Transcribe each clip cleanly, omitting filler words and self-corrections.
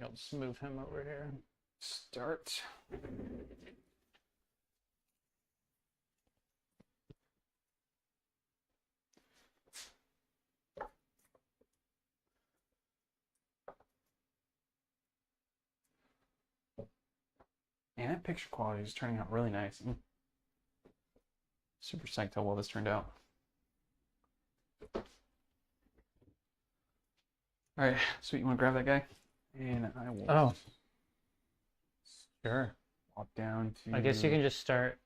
I'll just move him over here. Start. And that picture quality is turning out really nice. I'm super psyched how well this turned out. All right, sweet. You want to grab that guy? And I will. Oh, sure. Walk down to. I guess you can just start.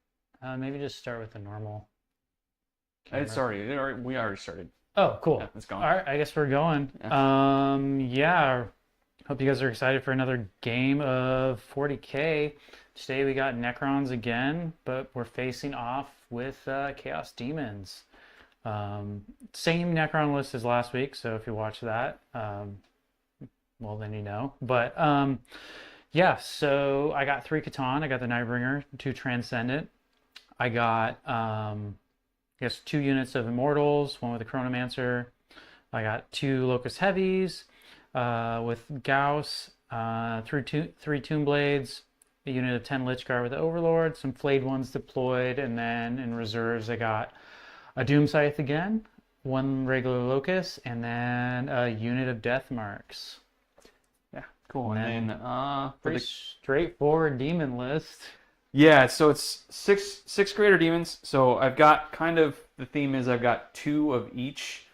Maybe just start with the normal. Camera. We already started. Oh, cool. Yeah, it's gone. All right, I guess we're going. Yeah. Hope you guys are excited for another game of 40K. Today we got Necrons again, but we're facing off with Chaos Demons. Same Necron list as last week, so if you watch that, well, then you know. But yeah, so I got 3 Catan. I got the Nightbringer, 2 Transcendent. I got, I guess, 2 units of Immortals, 1 with a Chronomancer. I got 2 Locust Heavies with Gauss, 3 Tomb Blades, a unit of 10 Lich Guard with the Overlord, some Flayed Ones deployed, and then in reserves I got a Doom Scythe again, 1 regular Locust, and then a unit of Death Marks. Yeah, cool. And then pretty straightforward demon list. Yeah, so it's six creator demons. So I've got kind of the theme is I've got 2 of each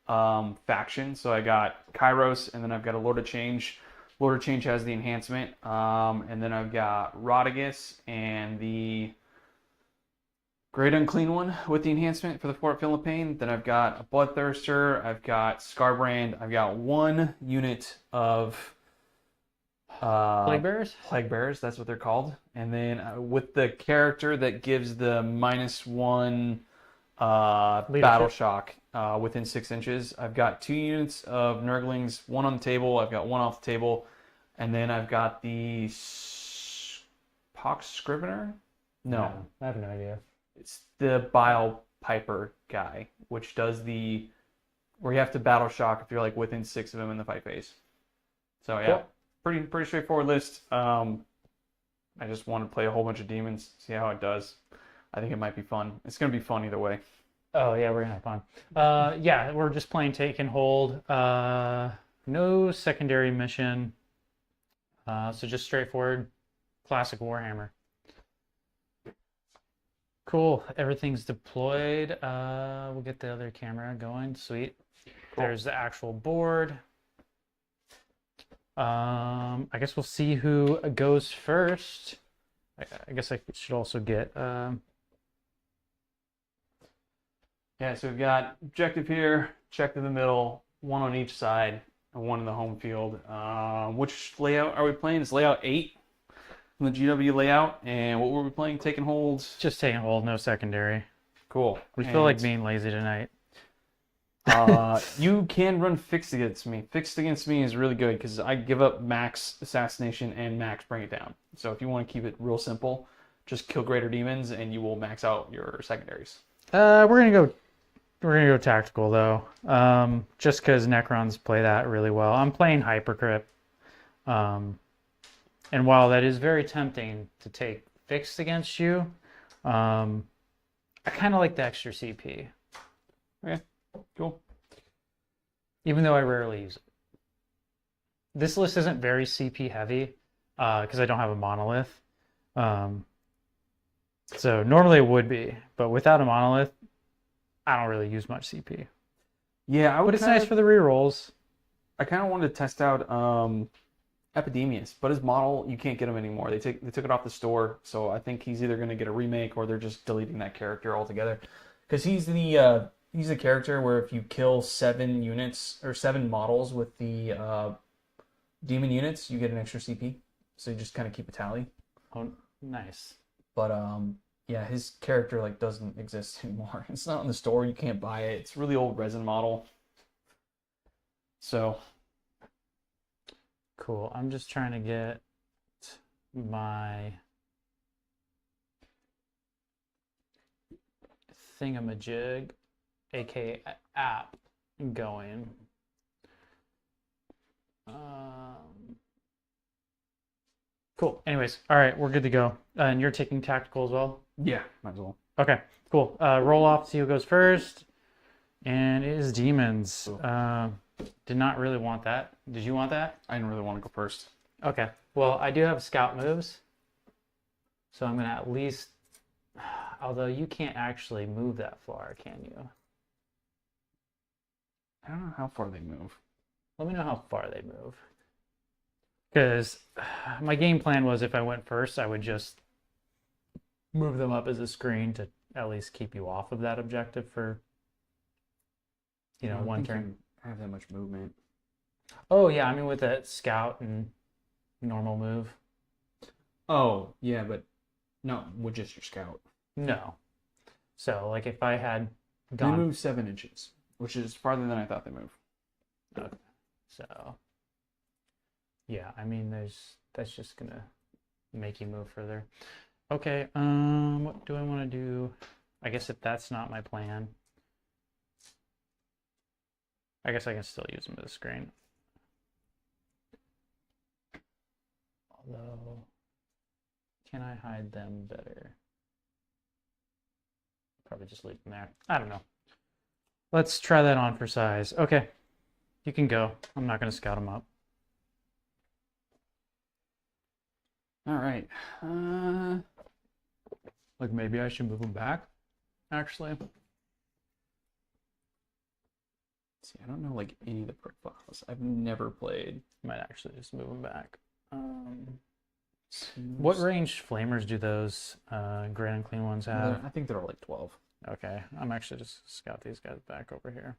faction. So I got Kairos, and then I've got a Lord of Change. Lord of Change has the enhancement, and then I've got Rodigus and the Great Unclean One with the enhancement for the Fort Philippine. Then I've got a Bloodthirster. I've got Scarbrand. I've got 1 unit of Plague Bearers? Plague Bearers, that's what they're called. And then with the character that gives the -1 battle shock within 6 inches, I've got 2 units of Nurglings, 1 on the table. I've got 1 off the table. And then I've got the Pox Scrivener? No. I have no idea. It's the Bile Piper guy, which does where you have to battle shock if you're like within 6 of them in the fight phase. So yeah, cool. Pretty straightforward list. I just want to play a whole bunch of demons, see how it does. I think it might be fun. It's gonna be fun either way. Oh yeah, we're gonna have fun. Yeah, we're just playing Take and Hold. No secondary mission. So just straightforward, classic Warhammer. Cool. Everything's deployed. We'll get the other camera going. Sweet. Cool. There's the actual board. I guess we'll see who goes first. I guess I should also get... Yeah, so we've got objective here, check to the middle, 1 on each side, and 1 in the home field. Which layout are we playing? It's layout 8. From the GW layout, and what were we playing? Take and Hold? Just Take and Hold, no secondary. Cool. We feel like being lazy tonight. You can run Fixed Against Me. Fixed Against Me is really good because I give up max Assassination and max Bring It Down. So if you want to keep it real simple, just kill Greater Demons and you will max out your secondaries. We're gonna go tactical though. Just because Necrons play that really well. I'm playing Hypercrypt. And while that is very tempting to take Fixed against you, I kind of like the extra CP. Okay, cool. Even though I rarely use it. This list isn't very CP heavy because I don't have a monolith. So normally it would be, but without a monolith, I don't really use much CP. Yeah, but it's nice for the rerolls. I kind of wanted to test out Epidemius, but his model, you can't get him anymore. They took it off the store, so I think he's either going to get a remake or they're just deleting that character altogether. Because he's the character where if you kill 7 units or 7 models with the demon units, you get an extra CP. So you just kind of keep a tally. Oh, nice. But yeah, his character like doesn't exist anymore. It's not in the store. You can't buy it. It's a really old resin model. So. Cool. I'm just trying to get my thingamajig, aka app, going. Cool. Anyways, all right, we're good to go. And you're taking tactical as well? Yeah, might as well. Okay, cool. Roll off, see who goes first. And it is Demons. Did not really want that. Did you want that? I didn't really want to go first. Okay. Well, I do have scout moves. So I'm going to at least... Although you can't actually move that far, can you? I don't know how far they move. Let me know how far they move. Because my game plan was if I went first, I would just move them up as a screen to at least keep you off of that objective for, I don't one think turn. you have that much movement. Oh, yeah, I mean with that scout and normal move. Oh, yeah, but no, with just your scout. No. So, like, if I had They gone... move 7 inches, which is farther than I thought they move. Okay. So, yeah, I mean, that's just gonna make you move further. Okay, what do I want to do? I guess if that's not my plan, I guess I can still use them as a screen. Although, can I hide them better? Probably just leave them there. I don't know. Let's try that on for size. Okay, you can go. I'm not going to scout them up. All right. Like maybe I should move them back, actually. See, I don't know like any of the profiles. I've never played. Might actually just move them back. What range flamers do those Grand and Clean ones have? I think they're all like 12. Okay, I'm actually just scout these guys back over here.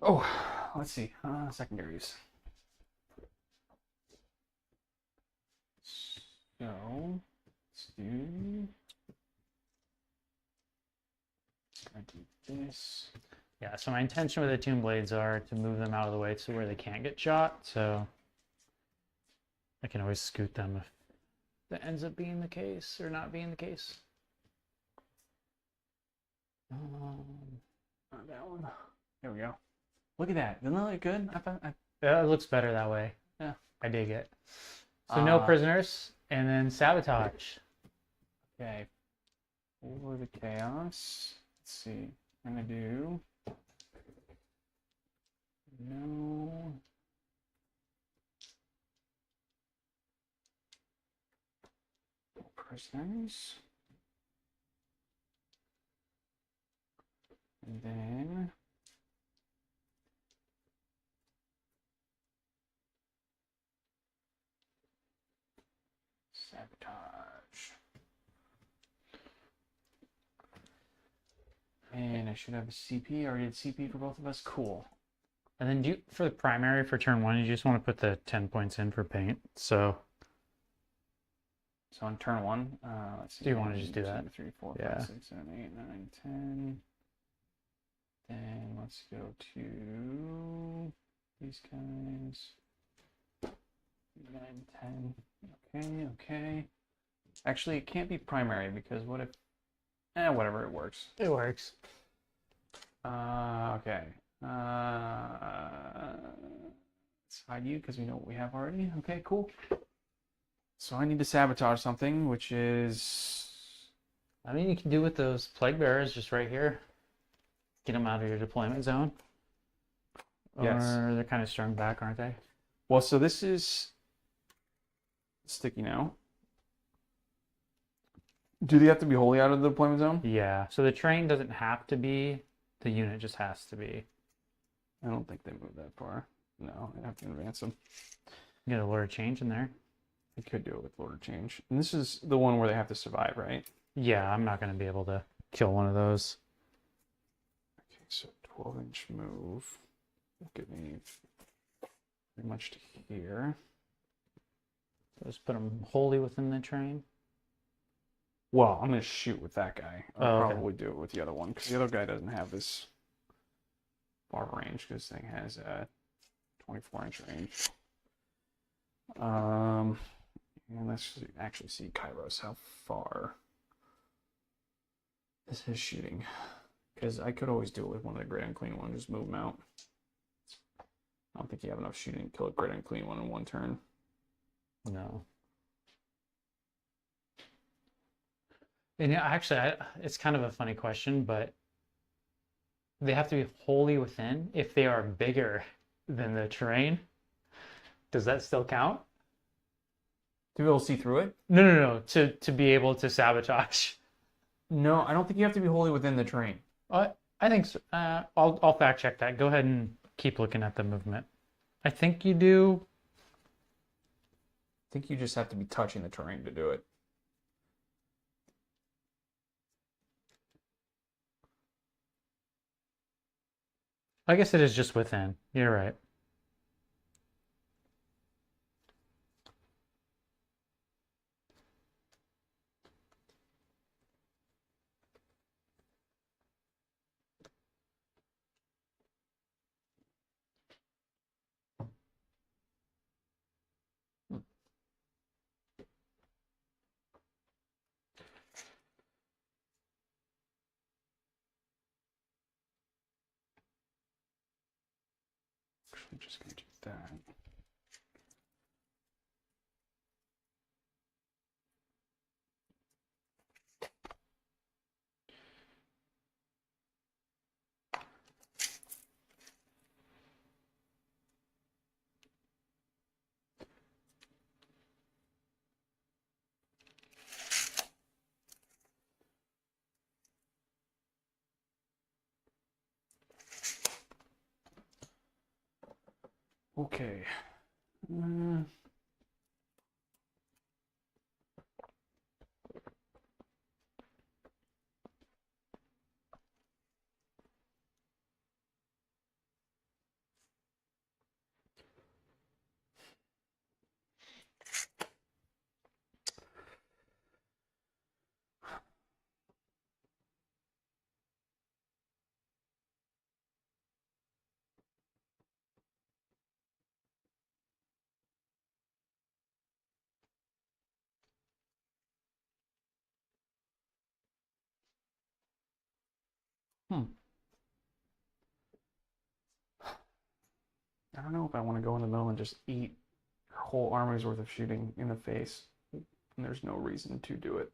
Oh, let's see. Secondaries. So, let's do. I do this. Yeah, so my intention with the Tomb Blades are to move them out of the way to where they can't get shot, so I can always scoot them if that ends up being the case or not being the case. Not that one. There we go. Look at that. Doesn't that look good? Yeah, it looks better that way. Yeah. I dig it. So no prisoners, and then sabotage. Okay. For the chaos. Let's see. I'm gonna do no. Prisoners. And then sabotage. And I should have a CP. I already did CP for both of us. Cool. And then for the primary for turn 1, you just want to put the 10 points in for paint. So on turn 1, let's see. Do you want to just do that? 2, 3, 4, Yeah. 5, 6, 7, 8, 9, 10. Then let's go to these guys. 9, 10. Okay, okay. Actually, it can't be primary because what if... whatever, it works. it works. Okay. Let's hide you because we know what we have already. Okay, cool. So I need to sabotage something, which is... I mean, you can do with those plague bearers just right here. Get them out of your deployment zone. Yes. Or they're kind of strung back, aren't they? Well, so this is sticky now. Do they have to be wholly out of the deployment zone? Yeah. So the train doesn't have to be. The unit just has to be. I don't think they move that far. No, I have to advance them. Get a Lord of Change in there. I could do it with Lord of Change. And this is the one where they have to survive, right? Yeah, I'm not going to be able to kill one of those. Okay, so 12-inch move. Will get me pretty much to here. So just put them wholly within the train. Well, I'm going to shoot with that guy. I'll Oh, okay. probably do it with the other one because the other guy doesn't have this far range because this thing has a 24-inch range. And Let's actually see Kairos. How far is his shooting? Because I could always do it with one of the Great Unclean ones, just move him out. I don't think you have enough shooting to kill a Great Unclean one in one turn. No. And yeah, actually, it's kind of a funny question, but they have to be wholly within. If they are bigger than the terrain, does that still count? To be able to see through it? No. To be able to sabotage. No, I don't think you have to be wholly within the terrain. I think so. I'll fact check that. Go ahead and keep looking at the movement. I think you do. I think you just have to be touching the terrain to do it. I guess it is just within. You're right. I'm just going to do that. Okay. I don't know if I want to go in the middle and just eat your whole army's worth of shooting in the face. And there's no reason to do it.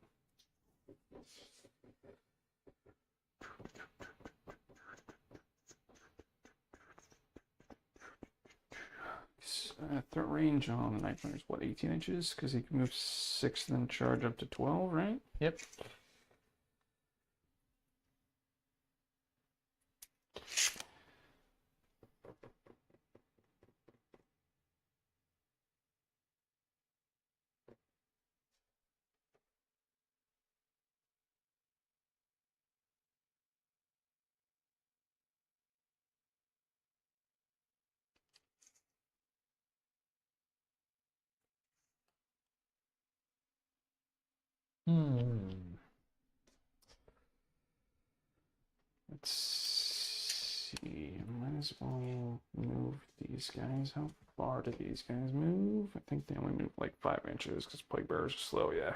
Threat range on the Nightmare is what, 18 inches? Because he can move 6 and then charge up to 12, right? Yep. Let's see. Might as well move these guys. How far do these guys move? I think they only move like 5 inches because plague bearers are slow, yeah.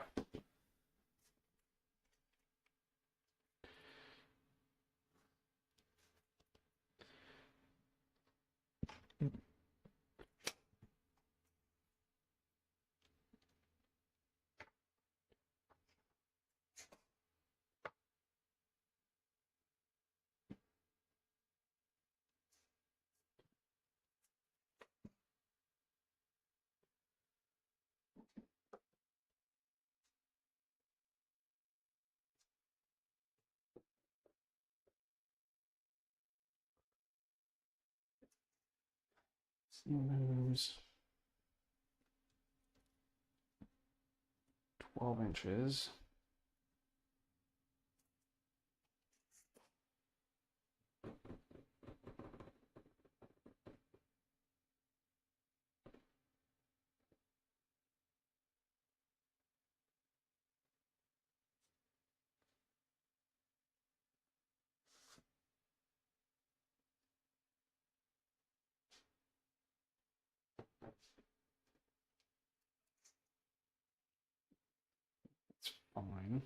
He moves 12 inches. fine.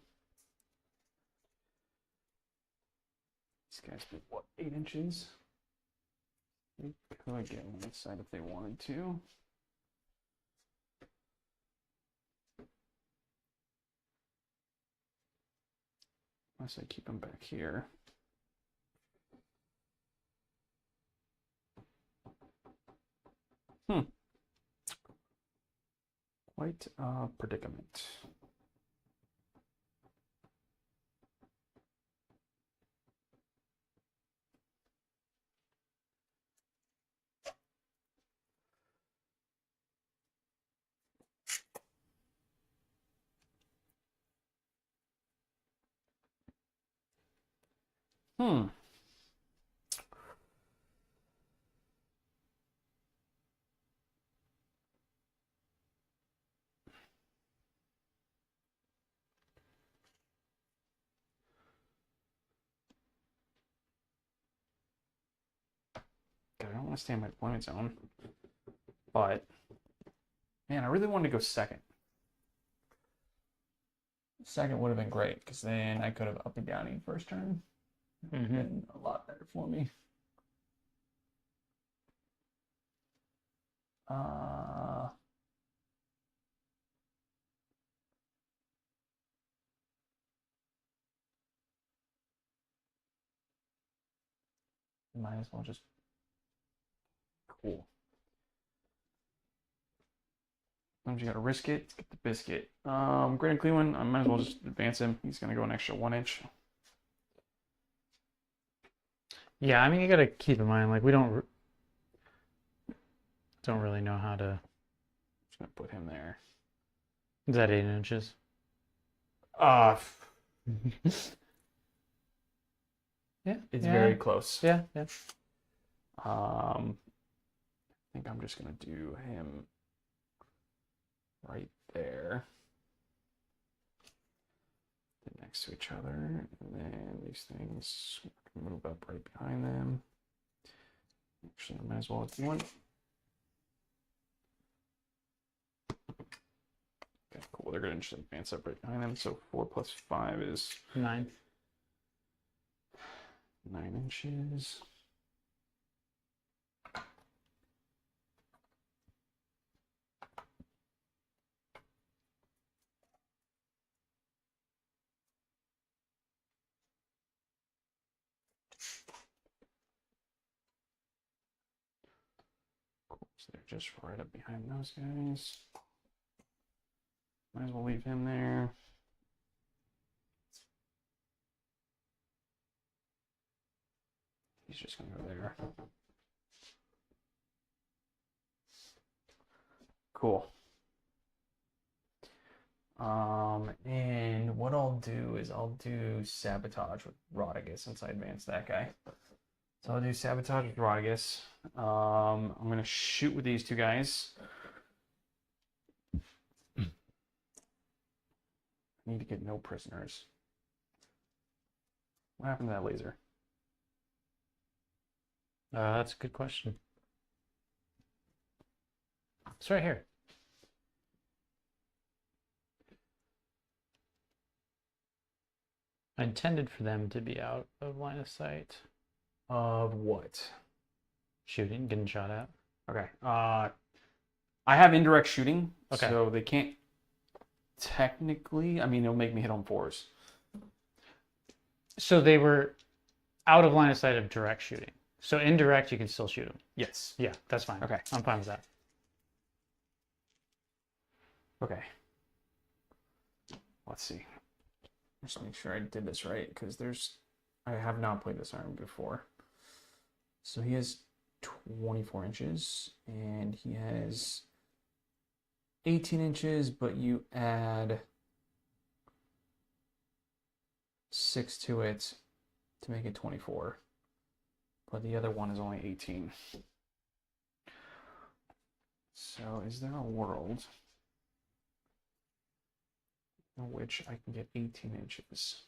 These guys be what, 8 inches? They could get on this side if they wanted to. Unless I keep them back here. Quite a predicament. Hmm. God, I don't want to stay in my deployment zone. But, man, I really wanted to go second. Second would have been great, because then I could have up and down first turn. Been a lot better for me. Might as well just cool. Sometimes you gotta risk it. Let's get the biscuit. Grant Cleveland, I might as well just advance him. He's gonna go an extra 1 inch. Yeah, I mean, you gotta keep in mind, like, we don't really know how to. Just gonna put him there. Is that 8 inches? Yeah, it's very close. Yeah. I think I'm just gonna do him right there. They're next to each other, and then these things move up right behind them. Actually, I might as well do one. Okay, cool. They're gonna just advance up right behind them. So 4 plus 5 is 9. 9 inches. Cool. So they're just right up behind those guys. Might as well leave him there. He's just gonna go there. Cool. And what I'll do is I'll do sabotage with Rodigus since I advanced that guy. So I'll do sabotage with Rodigus. I'm gonna shoot with these two guys. I need to get no prisoners. What happened to that laser? That's a good question. It's right here. I intended for them to be out of line of sight. Of what? Shooting, getting shot at. Okay. I have indirect shooting, Okay. so they can't technically. I mean, it'll make me hit on 4s. So they were out of line of sight of direct shooting. So indirect, you can still shoot them. Yes. Yeah, that's fine. Okay. I'm fine with that. Okay. Let's see. Just make sure I did this right, because I have not played this army before. So he has 24 inches, and he has 18 inches, but you add 6 to it to make it 24. But the other one is only 18. So is there a world in which I can get 18 inches?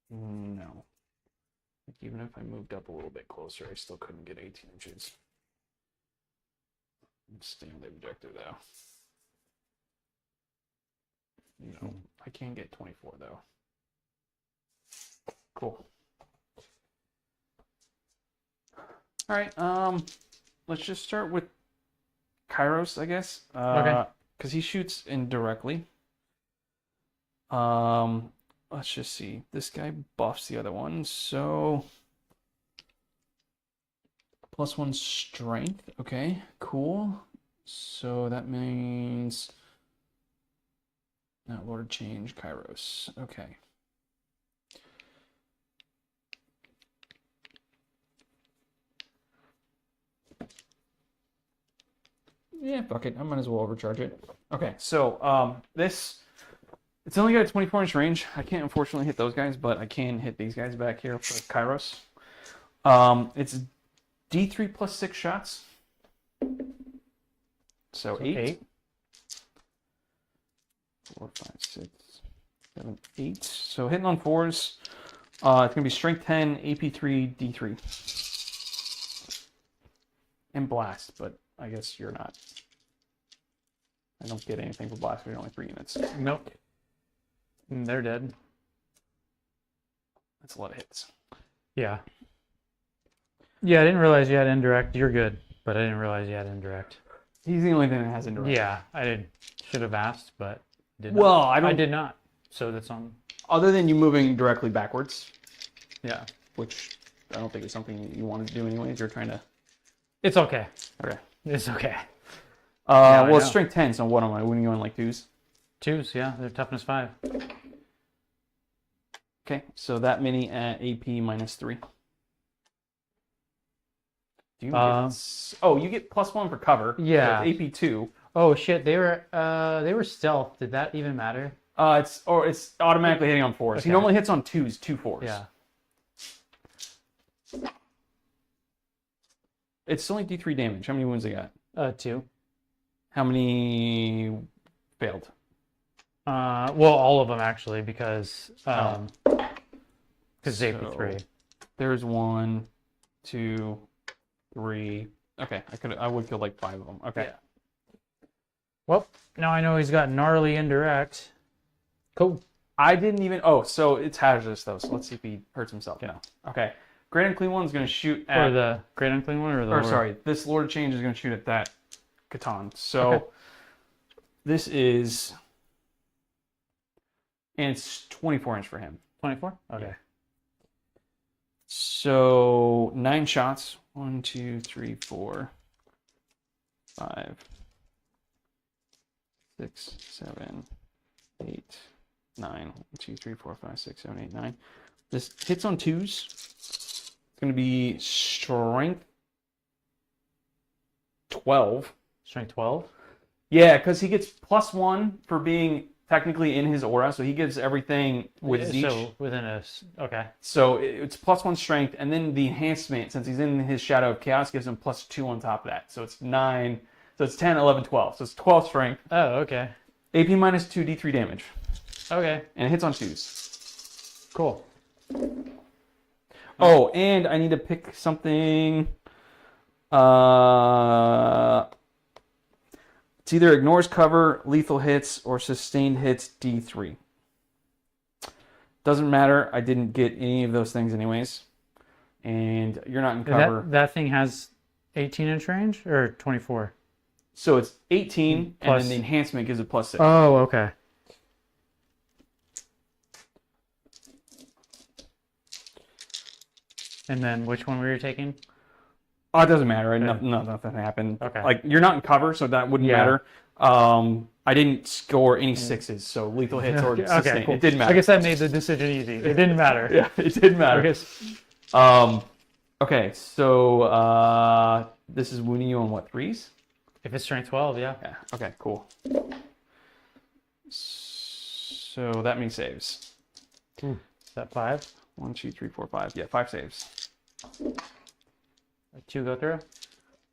No. Like even if I moved up a little bit closer, I still couldn't get 18 inches. Stay on the objective though. No, I can get 24 though. Cool. All right. Let's just start with Kairos, I guess. Okay. Because he shoots indirectly. Let's just see. This guy buffs the other one, so +1 strength. Okay, cool. So that means not Lord of Change, Kairos. Okay. Yeah, fuck it. I might as well overcharge it. Okay, so it's only got a 24-inch range. I can't unfortunately hit those guys, but I can hit these guys back here for Kairos. It's D3 plus 6 shots. So 8. 4, 5, 6, 7, 8. So hitting on 4s. It's going to be Strength 10, AP 3, D3. And Blast, but I guess you're not. I don't get anything for Blast. We're only 3 units. Nope. They're dead. That's a lot of hits. Yeah. Yeah, I didn't realize you had indirect. You're good, but I didn't realize you had indirect. He's the only thing that has indirect. Yeah, I should have asked, but did Well, not. I did not. So that's on. Other than you moving directly backwards, Yeah. which I don't think is something you wanted to do anyways. You're trying to. It's okay. Okay. It's okay. Well, it's Strength 10, so what am I? Wouldn't you on like 2s? 2s, yeah. They're toughness 5. Okay, so that many at AP -3. Do you you get +1 for cover. Yeah. So it's AP 2. Oh shit, they were stealth. Did that even matter? It's automatically hitting on 4s. Okay. He normally hits on 2s, 2 4s. Yeah. It's only D3 damage. How many wounds they got? 2. How many failed? Well, all of them actually, because AP3. There's 1, 2, 3. Okay, I would kill like 5 of them. Okay. Yeah. Well, now I know he's got gnarly indirect. Cool. I didn't even. Oh, so it's hazardous though. So let's see if he hurts himself. Yeah. No. Okay. Great Unclean One's going to shoot at. Or the Great Unclean One, or the. Or sorry, this Lord of Change is going to shoot at that Catan. So this is. And it's 24-inch for him. 24? Okay. Yeah. So 9 shots. 1, 2, 3, 4, 5, 6, 7, 8, 9. 1, 2, 3, 4, 5, 6, 7, 8, 9. This hits on 2s. It's going to be Strength 12. Strength 12? Yeah, because he gets +1 for being technically in his aura, so he gives everything with Zeech. So within a. Okay. So it's +1 strength, and then the enhancement, since he's in his Shadow of Chaos, gives him +2 on top of that. So it's 9, so it's 10, 11, 12. So it's 12 strength. Oh, okay. AP -2, D3 damage. Okay. And it hits on 2s. Cool. Oh, and I need to pick something. It's either ignores cover, lethal hits, or sustained hits, D3. Doesn't matter. I didn't get any of those things anyways. And you're not in cover. That thing has 18-inch range or 24? So it's 18, Plus- and then the enhancement gives it +6. Oh, okay. And then which one were you taking? Oh, it doesn't matter. Okay. Nothing happened. Okay. Like, you're not in cover, so that wouldn't Yeah. matter. I didn't score any 6s, so lethal hits or Okay, sustained. cool. It didn't matter. I guess that made the decision easy. It didn't matter. Yeah, it didn't matter. I guess. Okay, so this is wounding you on what, 3s? If it's strength 12, yeah. Yeah. Okay, cool. So that means saves. Is that 5? 1, 2, 3, 4, 5. Yeah, 5 saves. 2 go through?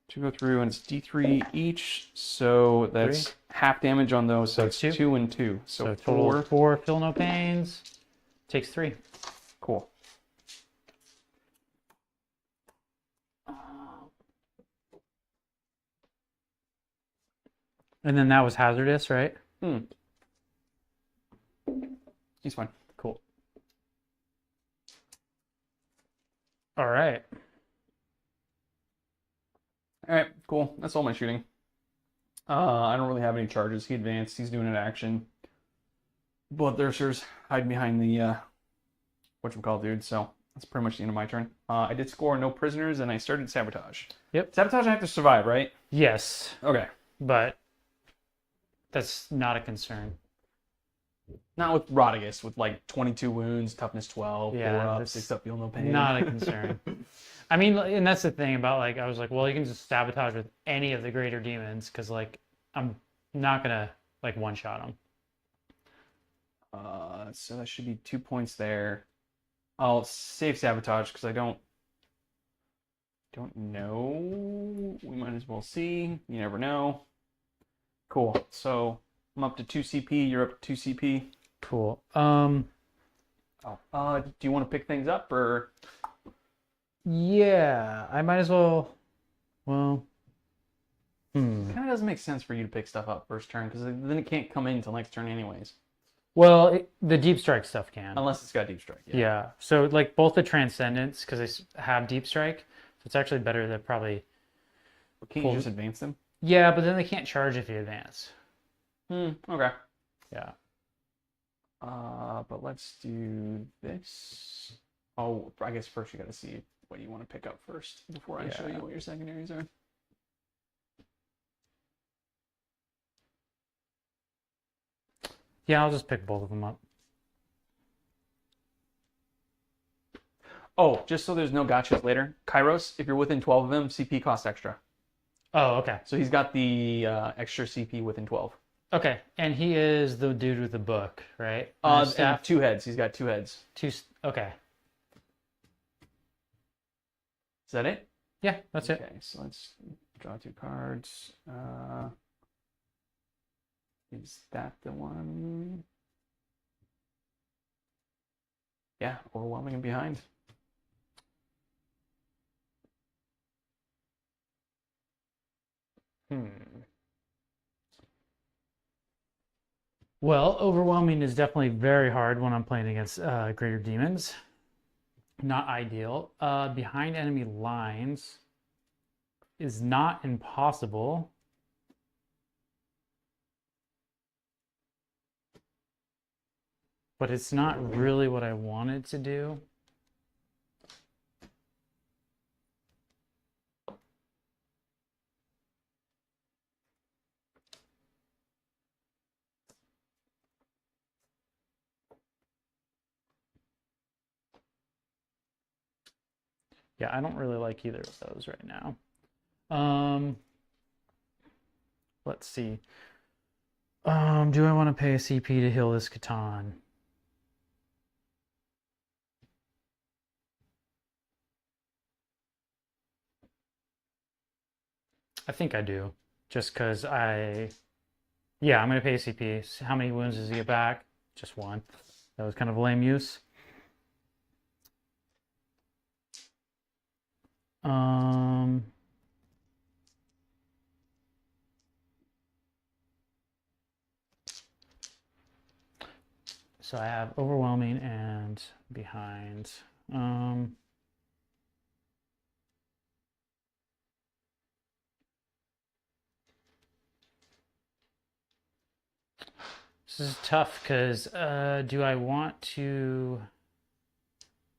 2 go through, and it's D3 each, so that's 3? half damage on those, so So it's 2? 2 and 2. So total 4. 4, feel no pains. Takes 3. Cool. And then that was hazardous, right? He's fine. Cool. All right. All right, cool. That's all my shooting. I don't really have any charges. He advanced. He's doing an action. Bloodthirsters hide behind the whatchamacallit, dude. So that's pretty much the end of my turn. I did score no prisoners, and I started sabotage. Yep. Sabotage, I have to survive, right? Yes, Okay. but that's not a concern. Not with Rodriguez, with like 22 wounds, toughness 12, Yeah, 4 up, that's 6 up, feel no pain. Not a concern. I mean, and that's the thing about like I was like, well, you can just sabotage with any of the greater demons because like I'm not gonna like one shot them. So that should be 2 points there. I'll save sabotage because I don't know. We might as well see. You never know. Cool. So I'm up to 2 CP. You're up to 2 CP. Cool. Do you want to pick things up or? Yeah, I might as well. Well, Kind of doesn't make sense for you to pick stuff up first turn because then it can't come in until next turn anyways. Well, the deep strike stuff can. Unless it's got deep strike. Yeah. So like both the transcendents because they have deep strike, so it's actually better to probably. But can't you just advance them? Yeah, but then they can't charge if you advance. Okay. Yeah. But let's do this. Oh, I guess first you got to see what you want to pick up first before I show you what your secondaries are. Yeah, I'll just pick both of them up. Oh, just so there's no gotchas later. Kairos, if you're within 12 of him, CP costs extra. Oh, okay. So he's got the extra CP within 12. Okay, and he is the dude with the book, right? And 2 heads. He's got 2 heads. Okay. Is that it? Yeah, that's it. Okay, so let's draw 2 cards. Is that the one? Yeah, overwhelming and behind. Well, overwhelming is definitely very hard when I'm playing against greater demons. Not ideal. Behind enemy lines is not impossible. But it's not really what I wanted to do. Yeah, I don't really like either of those right now. Let's see. Do I want to pay a CP to heal this Catan? I think I do. Just because yeah, I'm going to pay a CP. How many wounds does he get back? Just 1. That was kind of a lame use. So I have overwhelming and behind. This is tough because do I want to?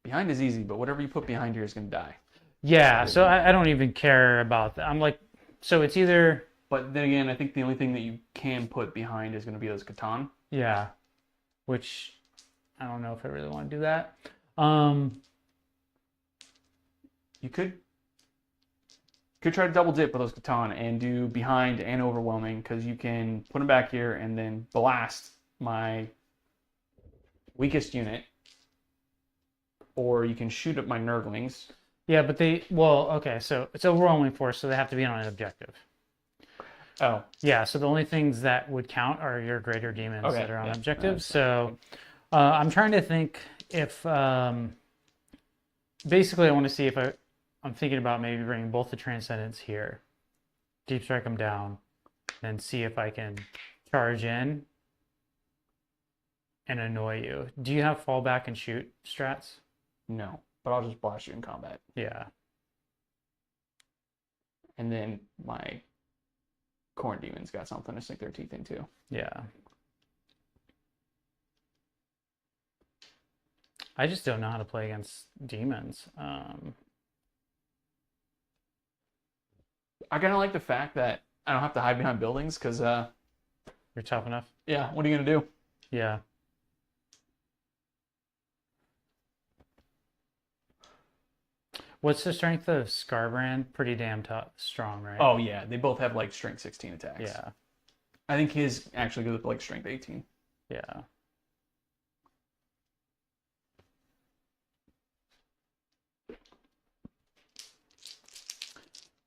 Behind is easy, but whatever you put behind here is going to die. Yeah, so I don't even care about that. I'm like, so it's either. But then again, I think the only thing that you can put behind is going to be those Catan. Yeah, which I don't know if I really want to do that. You could try to double dip with those Catan and do behind and overwhelming because you can put them back here and then blast my weakest unit, or you can shoot at my Nurglings. Yeah, but okay, so it's overwhelming force, so they have to be on an objective. Oh. Yeah, so the only things that would count are your greater demons that are on objectives. So I'm trying to think if, basically I want to see if I'm thinking about maybe bringing both the Transcendents here, deep strike them down, and see if I can charge in and annoy you. Do you have fall back and shoot strats? No, but I'll just blast you in combat. Yeah. And then my corn demons got something to sink their teeth into. Yeah. I just don't know how to play against demons. I kind of like the fact that I don't have to hide behind buildings because, You're tough enough. yeah, what are you going to do? Yeah. What's the strength of Scarbrand? Pretty damn tough, strong, right? Oh, yeah, they both have like strength 16 attacks. Yeah. I think his actually goes up like strength 18. Yeah.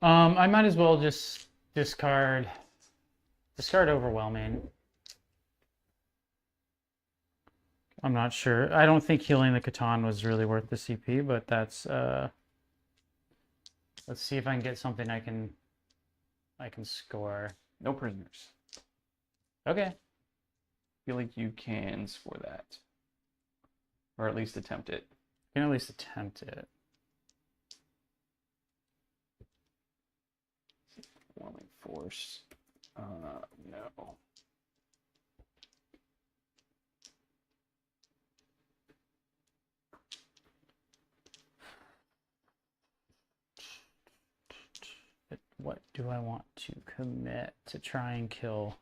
I might as well just discard overwhelming. I'm not sure. I don't think healing the Catan was really worth the CP, but that's let's see if I can get something I can score. No prisoners. Okay. I feel like you can score that. Or at least attempt it. You can at least attempt it. Warming force. No. What do I want to commit to try and kill?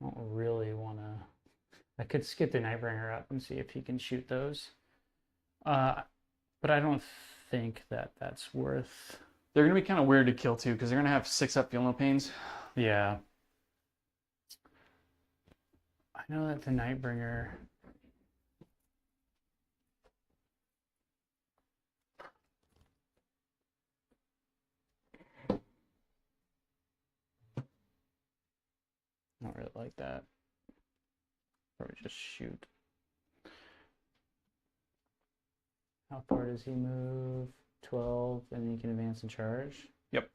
I don't really want to. I could skip the Nightbringer up and see if he can shoot those. But I don't think that that's worth. They're going to be kind of weird to kill too because they're going to have 6 up Feel No Pains. Yeah. I know that the Nightbringer. I don't really like that. Probably just shoot. How far does he move? 12, and then he can advance and charge? Yep.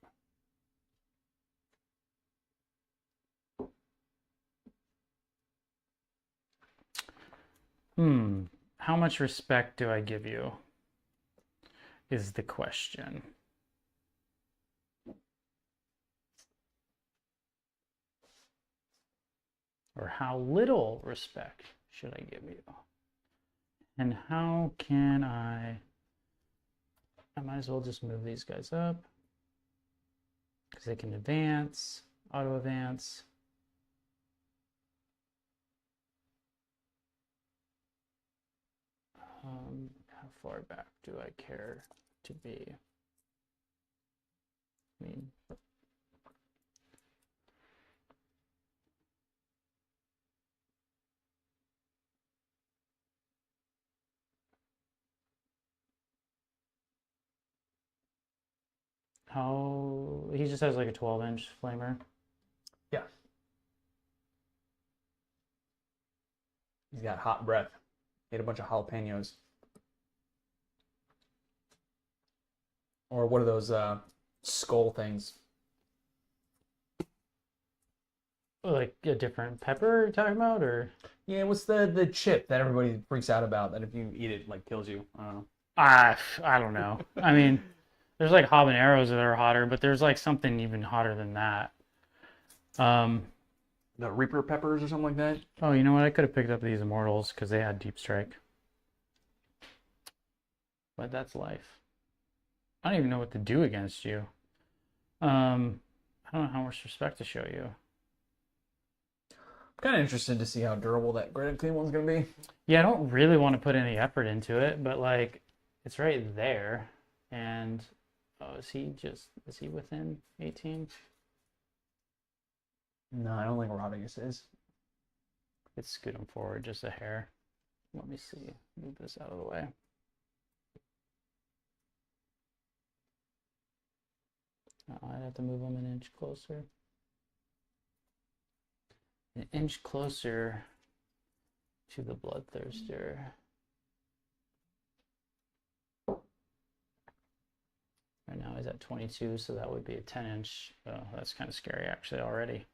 How much respect do I give you? Is the question. Or how little respect should I give you? And how can I might as well just move these guys up because they can advance, auto advance. How far back do I care to be? I mean, how he just has like a 12-inch flamer. Yeah. He's got hot breath. He ate a bunch of jalapenos. Or what are those skull things? Like a different pepper you're talking about, or Yeah, what's the chip that everybody freaks out about that if you eat it like kills you? I don't know. I don't know. I mean, there's like habaneros that are hotter, but there's like something even hotter than that. The Reaper peppers or something like that? Oh, you know what? I could have picked up these Immortals because they had Deep Strike. But that's life. I don't even know what to do against you. I don't know how much respect to show you. I'm kind of interested to see how durable that Granite Clean one's going to be. Yeah, I don't really want to put any effort into it, but like, it's right there. And, oh, is he within 18? No, I don't think Rodriguez is. Let's scoot him forward just a hair. Let me see. Move this out of the way. I'd have to move him an inch closer. An inch closer to the Bloodthirster. Right now he's at 22, so that would be a 10-inch. Oh, that's kind of scary actually already.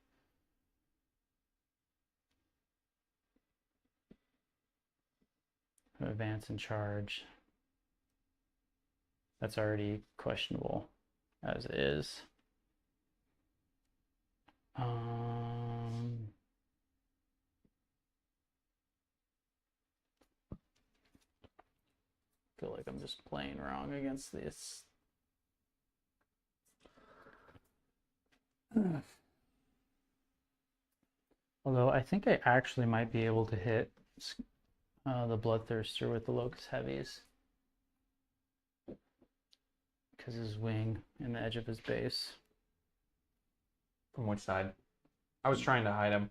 advance and charge. That's already questionable as is. Feel like I'm just playing wrong against this. Although I think I actually might be able to hit the Bloodthirster with the Locust Heavies. Because his wing and the edge of his base. From which side? I was trying to hide him.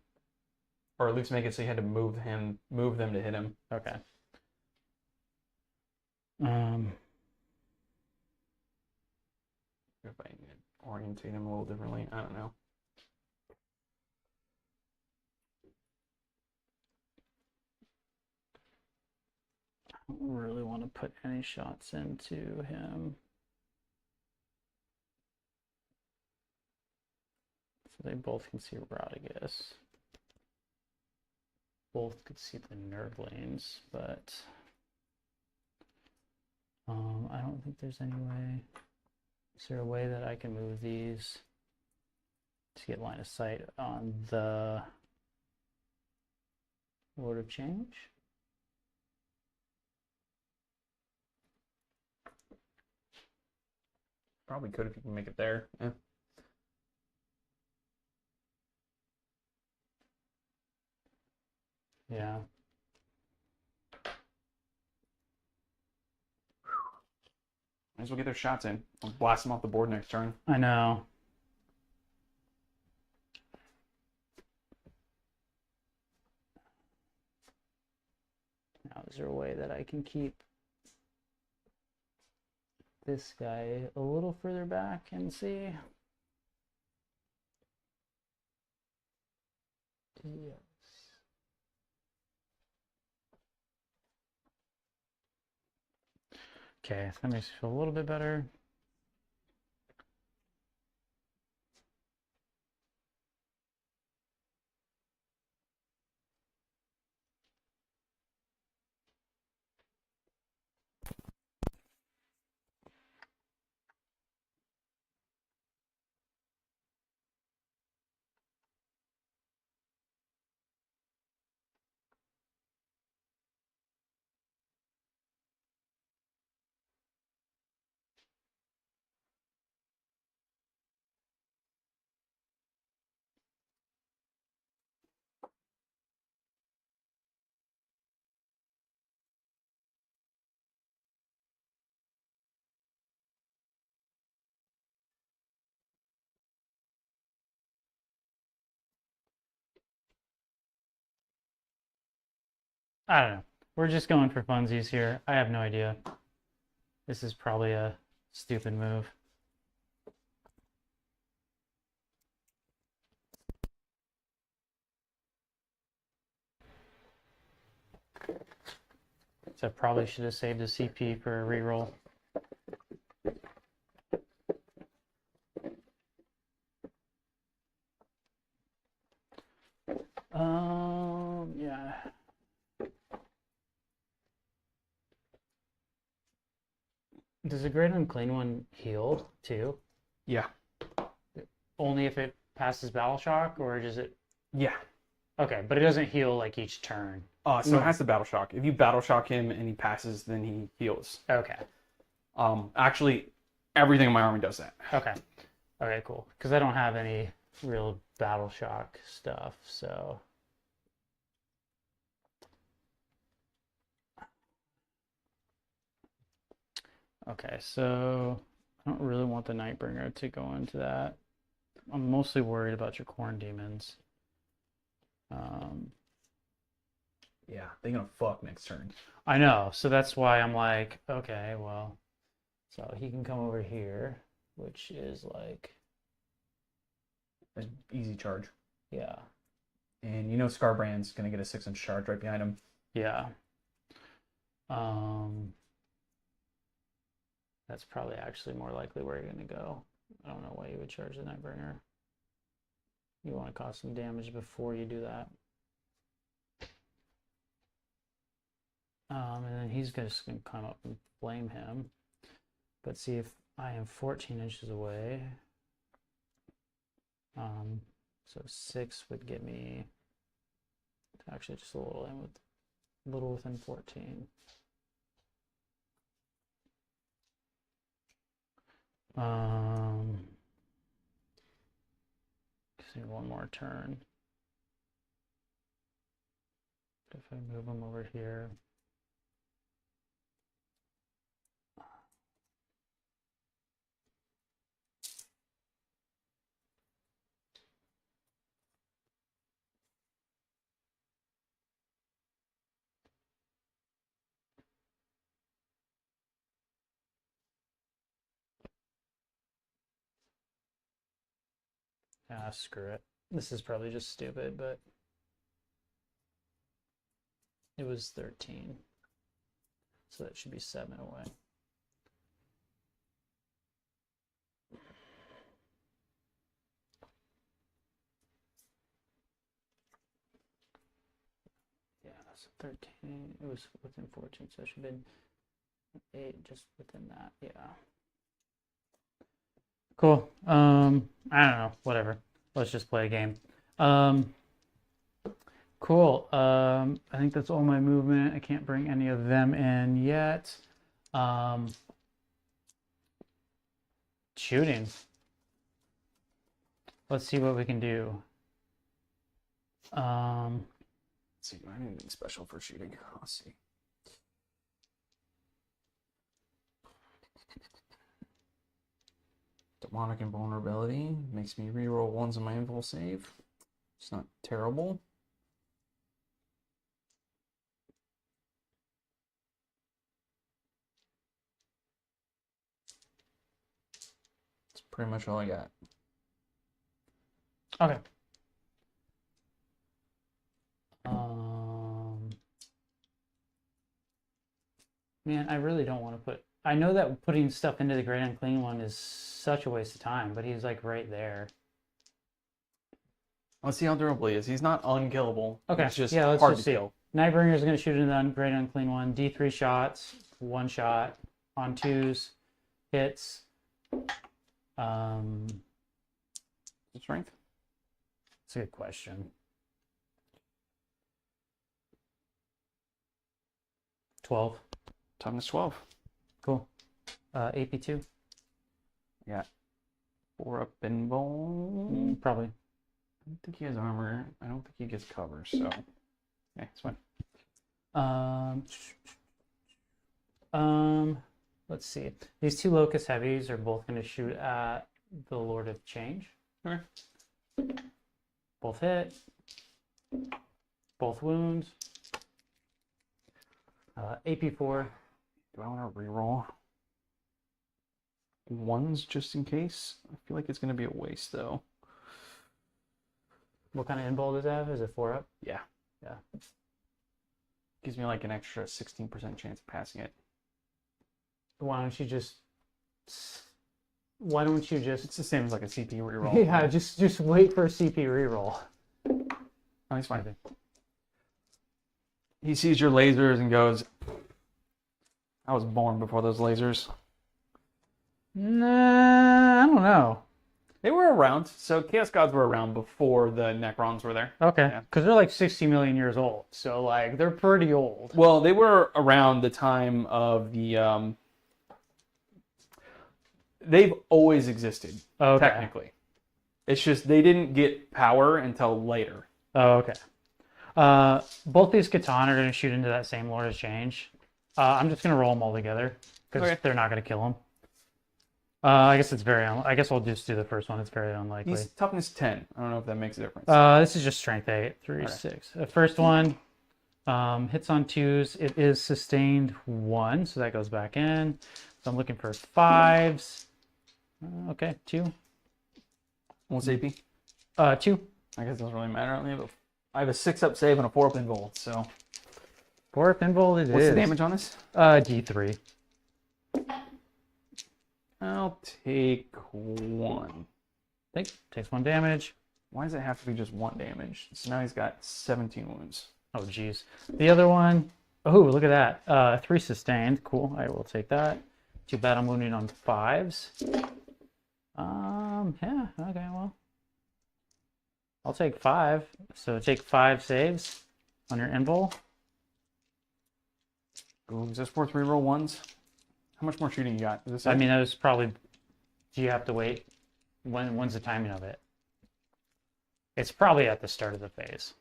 Or at least make it so you had to move them to hit him. Okay. If I orientate him a little differently, I don't know. I don't really want to put any shots into him. So they both can see Rodriguez. Both could see the nerdlings, but I don't think there's any way. Is there a way that I can move these to get line of sight on the Lord of Change? Probably could if you can make it there. Yeah. Yeah. Might as well get their shots in. I'll blast them off the board next turn. I know. Now, is there a way that I can keep this guy a little further back and see? Yes. Okay, that makes me feel a little bit better. I don't know. We're just going for funsies here. I have no idea. This is probably a stupid move. So I probably should have saved a CP for a reroll. Yeah. Does a Great Unclean One heal too? Yeah. Only if it passes Battle Shock, or does it? Yeah. Okay, but it doesn't heal like each turn. So it has the Battle Shock. If you Battle Shock him and he passes, then he heals. Okay. Actually, everything in my army does that. Okay. Okay, cool. Because I don't have any real Battle Shock stuff, so. Okay, so I don't really want the Nightbringer to go into that. I'm mostly worried about your Corn Demons. Yeah, they're gonna fuck next turn. I know, so that's why I'm like, okay, well, so he can come over here, which is like An easy charge. Yeah. And you know Scarbrand's gonna get a 6-inch charge right behind him. Yeah. That's probably actually more likely where you're gonna go. I don't know why you would charge the Nightbringer. You want to cause some damage before you do that. And then he's just going to come up and flame him. But see if I am 14 inches away. So 6 would get me actually just a little within 14. Just need one more turn. If I move him over here. Ah, screw it. This is probably just stupid, but it was 13. So that should be 7 away. Yeah, so 13. It was within 14, so it should have been 8 just within that. Yeah. Cool. I don't know. Whatever. Let's just play a game. Cool. I think that's all my movement. I can't bring any of them in yet. Shooting. Let's see what we can do. Let's see, do I need anything special for shooting? Let's see. Demonic Invulnerability makes me reroll ones on my invul save. It's not terrible. That's pretty much all I got. Okay. Man, I really don't want to put... I know that putting stuff into the Great Unclean One is such a waste of time, but he's like right there. Let's see how durable he is. He's not unkillable. Okay, It's just yeah, let's hard just to see. kill. Nightbringer is going to shoot into the Great Unclean One. D3 shots, 1 shot on 2s, hits. Strength? That's a good question. 12. Toughness 12. Cool. AP2? Yeah. 4 up invul. Probably. I don't think he has armor. I don't think he gets cover, so yeah, it's fine. Let's see. These 2 Locust Heavies are both going to shoot at the Lord of Change. Okay. Both hit. Both wounds. AP4. Do I want to reroll ones just in case? I feel like it's going to be a waste, though. What kind of invul does it have? Is it 4 up? Yeah. Yeah. Gives me like an extra 16% chance of passing it. Why don't you just... Why don't you just... It's the same as like a CP reroll. Yeah, just wait for a CP reroll. Oh, he's fine. He sees your lasers and goes, I was born before those lasers. Nah, I don't know. They were around. So Chaos Gods were around before the Necrons were there. Okay, Yeah. because they're like 60 million years old. So, like, they're pretty old. Well, they were around the time of the... They've always existed, Okay. technically. It's just they didn't get power until later. Oh, okay. Both these Catan are going to shoot into that same Lord of Change. I'm just going to roll them all together because Okay. they're not going to kill him. I guess it's I guess I'll just do the first one. It's very unlikely. He's toughness 10. I don't know if that makes a difference. This is just strength 8, 3, Okay. 6. The first one hits on 2s. It is sustained 1, so that goes back in. So I'm looking for 5s. Okay, 2. What's AP? 2. I guess it doesn't really matter. I have a 6 up save and a 4 up invul, so... 4 pinball it is. What's the damage on this? D3. I'll take 1. Takes 1 damage. Why does it have to be just 1 damage? So now he's got 17 wounds. Oh, geez. The other one Oh, look at that. 3 sustained. Cool. I will take that. Too bad I'm wounded on 5s. Yeah, okay, well. I'll take 5. So take 5 saves on your invul. Ooh, is this 4 3-roll ones? How much more shooting you got? Is this I it? mean, that was probably. Do you have to wait? When's the timing of it? It's probably at the start of the phase.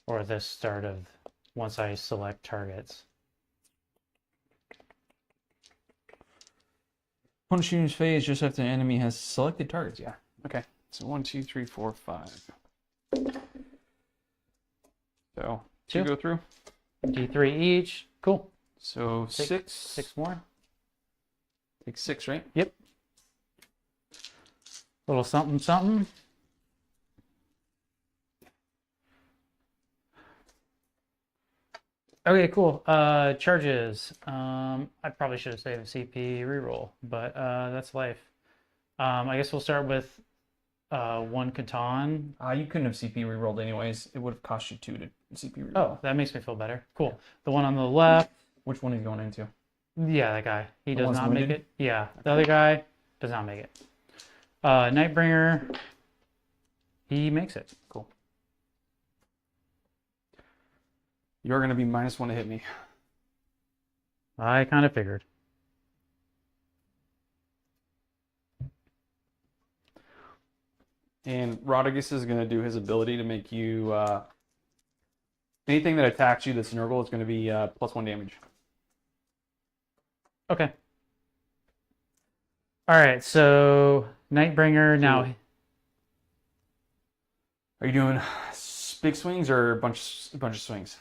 Or the start of once I select targets. Opponent shooting's phase just after the enemy has selected targets. Yeah. Okay. So 1, 2, 3, 4, 5. So 2 go through. D3 each. Cool. So Take 6. 6 more. Take 6, right? Yep. Little something something. Okay, cool. Charges. I probably should have saved CP reroll, but that's life. I guess we'll start with 1 Catan. You couldn't have CP rerolled anyways. It would have cost you 2 to CP reroll. Oh, that makes me feel better. Cool. The one on the left. Which one are you going into? Yeah, that guy. He The does one's not make wounded? it. Yeah, the other guy does not make it. Nightbringer. He makes it. Cool. You're going to be -1 to hit me. I kind of figured. And Rodriguez is going to do his ability to make you... anything that attacks you that's Nurgle is going to be +1 damage. Okay. All right, so Nightbringer now. Are you doing big swings or a bunch of swings?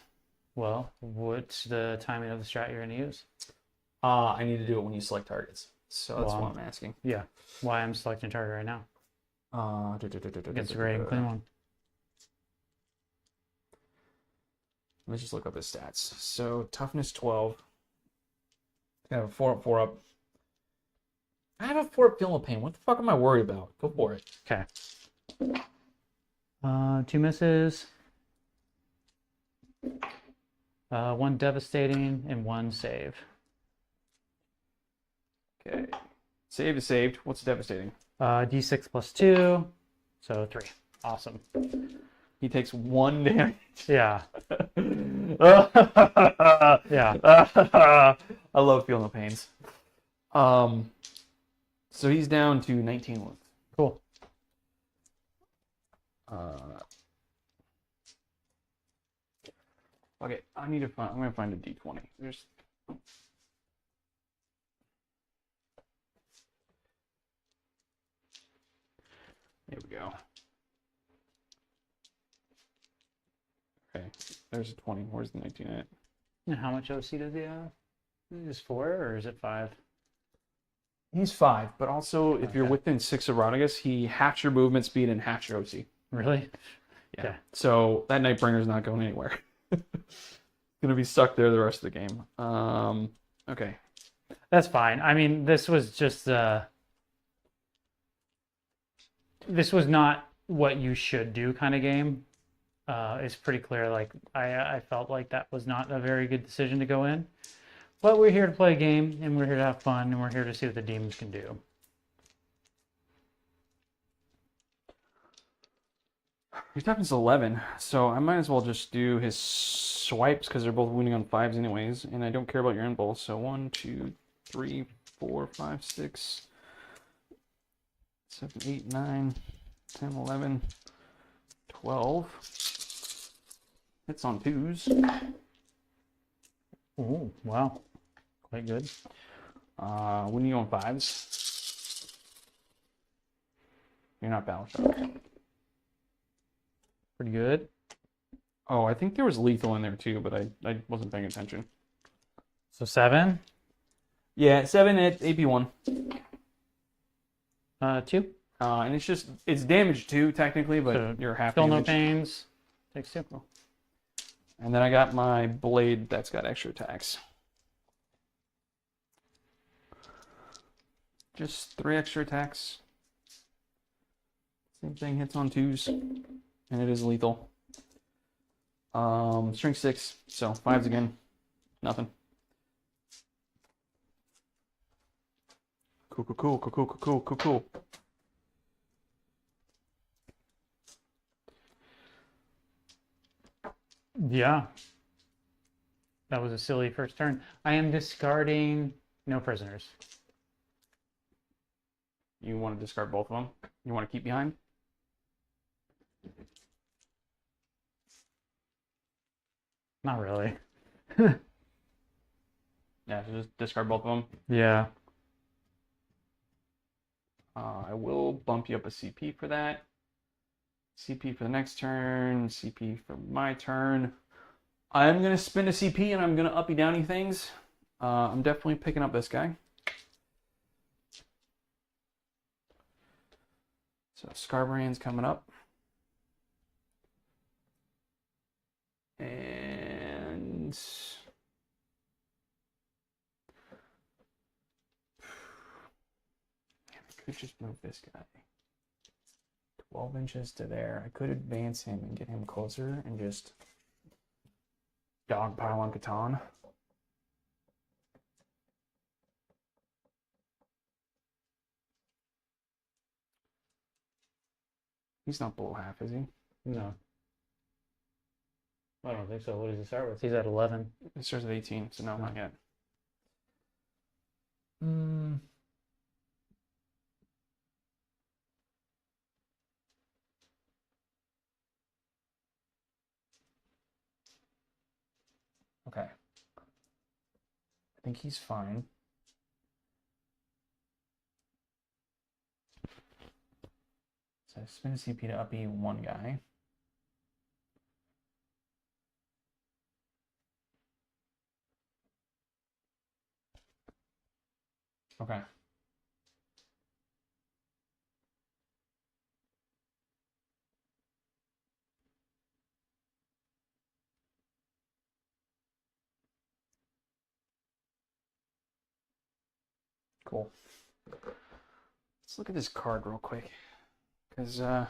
Well, what's the timing of the strat you're going to use? I need to do it when you select targets. So that's Well, what I'm asking. Yeah, why I'm selecting target right now. Against a great and clean one. Let's just look up his stats. So toughness 12. I have a 4 up. I have a 4 up Feel No Pain. What the fuck am I worried about? Go for it. Okay. 2 misses. 1 devastating and 1 save. Okay. Save is saved. What's devastating? D6 plus 2, so 3. Awesome. He takes 1 damage. Yeah. Yeah. I love Feel No Pains. So he's down to 19 wounds. Cool. Okay, I need to find. I'm gonna find a D20. There's. There we go. Okay, there's a 20. Where's the 19 at? And how much OC does he have? Is 4 or is it 5? He's 5, but also if you're Okay. within 6 of Rodriguez, he halves your movement speed and halves your OC. Really? Yeah. Okay. So that Nightbringer's not going anywhere. Gonna be stuck there the rest of the game. Okay. That's fine. I mean, this was just this was not what you should do kind of game. It's pretty clear. Like I felt like that was not a very good decision to go in. But we're here to play a game, and we're here to have fun, and we're here to see what the demons can do. His toughness is 11, so I might as well just do his swipes because they're both wounding on 5s anyways, and I don't care about your impulse. So 1, 2, 3, 4, 5, 6, 7, 8, 9, 10, 11, 12. Hits on 2s. Oh, wow. Quite good. Wounding on 5s. You're not battle shock. Pretty good. Oh, I think there was lethal in there too, but I wasn't paying attention. So 7. Yeah, 7 at AP1. 2. And it's damage 2 technically, but So you're half Feel No damage. Pains. Takes 2. And then I got my blade that's got extra attacks. Just 3 extra attacks. Same thing, hits on 2s. And it is lethal. Strength 6, so 5s again. Nothing. Cool. Yeah. That was a silly first turn. I am discarding no prisoners. You want to discard both of them? You want to keep behind? Not really. Yeah, so just discard both of them. Yeah. I will bump you up a CP for that. CP for the next turn. CP for my turn. I'm going to spend a CP and I'm going to uppy downy things. I'm definitely picking up this guy. So Scarbrand's coming up. And I could just move this guy 12 inches to there. I could advance him and get him closer and just dogpile on Catan. He's not below half, is he? No. I don't think so. What does he start with? He's at 11. It starts at 18, so no, not yet. Okay. I think he's fine. So I spin a CP to uppy one guy. Okay. Cool. Let's look at this card real quick. Because, all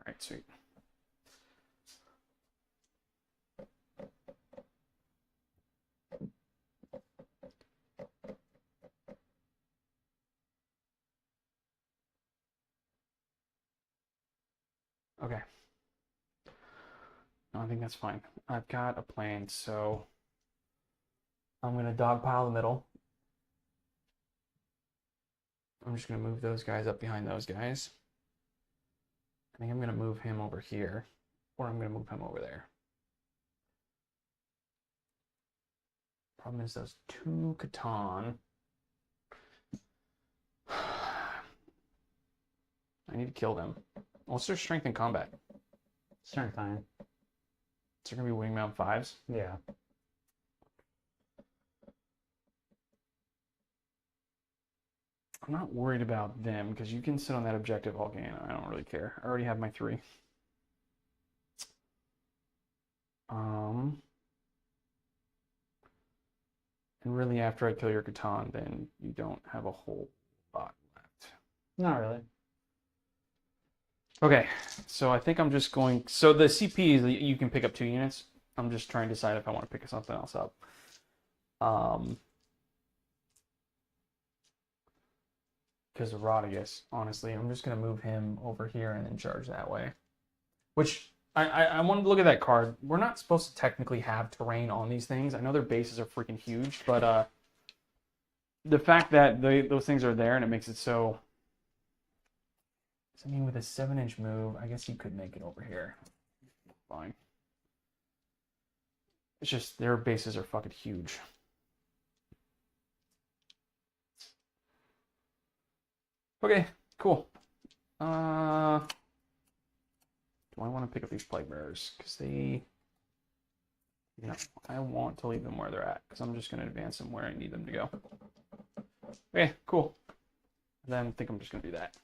right, sweet. Okay. No, I think that's fine. I've got a plan, so I'm going to dogpile the middle. I'm just going to move those guys up behind those guys. I think I'm going to move him over here, or I'm going to move him over there. Problem is those two Catan. I need to kill them. What's their strength in combat? Strength 9. Is there going to be wingman 5s? Yeah. I'm not worried about them because you can sit on that objective all game. I don't really care. I already have my 3. And really after I kill your Catan, then you don't have a whole lot left. Not really. Okay, so I think I'm just going... So the CP is you can pick up 2 units. I'm just trying to decide if I want to pick something else up. Because of Rodriguez, honestly. I'm just going to move him over here and then charge that way. Which, I wanted to look at that card. We're not supposed to technically have terrain on these things. I know their bases are freaking huge, but the fact that those things are there and it makes it so... I mean, with a 7-inch move, I guess you could make it over here. Fine. It's just their bases are fucking huge. Okay, cool. Do I want to pick up these plague bearers? Because they... No, I want to leave them where they're at. Because I'm just going to advance them where I need them to go. Okay, cool. Then I think I'm just going to do that.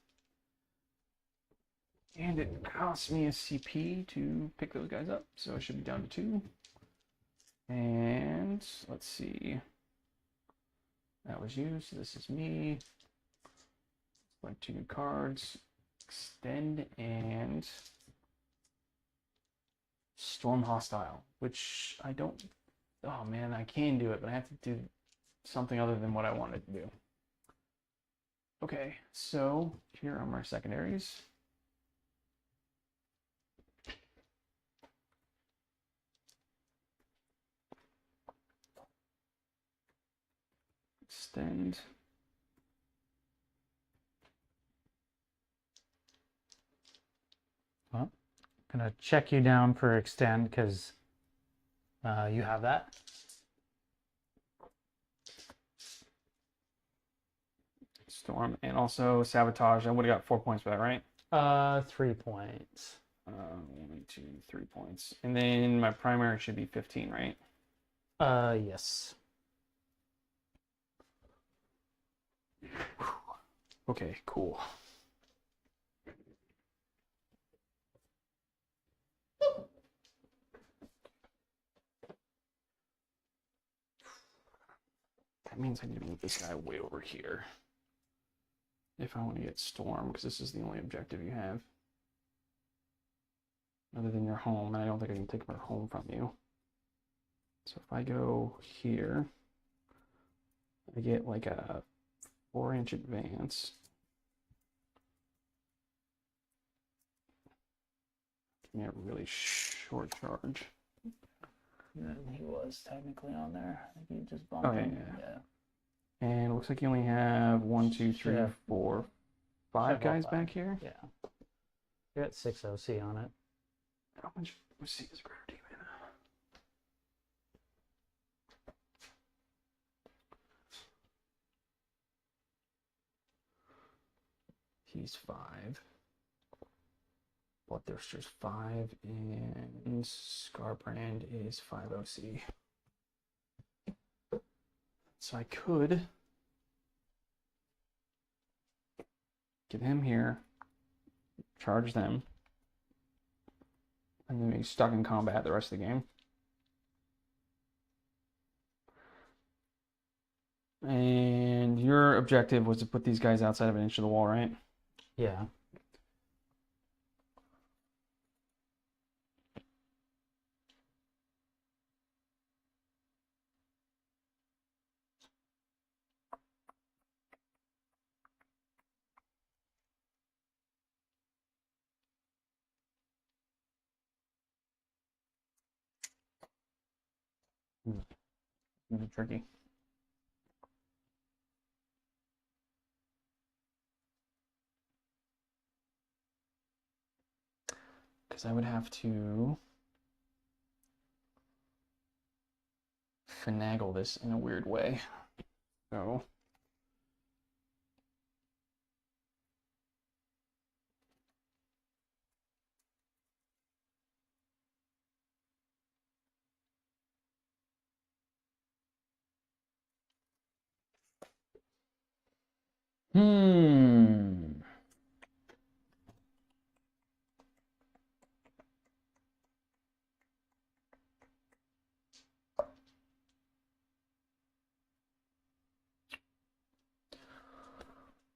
And it costs me a CP to pick those guys up. So I should be down to 2. And let's see. That was you, so this is me. Like 2 new cards. extend and storm hostile, which I don't. Oh man, I can do it, but I have to do something other than what I wanted to do. Okay, so here are my secondaries. Extend. Well, gonna check you down for extend because you have that. Storm and also sabotage. I would have got 4 points for that, right? 3 points. 1, 2, 3 points. And then my primary should be 15, right? Yes. Okay, cool. That means I need to move this guy way over here if I want to get Storm, because this is the only objective you have other than your home, and I don't think I can take my home from you. So if I go here, I get like a 4-inch advance. Give me a really short charge. He was technically on there. I think you just bumped Okay, him. yeah. And it looks like you only have 1, 2, 3, Should 4, 5 have all guys five. back here. Yeah. You got 6 OC on it. How much OC is Greater Demon? He's 5. Bloodthirster's 5, and Scarbrand is 5 OC. So I could get him here, charge them, and then be stuck in combat the rest of the game. And your objective was to put these guys outside of an inch of the wall, right? Yeah. Really tricky. Because I would have to finagle this in a weird way. So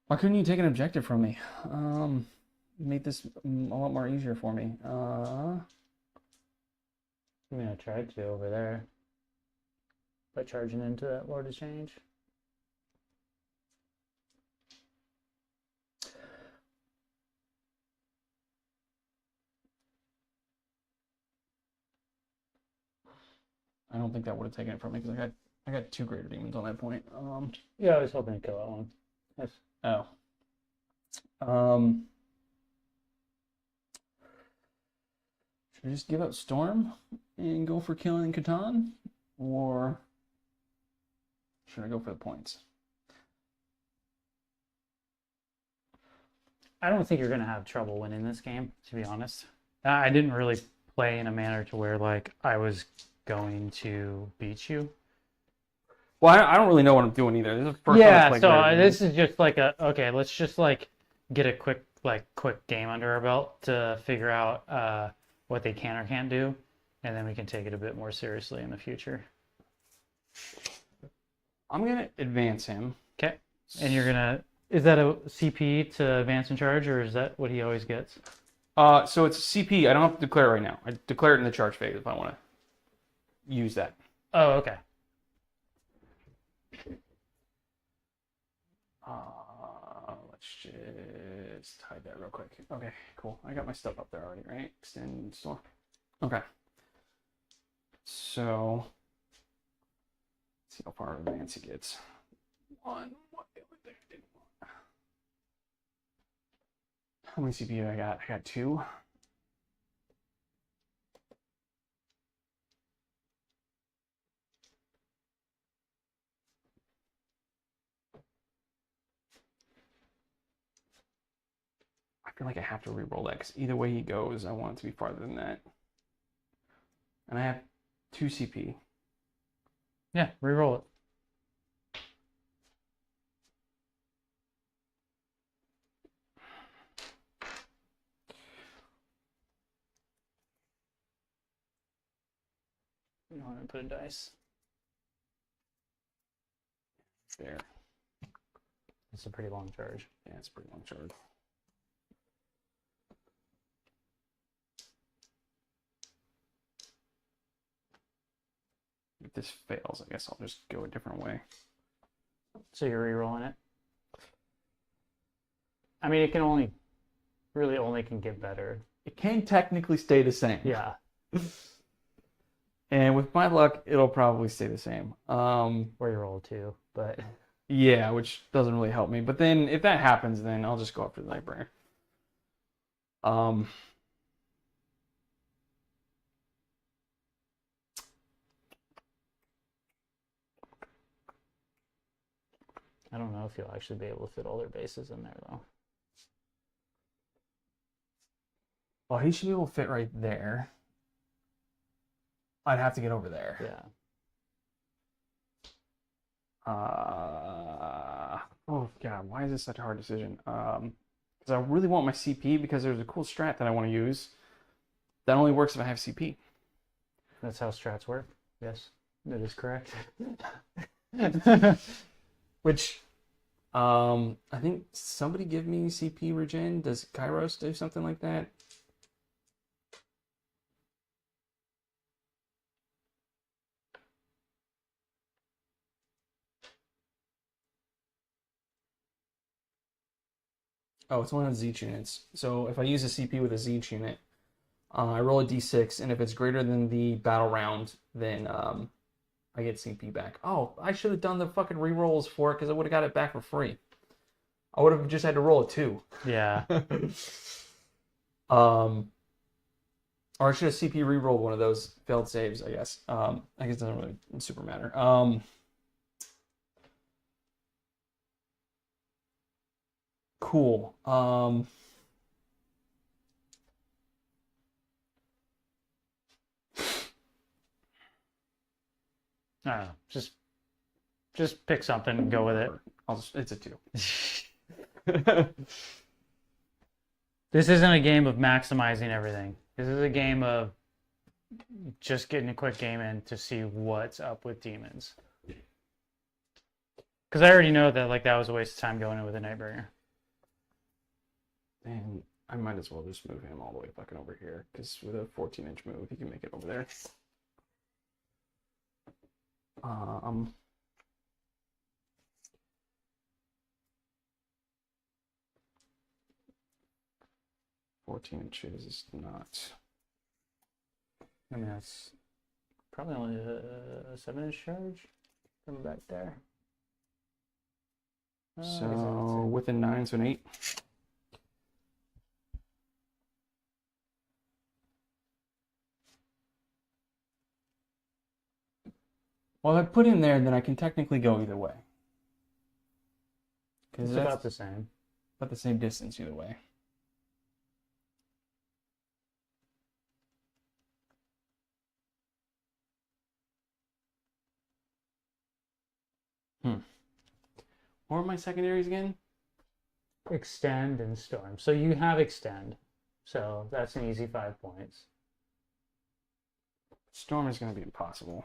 why couldn't you take an objective from me? Make this a lot more easier for me. I mean, I tried to over there by charging into that Lord of Change. I don't think that would have taken it from me because I got 2 Greater Demons on that point. Yeah, I was hoping to kill that one. Yes. Oh. Should I just give up Storm and go for killing Catan? Or should I go for the points? I don't think you're going to have trouble winning this game, to be honest. I didn't really play in a manner to where, like, I was going to beat you. Well, I don't really know what I'm doing either. This is the first time I Yeah, played so Greater Demons. this is just like okay, let's just like get a quick game under our belt to figure out what they can or can't do, and then we can take it a bit more seriously in the future. I'm gonna advance him. Okay. And you're gonna Is that a CP to advance and charge, or is that what he always gets? So it's CP. I don't have to declare it right now. I declare it in the charge phase if I want to use that. Oh, okay. Let's just hide that real quick. Okay, cool. I got my stuff up there already, right? Extend store. Okay. So, let's see how far advance he gets. One. What the other thing I didn't want. How many CPU I got? I got 2. I feel like I have to re-roll that because either way he goes, I want it to be farther than that. And I have 2 CP. Yeah, re-roll it. You know, I'm gonna put a dice. There. It's a pretty long charge. Yeah, it's a pretty long charge. If this fails, I guess I'll just go a different way. So you're re-rolling it? I mean, it can only can get better. It can technically stay the same. Yeah. And with my luck, it'll probably stay the same. Or you roll 2, but Yeah, which doesn't really help me. But then if that happens, then I'll just go up to the Nightbringer. I don't know if you'll actually be able to fit all their bases in there, though. Well, he should be able to fit right there. I'd have to get over there. Yeah. Oh God, why is this such a hard decision? Because I really want my CP because there's a cool strat that I want to use. That only works if I have CP. That's how strats work. Yes, that is correct. Which, I think somebody give me CP regen. Does Kairos do something like that? Oh, it's one of the Z units. So if I use a CP with a Z unit, I roll a D6, and if it's greater than the battle round, then I get CP back. Oh, I should have done the fucking re-rolls for it because I would have got it back for free. I would have just had to roll a 2. Yeah. Or I should have CP re-rolled one of those failed saves, I guess. I guess it doesn't really super matter. Cool. I don't know. Just pick something and go with it. It's a 2. This isn't a game of maximizing everything. This is a game of just getting a quick game in to see what's up with demons. Because I already know that that was a waste of time going in with a Nightbringer. And I might as well just move him all the way fucking over here because with a 14-inch move, he can make it over there. 14 inches is not. I mean, that's probably only a 7-inch charge from back there. So with a 9, so an 8. Well, if I put him there, then I can technically go either way. It's about the same. About the same distance either way. What are my secondaries again? Extend and storm. So you have extend. So that's an easy 5 points. Storm is going to be impossible.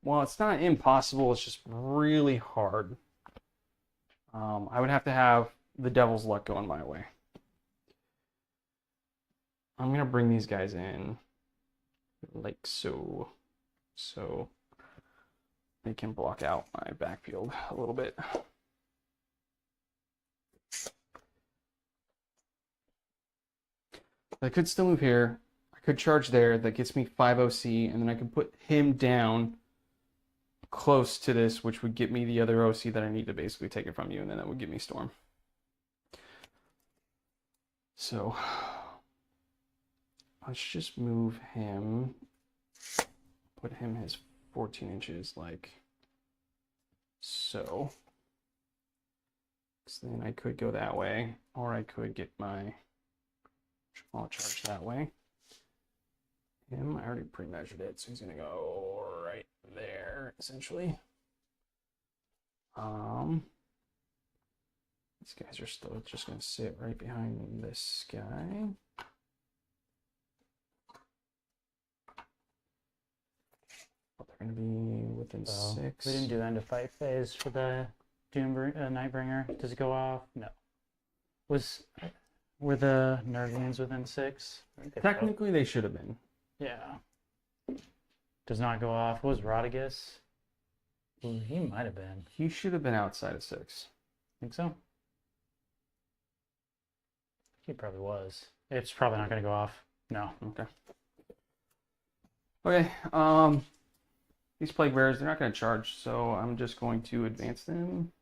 Well, it's not impossible. It's just really hard. I would have to have the Devil's Luck going my way. I'm going to bring these guys in like so. So they can block out my backfield a little bit. I could still move here. I could charge there. That gets me 5 OC, and then I could put him down close to this, which would get me the other OC that I need to basically take it from you, and then that would give me Storm. So let's just move him. Put him his 14 inches like so. So then I could go that way, or I could get my small charge that way. Him, I already pre-measured it, so he's gonna go right there, essentially. These guys are still just gonna sit right behind this guy. They're gonna be within 6. We didn't do end of fight phase for the Nightbringer. Does it go off? No. Were the Nurglings within 6? Technically, they should have been. Yeah. Does not go off. What was Rodigus? He might have been. He should have been outside of 6. Think so? He probably was. It's probably not going to go off. No. Okay. Okay. These Plague Bearers, they're not going to charge, so I'm just going to advance them.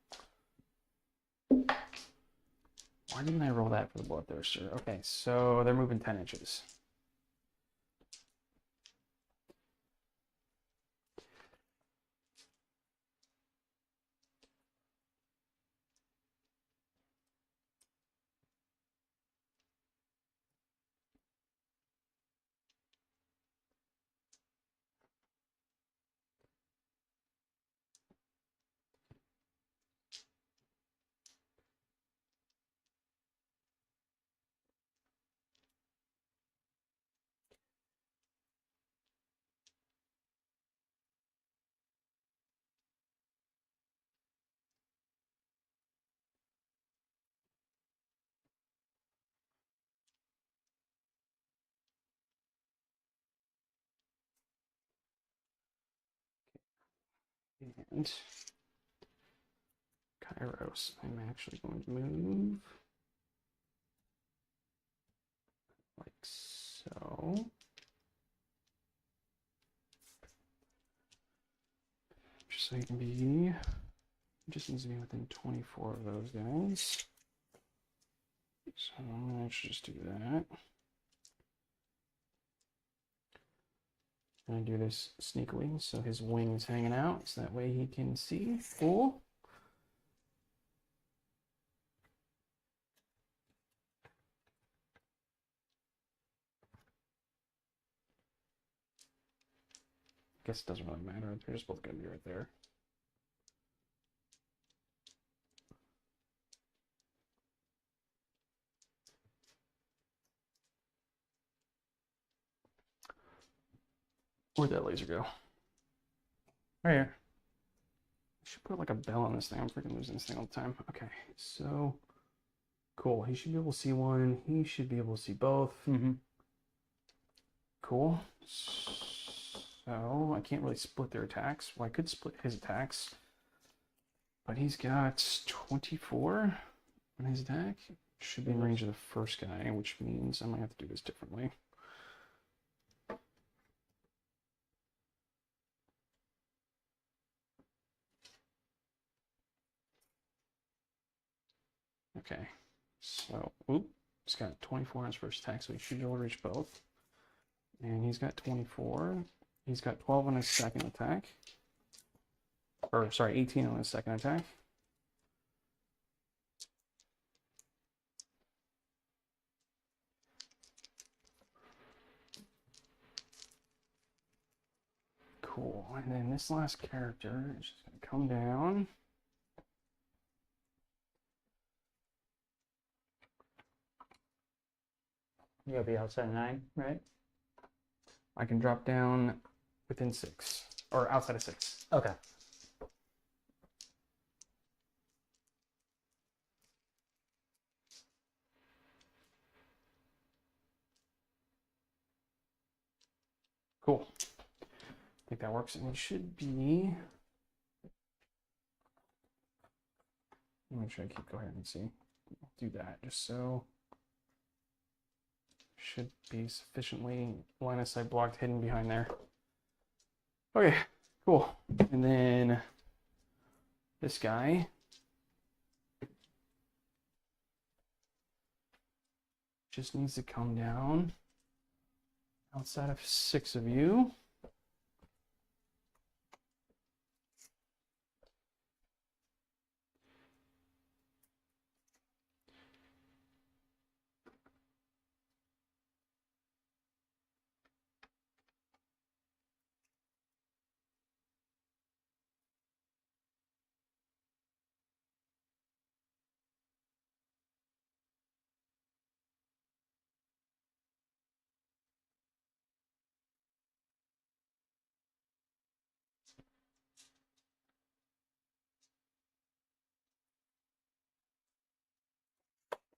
Why didn't I roll that for the Bloodthirster? Okay, so they're moving 10 inches. And Kairos, I'm actually going to move like so. Just so you can be, just needs to be within 24 of those guys. So I'm going to actually just do that. I'm going to do this sneakily so his wing's hanging out, so that way he can see full. Guess it doesn't really matter. They're just both going to be right there. Where'd that laser go? Right here. I should put like a bell on this thing. I'm freaking losing this thing all the time. Okay, so cool. He should be able to see one. He should be able to see both. Mm-hmm. Cool. So I can't really split their attacks. Well, I could split his attacks, but he's got 24 on his attack. Should be in range of the first guy, which means I might have to do this differently. Okay, so, he's got 24 on his first attack, so he should be able to reach both. And he's got 24. He's got 12 on his second attack. Or, sorry, 18 on his second attack. Cool, and then this last character is just going to come down. You gotta be outside 9, right? I can drop down within 6, or outside of 6. Okay. Cool. I think that works. And we should be. Let me try to keep going and see. Do that just so. Should be sufficiently line of sight blocked hidden behind there. Okay, cool. And then this guy. Just needs to come down outside of 6 of you.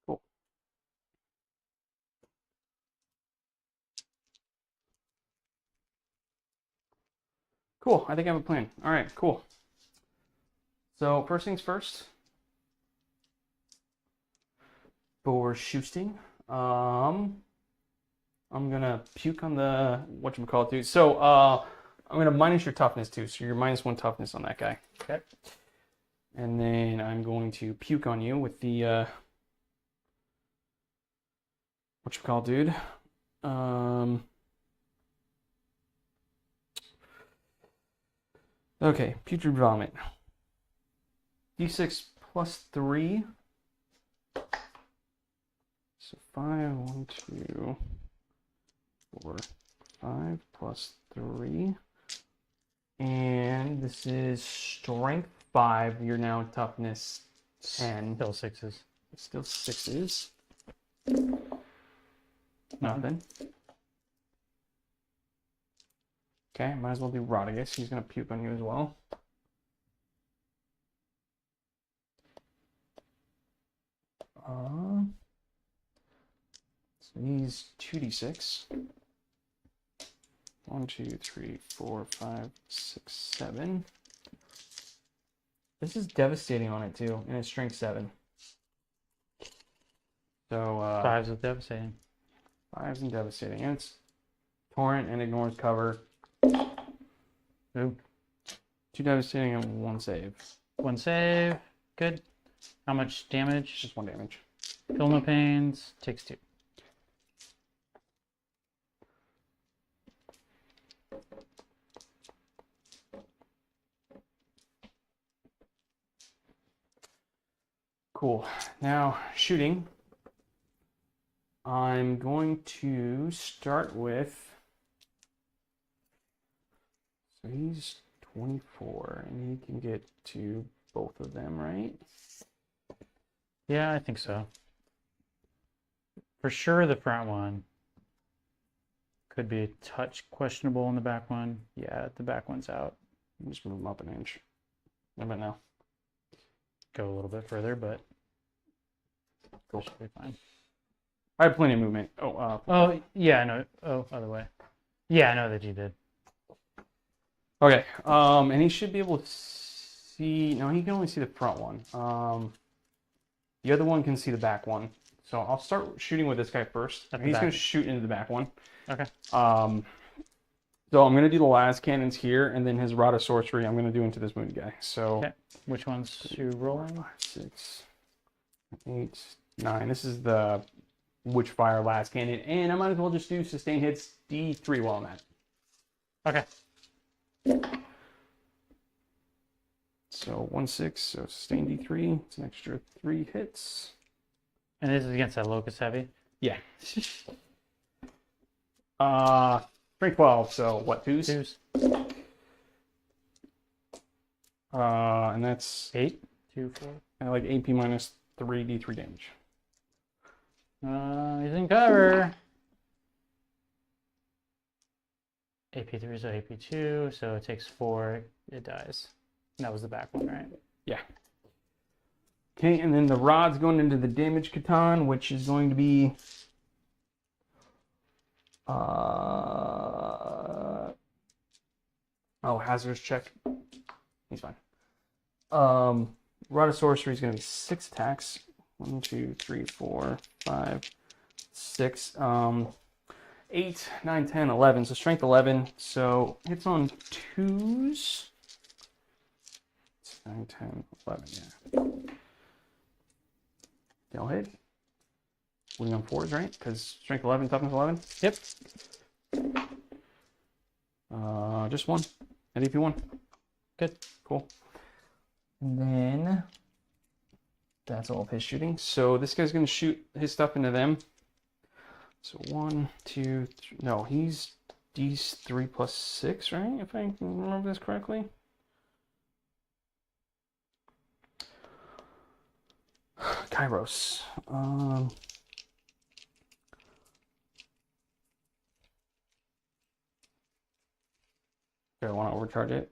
Cool. Cool. I think I have a plan. All right, cool. So first things first. For shooting, I'm gonna puke on the whatchamacallit, dude. So I'm gonna minus your toughness too. So you're -1 toughness on that guy. Okay. And then I'm going to puke on you with the whatchamacallit, dude. Okay, putrid vomit. D6 +3. So 5, 1, 2, 4, 5 +3. And this is strength 5. You're now toughness 10. Still 6s. Still 6s. Nothing. Okay, might as well do Rodigus. He's going to puke on you as well. So he's 2d6. 1, 2, 3, 4, 5, 6, 7. This is devastating on it too, and it's strength 7. So 5s with devastating. 5s and devastating. And it's torrent and ignores cover. Ooh. 2 devastating and 1 save. 1 save. Good. How much damage? Just 1 damage. Feel no pains. Takes 2. Cool. Now, shooting. I'm going to start with. So he's 24, and he can get to both of them, right? Yeah, I think so. For sure, the front one. Could be a touch questionable in the back one. Yeah, the back one's out. Just move him up an inch. How about now? Go a little bit further, but Cool. should be fine. I have plenty of movement. Oh, Oh, yeah, I know. Oh, other way. Yeah, I know that you did. okay. And he should be able to see. No, he can only see the front one. The other one can see the back one. So I'll start shooting with this guy first. At the He's back. going to shoot into the back one. Okay. So I'm going to do the last cannons here, and then his rod of sorcery I'm going to do into this moon guy. So Okay. Which one's you rolling? 5, 6, 8, 9. This is the Witchfire last cannon, and I might as well just do sustain hits D3 while I'm at it. Okay. So 1, 6, so sustain D3. It's an extra 3 hits. And this is against that locust heavy? Yeah. Strength 12, so what, 2s? 2s. And that's 8. 2, 4. like AP minus 3 D3 damage. He's in cover. AP3, so AP2, so it takes 4, it dies. And that was the back one, right? Yeah. Okay, and then the rod's going into the damage katan, which is going to be Oh, hazardous check. He's fine. Rod of Sorcery is going to be 6 attacks. 1, 2, 3, 4, 5, 6. 8, 9, 10, 11. So strength 11. So hits on 2s. 9, 10, 11, yeah. They'll hit. Winning on 4s, right? Because strength 11, toughness 11? Yep. Just 1. NDP 1. Good. Cool. And then that's all of his shooting. So this guy's going to shoot his stuff into them. So 1, 2, 3. No, he's D3 plus 6, right? If I remember this correctly. Kairos. Do I want to overcharge it?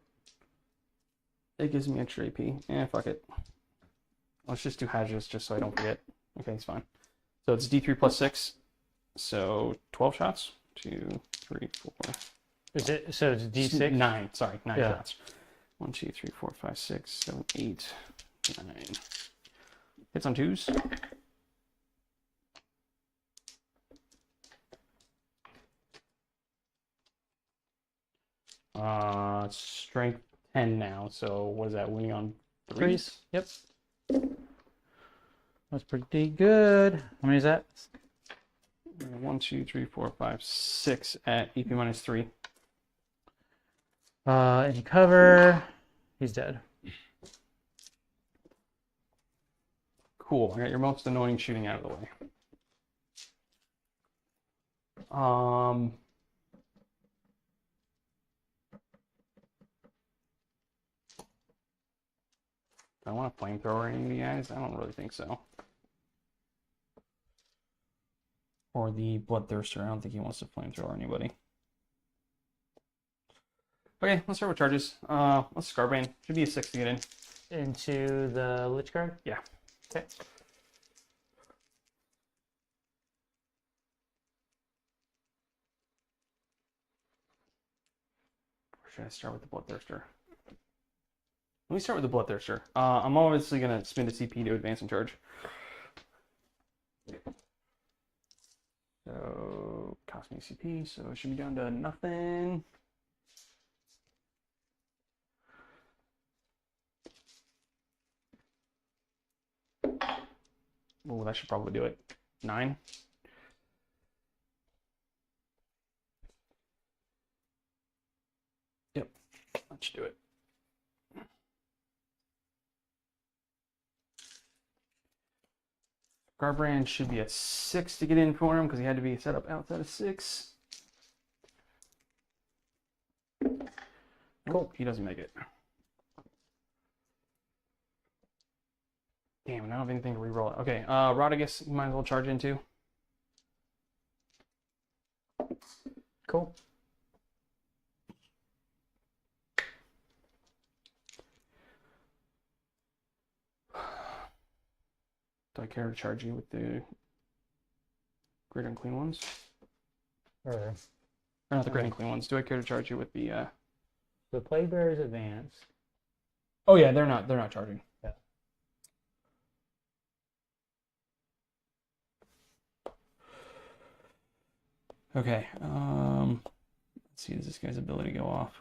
It gives me extra AP. Fuck it. Let's just do hazardous just so I don't forget. Okay, it's fine. So it's D3 plus 6. So 12 shots. 2, 3, 4. Is it so? It's D6. 9. Sorry, 9 Yeah. shots. 1, 2, 3, 4, 5, 6, 7, 8, 9. Hits on 2s. Strength 10 now. So what is that? Winning on 3s? Yep. That's pretty good. How many is that? 1, 2, 3, 4, 5, 6 at EP minus 3. Any cover? He's dead. Cool. I got your most annoying shooting out of the way. Do I want a flamethrower any of you guys? I don't really think so. Or the Bloodthirster. I don't think he wants to flamethrower anybody. Okay, let's start with charges. Let's Scarbrand. Should be a 6 to get in. Into the Lich Guard? Yeah. Okay. Or should I start with the Bloodthirster? Let me start with the Bloodthirster. I'm obviously going to spend a CP to advance and charge. So, cost me CP, so it should be down to nothing. Oh, that should probably do it. 9. Yep, that should do it. Garbrand should be at 6 to get in for him because he had to be set up outside of 6. Cool. He doesn't make it. Damn, I don't have anything to reroll. Okay, Rodigus, you might as well charge into. Cool. Do I care to charge you with the Great Unclean Ones? Or Not the Great Unclean Ones. Do I care to charge you with the the Plague Bearers advance. Oh yeah, they're not charging. Yeah. Okay. Let's see, does this guy's ability go off?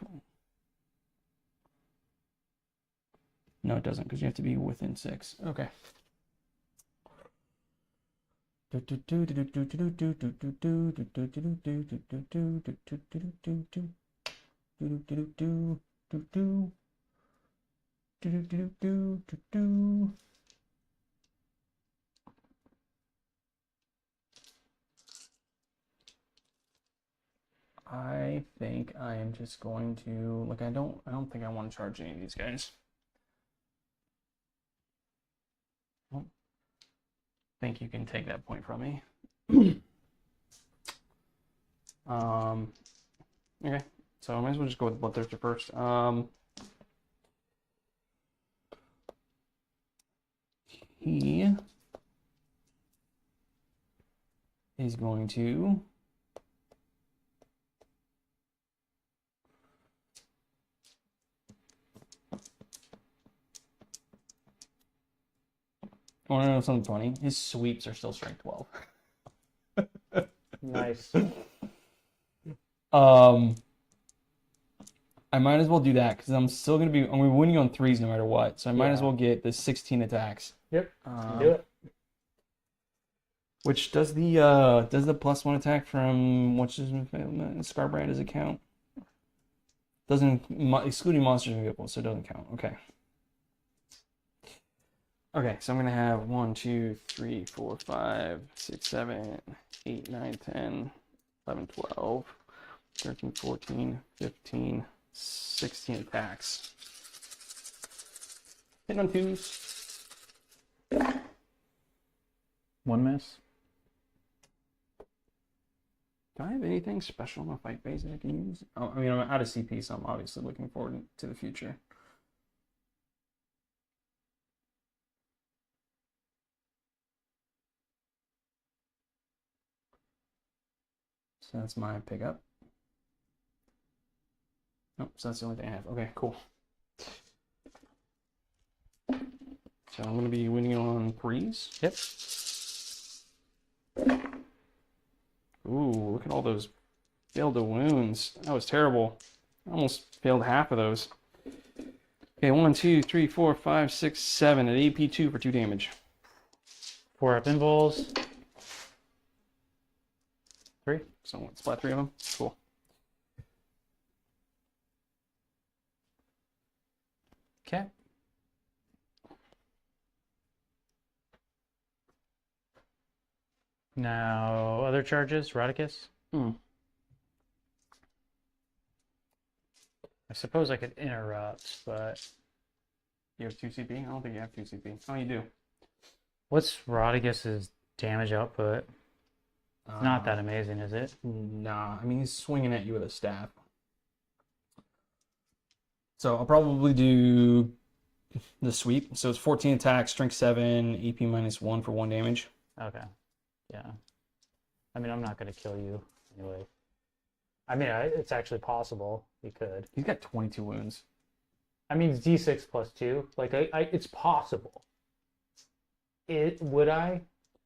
No, it doesn't, because you have to be within 6. Okay. I think I am just going to like I don't think I want to charge any of these guys. I don't think you can take that point from me. Okay, so I might as well just go with Bloodthirster first. He is going to Want to know something funny? His sweeps are still strength 12. Nice. I might as well do that because I'm gonna be winning on threes no matter what. So I might as Yeah. well get the 16 attacks. Yep. Do it. Which does the +1 attack from Scarbrand does it count? Doesn't excluding monsters and vehicles, so it doesn't count. Okay. Okay, so I'm gonna have 1, 2, 3, 4, 5, 6, 7, 8, 9, 10, 11, 12, 13, 14, 15, 16 attacks. Hitting on twos. One miss. Do I have anything special in my fight phase that I can use? Oh, I mean, I'm out of CP, so I'm obviously looking forward to the future. So that's my pickup. Nope, so that's the only thing I have. Okay, cool. So I'm going to be winning on threes. Yep. Ooh, look at all those failed to wounds. That was terrible. I almost failed half of those. Okay, 1, 2, 3, 4, 5, 6, 7 at AP2 for 2 damage. 4 up invols. 3. So what, splat 3 of them? Cool. Okay. Now, other charges, Rodicus. I suppose I could interrupt, but You have 2 CP? I don't think you have 2 CP. Oh, you do. what's Rodicus's damage output? Not that amazing, is it? Nah, I mean, he's swinging at you with a staff. So I'll probably do the sweep. So it's 14 attacks, strength 7, AP -1 for 1 damage. Okay. Yeah. I mean, I'm not going to kill you anyway. I mean, it's actually possible. You could. He's got 22 wounds. I mean, it's D6 plus 2. Like, it's possible. Would I?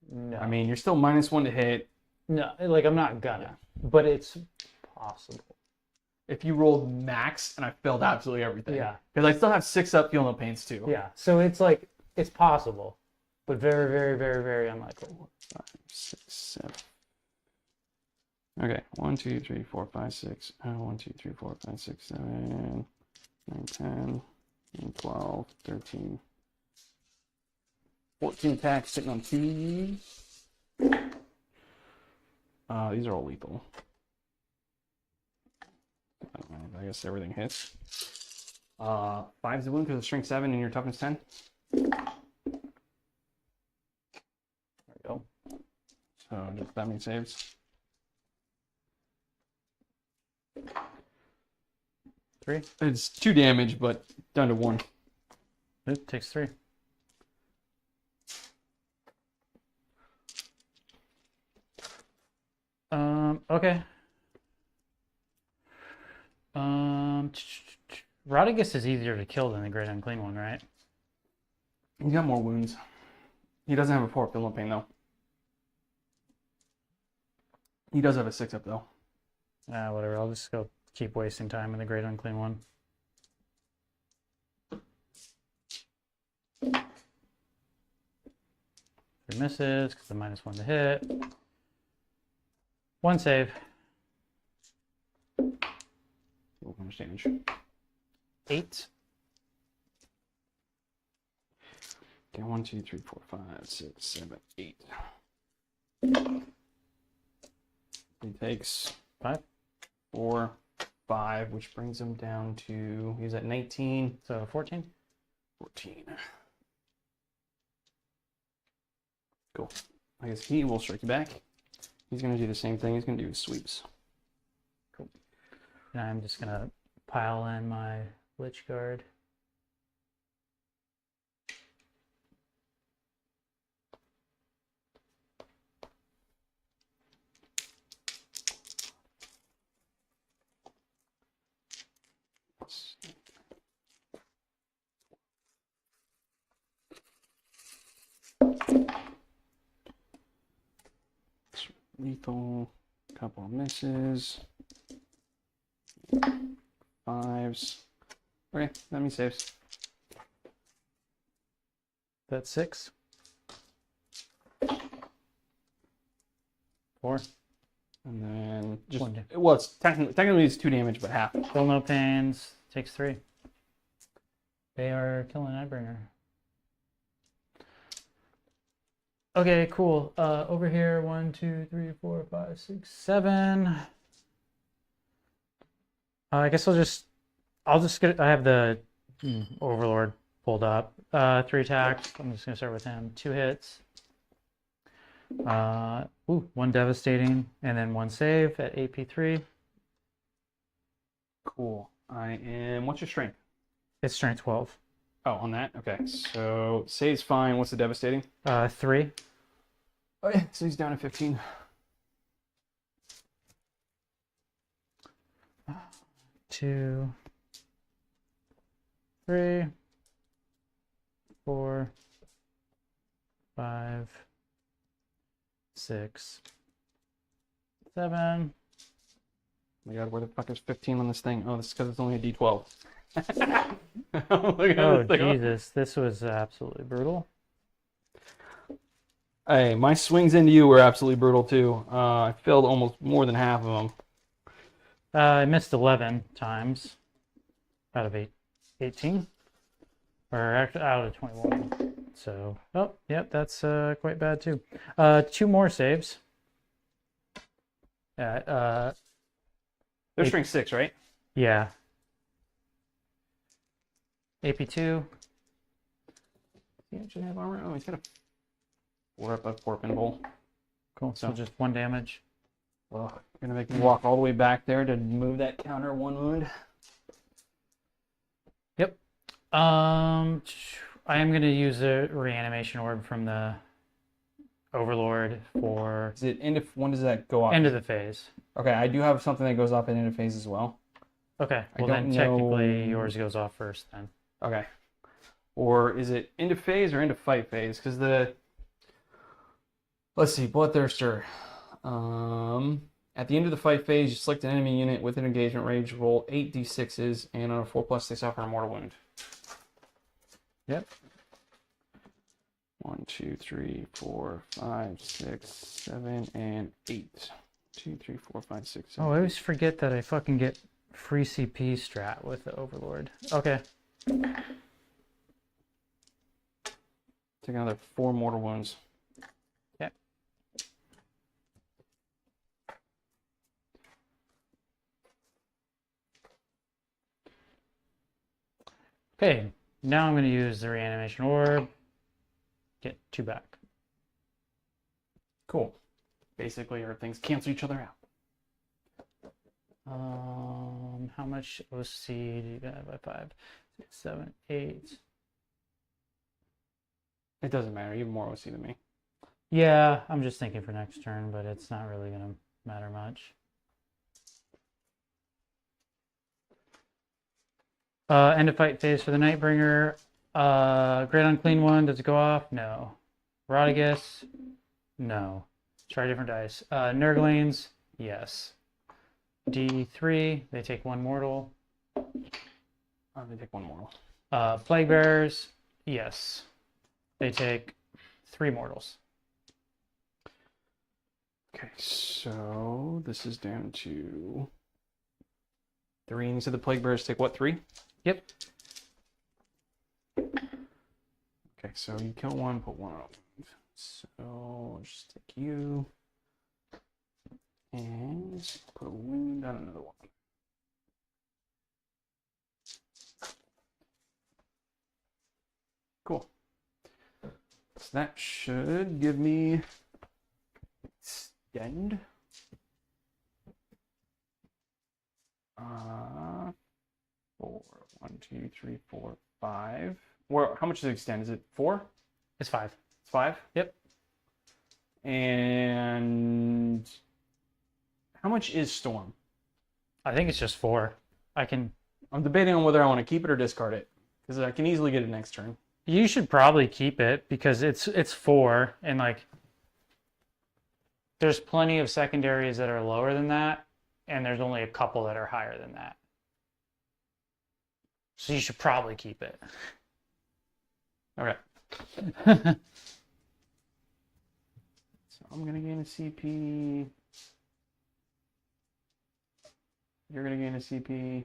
No. I mean, you're still -1 to hit. No, like, I'm not gonna. But it's possible. If you rolled max and I failed absolutely everything. Yeah. Because I still have 6 up, feel no pains too. Yeah. So it's like, it's possible. But very, very, very, very unlikely. 5, 6, 7. Okay, 1, 2, 3, 4, 5, 6. 1, 2, 3, 4, 5, 6, 7, 9, 10, 11, 12, 13, 14 attacks sitting on 2. These are all lethal. I don't know. I guess everything hits. 5's the wound because of strength 7 and your toughness 10. There we go. So just that many saves. 3. It's 2 damage, but down to 1. It takes 3. Okay. Rodicus is easier to kill than the Great Unclean one, right? He's got more wounds. He doesn't have a 4 feel no pain though. He does have a 6 up though. Whatever. I'll just go keep wasting time in the Great Unclean one. Three misses because the -1 to hit. 1 save. How much damage? 8. Okay, 1, 2, 3, 4, 5, 6, 7, 8. He takes 5. 4, 5, which brings him down to, he's at 19. So 14. 14. Cool. I guess he will strike you back. He's going to do the same thing. He's going to do his sweeps. Cool. And I'm just going to pile in my Lich Guard. Lethal. Couple of misses. 5s. Okay, that means saves. That's 6. 4. And then just, 1 well, it's technically it's 2 damage, but half. Still no pains. Takes 3. They are killing Nightbringer. Okay, cool. Over here, 1, 2, 3, 4, 5, 6, 7. I guess I'll just get. I have the Overlord pulled up. 3 attacks. I'm just gonna start with him. 2 hits. 1 devastating, and then 1 save at AP3. Cool. What's your strength? It's strength 12. Oh, on that? Okay. So save's fine. What's the devastating? 3. Oh, yeah. So he's down to 15. Two, 3, 4, 5, 6, 7. Oh my god, where the fuck is 15 on this thing? Oh, this is because it's only a D12. Look at Oh, this thing. Jesus. This was absolutely brutal. Hey, my swings into you were absolutely brutal too. I failed almost more than half of them. I missed 11 times out of 18. Or actually out of 21. So, oh, yep, that's quite bad too. 2 more saves. They're strength 6, right? Yeah. AP2. He actually have armor. Oh, he's got a 4 up, a 4 pinball. Cool. So just 1 damage. Well, you're gonna make me walk all the way back there to move that counter 1 wound. Yep. I am gonna use a reanimation orb from the Overlord for Is it when does that go off? end of the phase. Okay, I do have something that goes off at end of phase as well. Okay. I Well, then don't technically know- yours goes off first then. Okay. Or is it end of phase or end of fight phase? Because let's see, Bloodthirster. At the end of the fight phase, you select an enemy unit with an engagement range, roll 8d6s, and on a 4+, they suffer a mortal wound. Yep. 1, 2, 3, 4, 5, 6, 7, and 8. 2, 3, 4, 5, 6, 7. Oh, I always forget that I fucking get free CP strat with the Overlord. Okay. Take another 4 mortal wounds. Okay. Okay, now I'm going to use the reanimation orb. Get 2 back. Cool. Basically, everything's cancel each other out. How much OC do you got by 5, 6, 7, 8? It doesn't matter. You have more OC than me. Yeah, I'm just thinking for next turn, but it's not really going to matter much. End of fight phase for the Nightbringer. Great Unclean One, does it go off? No. Rodigus? No. Try different dice. Nurglings? Yes. D3, they take 1 mortal. They take 1 mortal. Plague Bearers? Yes. They take 3 mortals. Okay, so this is down to 3. And you said the Plague Bearers take what, 3? Yep. Okay, so you kill 1, put 1 on. So I'll just take you and put a wound on another one. Cool. So that should give me extend. 4, 1, 2, 3, 4, 5. How much does it extend? Is it 4? It's 5. It's 5? Yep. And how much is Storm? I think it's just 4. I'm debating on whether I want to keep it or discard it, because I can easily get it next turn. You should probably keep it because it's 4 and like there's plenty of secondaries that are lower than that, and there's only a couple that are higher than that. So you should probably keep it. Okay. So I'm gonna gain a CP. You're gonna gain a CP.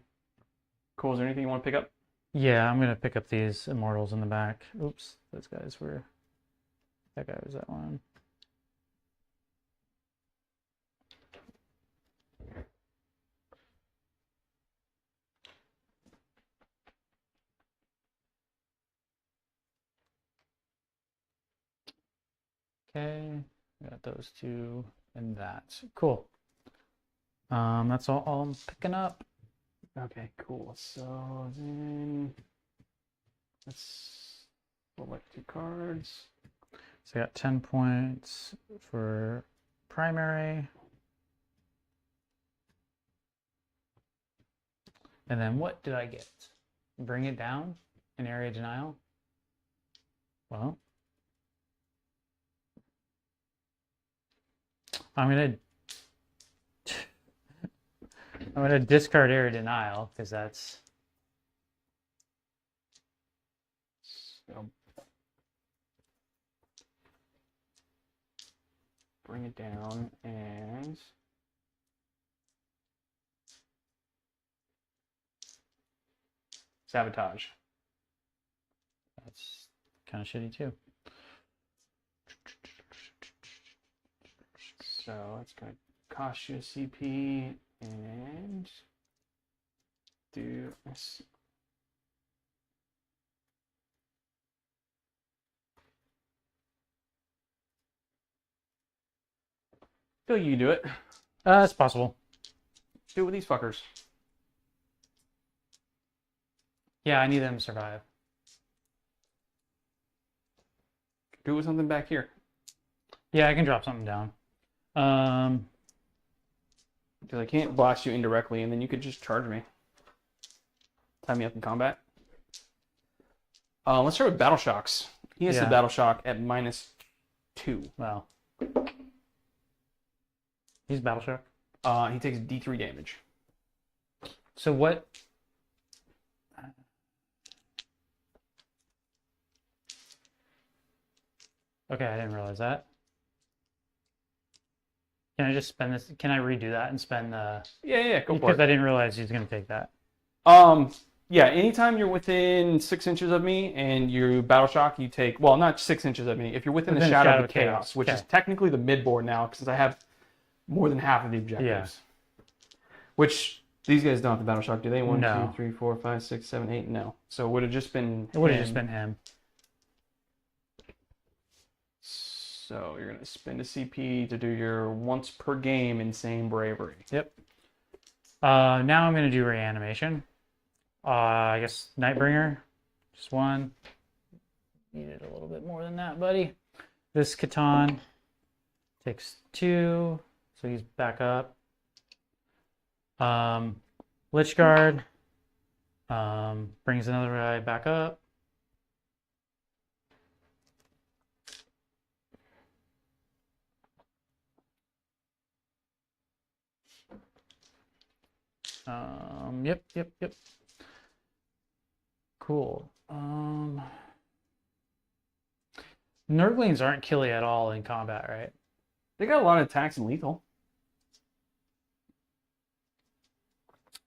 Cool. Is there anything you want to pick up? Yeah, I'm gonna pick up these immortals in the back. Oops, those guys were. That guy was that one. Okay, got those two and that. Cool. That's all I'm picking up. Okay, cool. So then let's select 2 cards. So I got 10 points for primary. And then what did I get? Bring it down? An area denial? Well, I'm gonna discard area denial because that's So bring it down and sabotage. that's kind of shitty too. So it's going to cost you a CP and do this. I feel like you can do it. It's possible. Do it with these fuckers. Yeah, I need them to survive. Do it with something back here. Yeah, I can drop something down. Because I can't blast you indirectly, and then you could just charge me. Tie me up in combat. Let's start with Battle Shocks. He has the Yeah. Battle Shock at -2. Well, he's battle shock. He takes D3 damage. So what? Okay, I didn't realize that. Can I just spend this? Can I redo that and spend the? Yeah, go for Because it. I didn't realize he was going to take that. Yeah, anytime you're within 6 inches of me and you Battle Shock, you take, well, not 6 inches of me, if you're within the Shadow of Chaos, which is Okay. technically the mid-board now, since I have more than half of the objectives. Which, these guys don't have the Battle Shock, do they? 1, No. 2, 3, 4, 5, 6, 7, 8, no. So it would have just been It would have him. just been him. So you're going to spend a CP to do your once per game Insane Bravery. Yep. Now I'm going to do reanimation. I guess Nightbringer. Just one. Needed a little bit more than that, buddy. This Catan takes 2, so he's back up. Lich Guard brings another guy back up. Yep. Cool. Nurglings aren't killy at all in combat, right? They got a lot of attacks and lethal.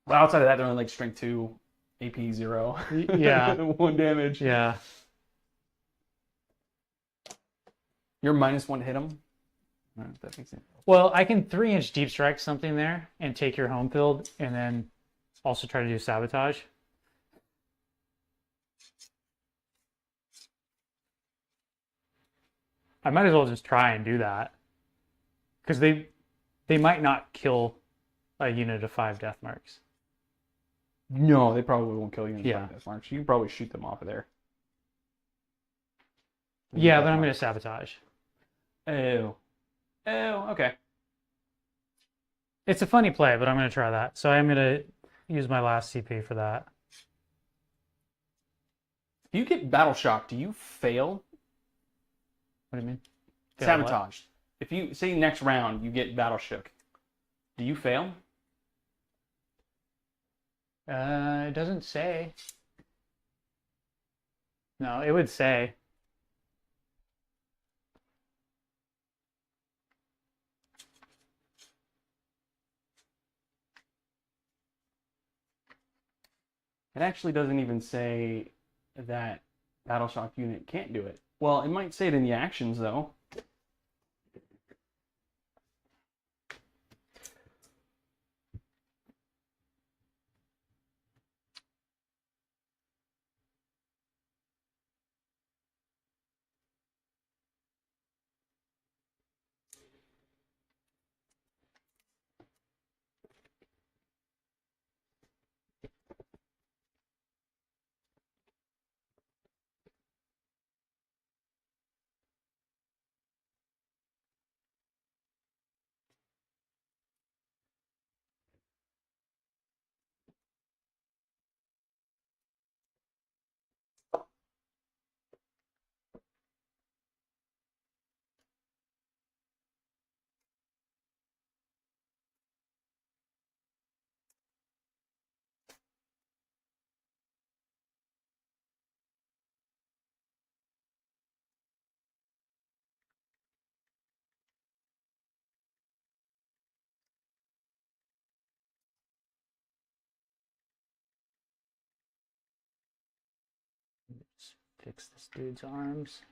Well, outside of that, they're only like strength 2, AP 0. Yeah. 1 damage. Yeah. You're -1 to hit them. I don't know if that makes sense. Well, I can 3-inch deep strike something there and take your home field and then also try to do sabotage. I might as well just try and do that. Because they might not kill a unit of 5 death marks. No, they probably won't kill you in Yeah. death marks. You can probably shoot them off of there. Yeah, but I'm going to sabotage. Oh, okay. It's a funny play, but I'm going to try that. So I'm going to use my last CP for that. If you get Battle Shock, do you fail? What do you mean? Fail what? Sabotage. if you say next round you get battle shook, do you fail? It doesn't say. No, it would say. It actually doesn't even say that battle shock unit can't do it. Well, it might say it in the actions though. Let's fix this dude's arms.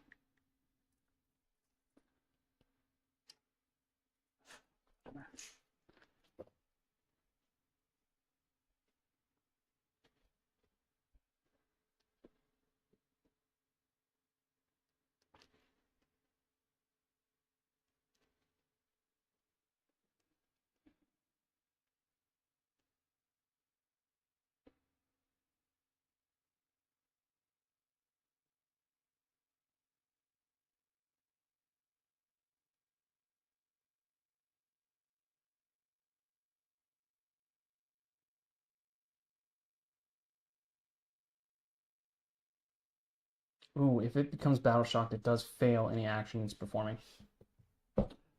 Ooh, if it becomes battle shocked, it does fail any action it's performing.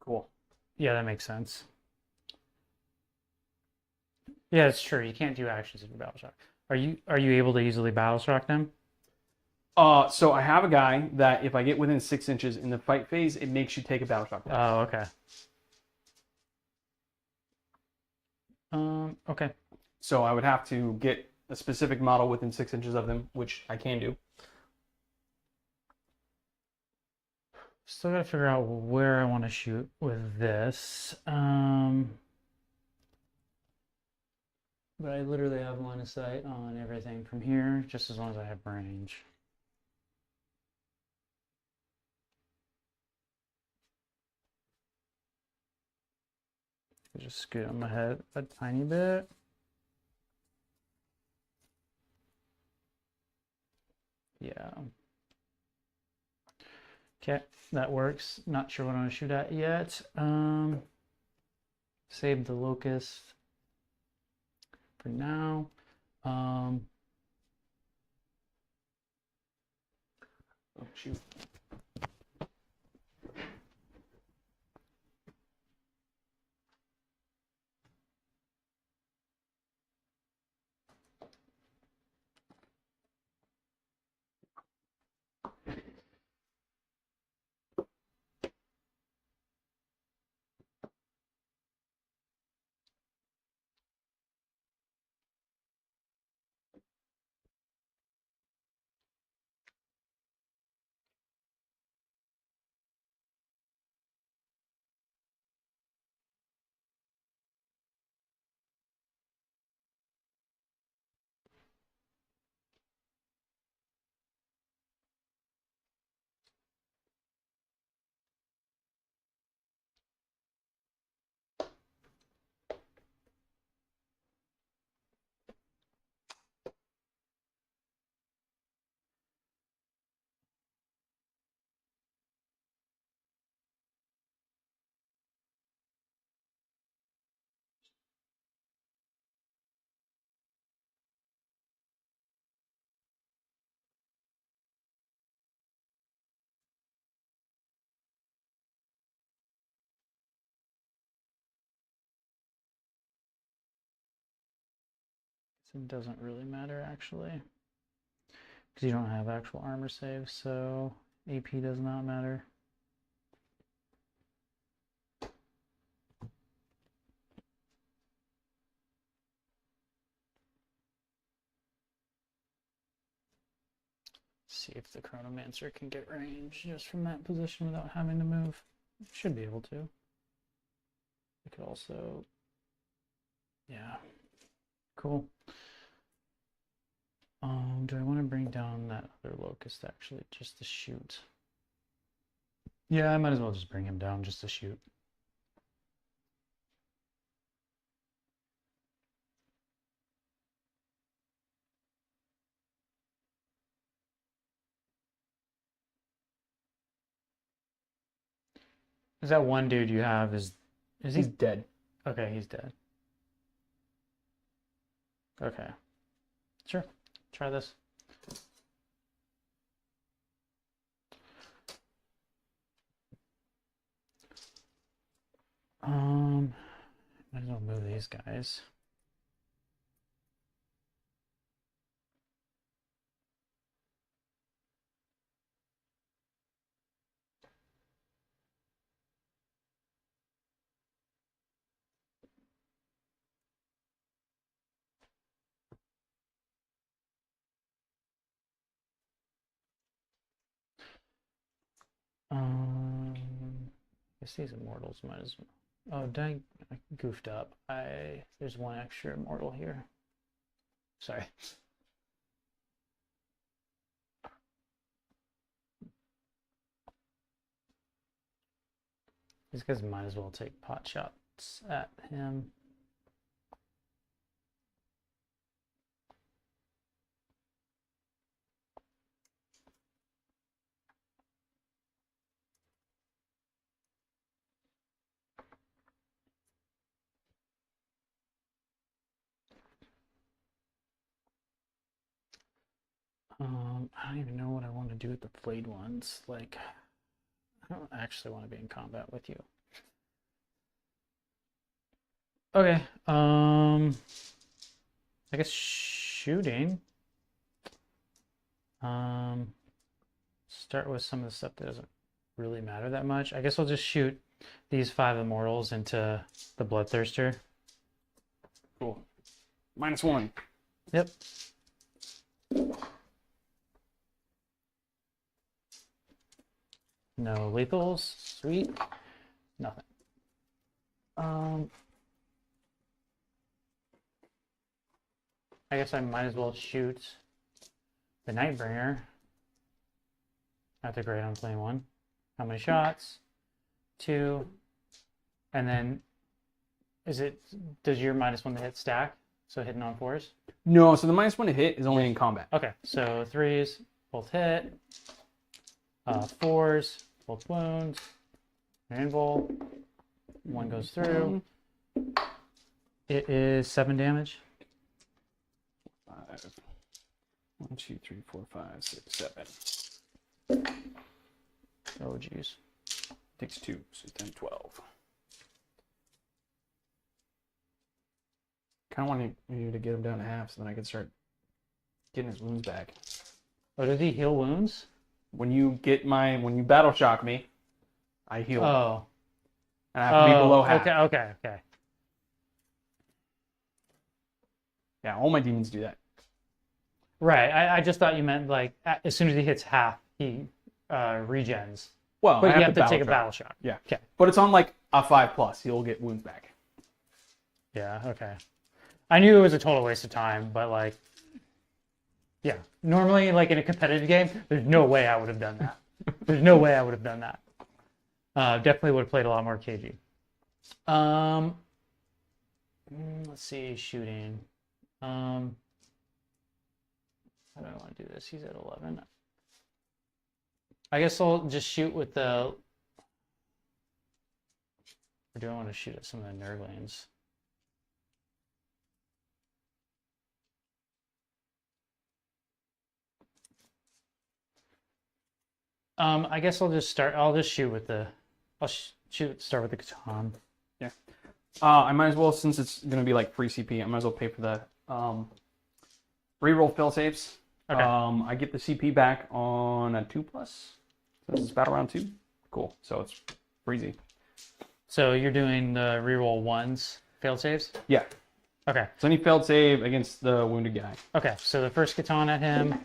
Cool. Yeah, that makes sense. Yeah, it's true. You can't do actions if you're battle shock. Are you able to easily battle shock them? So I have a guy that if I get within 6 inches in the fight phase, it makes you take a battle shock. Oh, okay. Okay. So I would have to get a specific model within 6 inches of them, which I can do. Still gotta figure out where I want to shoot with this. But I literally have line of sight on everything from here, just as long as I have range. Just scoot on my head a tiny bit. Yeah. Okay, that works. Not sure what I'm gonna shoot at yet. Save the locust for now. Oh, shoot. So it doesn't really matter actually. Because you don't have actual armor save, so AP does not matter. See if the Chronomancer can get range just from that position without having to move. Should be able to. I could also, yeah, cool. Do I want to bring down that other locust actually just to shoot? Yeah, I might as well just bring him down just to shoot. Is that one dude you have is he He's dead. okay, he's dead. Okay. Sure. Try this. Might as well move these guys. I guess these immortals might as well. Oh, dang, I goofed up. There's one extra immortal here. Sorry. These guys might as well take pot shots at him. I don't even know what I want to do with the flayed ones. Like, I don't actually want to be in combat with you. Okay, I guess shooting. Start with some of the stuff that doesn't really matter that much. I guess I'll just shoot these 5 immortals into the Bloodthirster. Cool. -1. Yep. No lethals. Sweet. Nothing. I guess I might as well shoot the Nightbringer at the Great Unclaimed One. How many shots? 2. And then, does your -1 to hit stack? So hitting on 4s? No, so the -1 to hit is only in combat. Okay, so 3s, both hit. 4s, both wounds. An invul. 1 goes through. It is 7 damage. 5. 1, 2, 3, 4, 5, 6, 7. Oh, geez. Takes 2, so 10, 12. Kind of want you to get him down to half so then I can start getting his wounds back. Oh, does he heal wounds? When you battle shock me, I heal. Oh. And I have to be below half. Okay. Yeah, all my demons do that. Right. I just thought you meant like as soon as he hits half, he regens. Well, But I you have to take a shock. battle shock. Yeah. Okay. But it's on like a 5+. He'll get wounds back. Yeah, okay. I knew it was a total waste of time, but like, yeah. Normally, like in a competitive game, there's no way I would have done that. There's no way I would have done that. Definitely would have played a lot more KG. Let's see, shooting. How do I want to do this? He's at 11. I guess I'll just shoot with the... Or do I want to shoot at some of the Nurglings? I guess I'll just shoot with the... start with the Catan. Yeah. I might as well, since it's going to be like free CP, I might as well pay for the Reroll fail saves. Okay. I get the CP back on a 2+. So this is battle round 2. Cool. So it's breezy. So you're doing the reroll ones, failed saves? Yeah. Okay. So any failed save against the wounded guy. Okay, so the first Catan at him.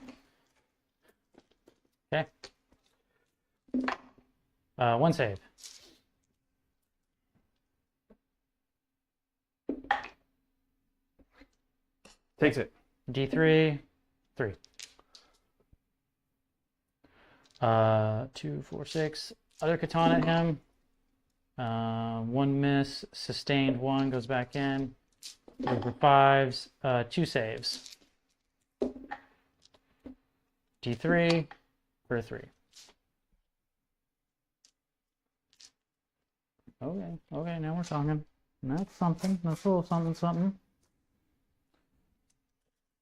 Okay. One save. Takes it. D3, 3. 2, 4, 6. Other Catan at him. One miss, sustained 1, goes back in. 3 for 5s, 2 saves. D3 for 3. Okay, now we're talking. That's something. That's a little something.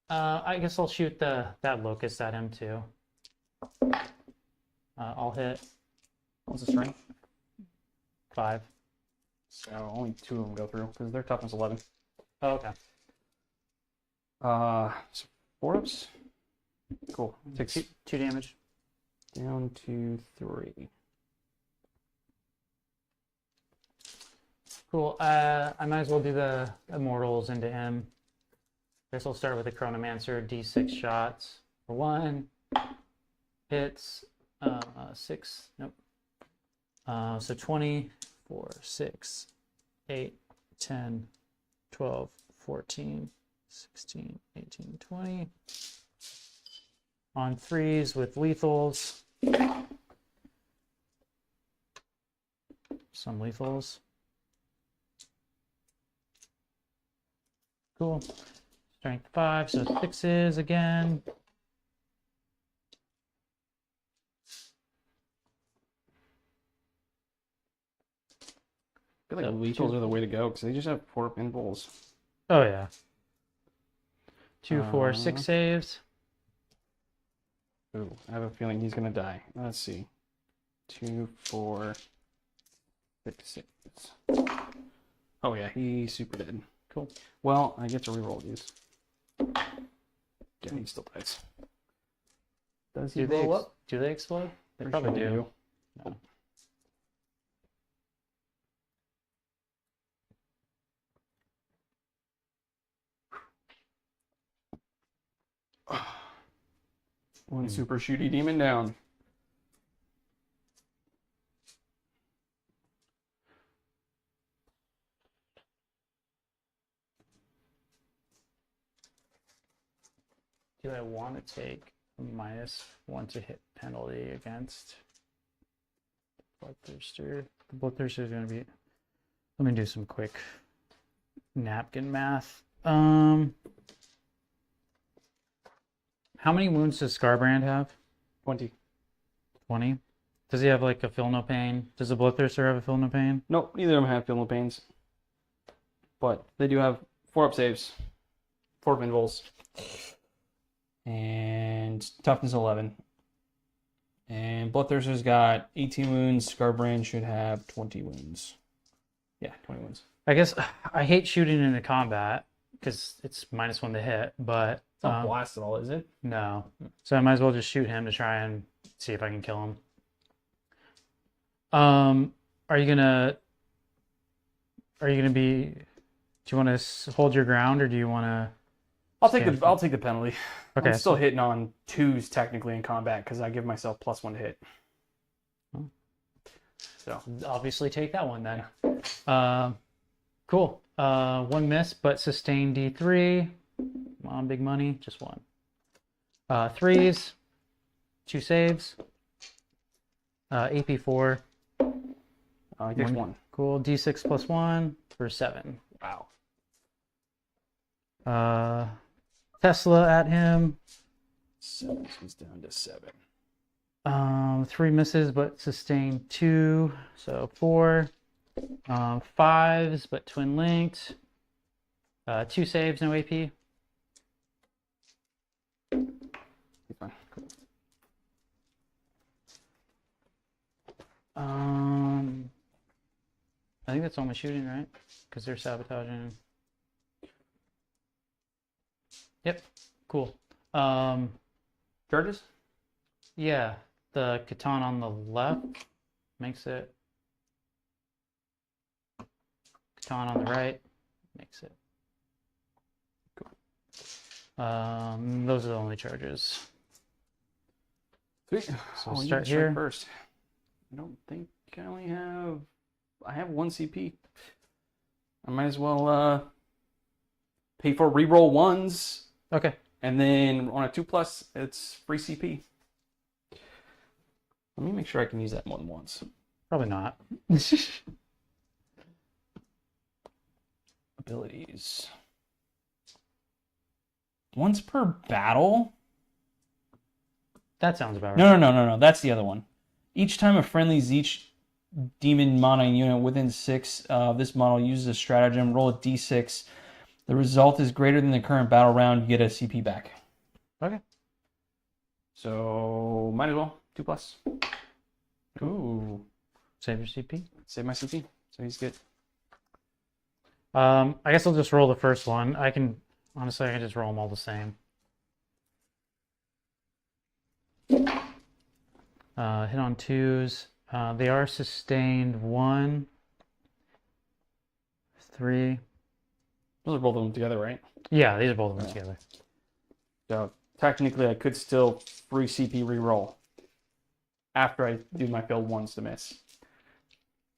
I guess I'll shoot that locust at him too. I'll hit What's the strength? 5. So only 2 of them go through because their toughness 11. Oh, okay. So 4 ups. Cool. Takes 2 damage. down to 3. Cool. I might as well do the immortals into him. Guess I'll start with the Chronomancer. D6 shots for 1. Hits. 6. Nope. So 20, 4, 6, 8, 10, 12, 14, 16, 18, 20. On 3s with lethals. Some lethals. Cool. Strength 5, so 6s again. I feel like lethals are the way to go because they just have 4 up involves. Oh yeah. 2, 4, 6 saves. Ooh, I have a feeling he's gonna die. Let's see. 2, 4, 6, 6. Oh yeah, he's super dead. Cool. Well, I get to reroll these. Yeah, he still dies. Does he Do they blow up? do they explode? They Pretty probably sure they do. No. One super shooty demon down. Do I want to take a -1 to hit penalty against Bloodthirster? The Bloodthirster is going to be. Let me do some quick napkin math. How many wounds does Scarbrand have? 20. 20. Does he have like a feel no pain? Does the Bloodthirster have a feel no pain? Nope, neither of them have feel no pains. But they do have 4 up saves. 4 up involves. And toughness 11. And Bloodthirster's got 18 wounds. Scarbrand should have 20 wounds. Yeah, 20 wounds. I guess I hate shooting into combat because it's -1 to hit, but It's not blast at all, is it? no. So I might as well just shoot him to try and see if I can kill him. Are you gonna be? Do you want to hold your ground or do you want to? I'll take the penalty. Okay. I'm still hitting on 2s technically in combat because I give myself +1 to hit. Oh. So Obviously take that one then. Cool. 1 miss, but sustained D3. Come on, big money. Just 1. 3s. 2 saves. AP4. he takes 1. Cool. D6 +1 for 7. Wow. Tesla at him. 7 is down to 7. 3 misses, but sustained 2. So 4. 5s, but twin linked. 2 saves, no AP. He's fine. Cool. I think that's all my shooting, right? Because they're sabotaging. Yep. Cool. Um, Charges? yeah, the Catan on the left makes it. Catan on the right makes it. Those are the only charges. Sweet. So I'll we'll use start the strike here. first. I don't think I only have. I have 1 CP. I might as well pay for reroll ones, Okay. and then on a 2+, it's free CP. Let me make sure I can use that more than once. Probably not. Abilities. Once per battle? That sounds about right. No. That's the other one. Each time a friendly Zeech demon mana unit within 6 of this model uses a stratagem, roll a d6. The result is greater than the current battle round. You get a CP back. Okay. So might as well 2+. Ooh, Save your CP. save my CP. So he's good. I guess I'll just roll the first one. Honestly, I can just roll them all the same. Hit on 2s. They are sustained 1, 3. Those are both of them together, right? Yeah, these are both of them together. So technically, I could still free CP reroll after I do my failed ones to miss.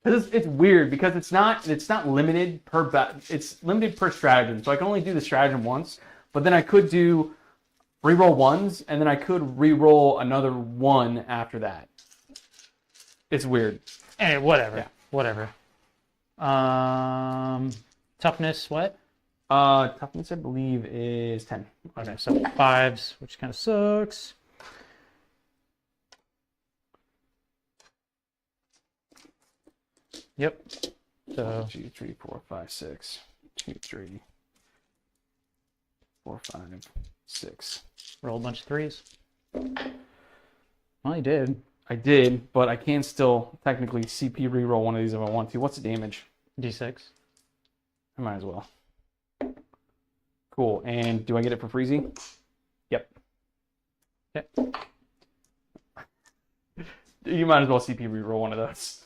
Because it's weird because it's not limited per it's limited per stratagem. So I can only do the stratagem once, but then I could do reroll ones, and then I could reroll another one after that. It's weird. Anyway, whatever. Yeah. Whatever. Toughness, what? Toughness, I believe, is 10. Okay, so 5s, which kind of sucks. Yep. So 2, 3, 4, 5, 6. 2, 3, 4, 5, 6. roll a bunch of 3s. Well, you did. I did, but I can still technically CP reroll one of these if I want to. What's the damage? D6. I might as well. Cool. And do I get it for freezing? Yep. Yep. You might as well CP reroll one of those.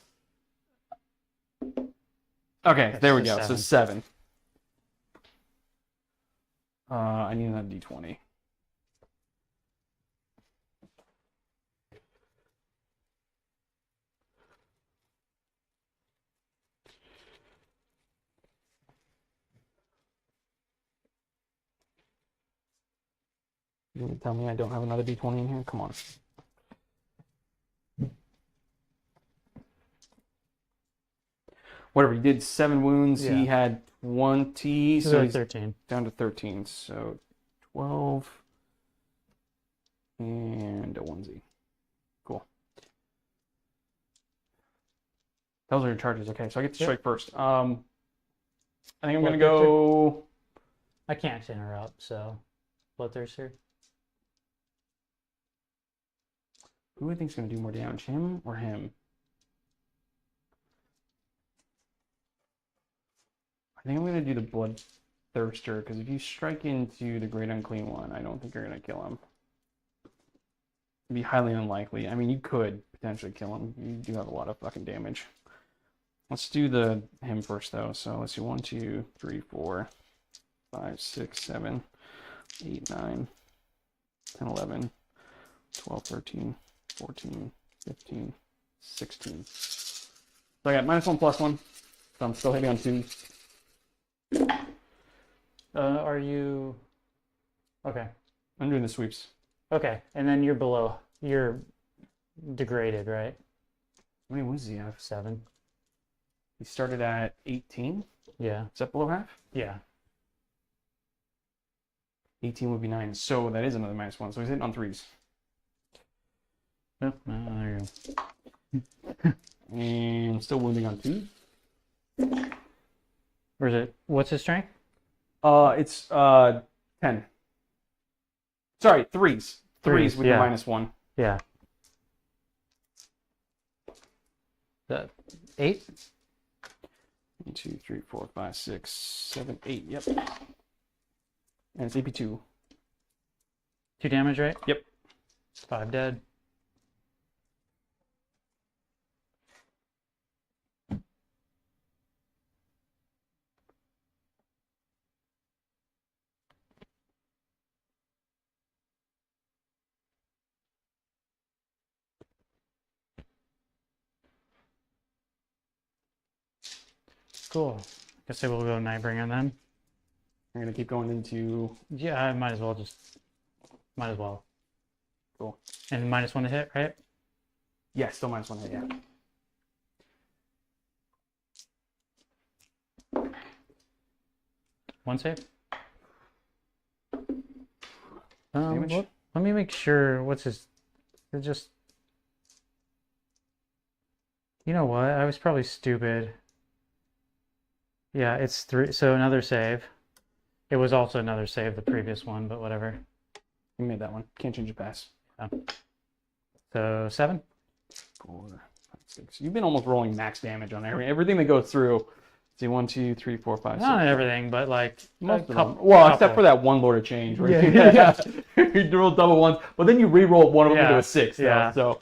Okay, That's there we the go. So 7. I need another D20. You gonna tell me I don't have another D20 in here? Come on. Whatever, he did 7 wounds. Yeah. He had 20, so he's 13. down to 13. So 12 and a onesie. Cool. Those are your charges. Okay, so I get to strike first. I think I'm gonna go. I can't interrupt, so Bloodthirster. Who do I think's gonna do more damage, him or him? I think I'm gonna do the Bloodthirster because if you strike into the Great Unclean One, I don't think you're gonna kill him. It'd be highly unlikely. I mean, you could potentially kill him. You do have a lot of fucking damage. Let's do him first though. So let's see, 1, 2, 3, 4, 5, 6, 7, 8, 9, 10, 11, 12, 13, 14, 15, 16. So I got -1/+1. So I'm still hitting on 2. Are you... Okay. I'm doing the sweeps. Okay, and then you're below. You're degraded, right? How many wounds does he have? 7. He started at 18. Yeah. Is that below half? Yeah. 18 would be 9. So that is another -1. So he's hitting on 3s. Oh, there you go. And still wounding on 2. Where's it? What's his strength? It's 10. Sorry, 3s. 3s with yeah. the -1. Yeah. The 8? 1, 2, 3, 4, 5, 6, 7, 8. Yep. And it's AP2. 2 damage, right? Yep. 5 dead. Cool. Guess I will go Nightbringer then. You're gonna keep going into. Yeah, I might as well might as well. Cool. And -1 to hit, right? Yeah, still -1 hit. Yeah. One save. Damage. Let me make sure. What's his? It just. You know what? I was probably stupid. Yeah, it's 3. So another save. It was also another save, the previous one, but whatever. You made that one. Can't change your pass. So 7. 4, 5, 6. You've been almost rolling max damage on everything that goes through. See, 1, 2, 3, 4, 5, 6. Not everything, but like Most a of couple, them. Well, couple. except for that one Lord of Change. Where Yeah. you roll double ones, but then you re-roll one of them Yeah. into a 6. Though, Yeah. So,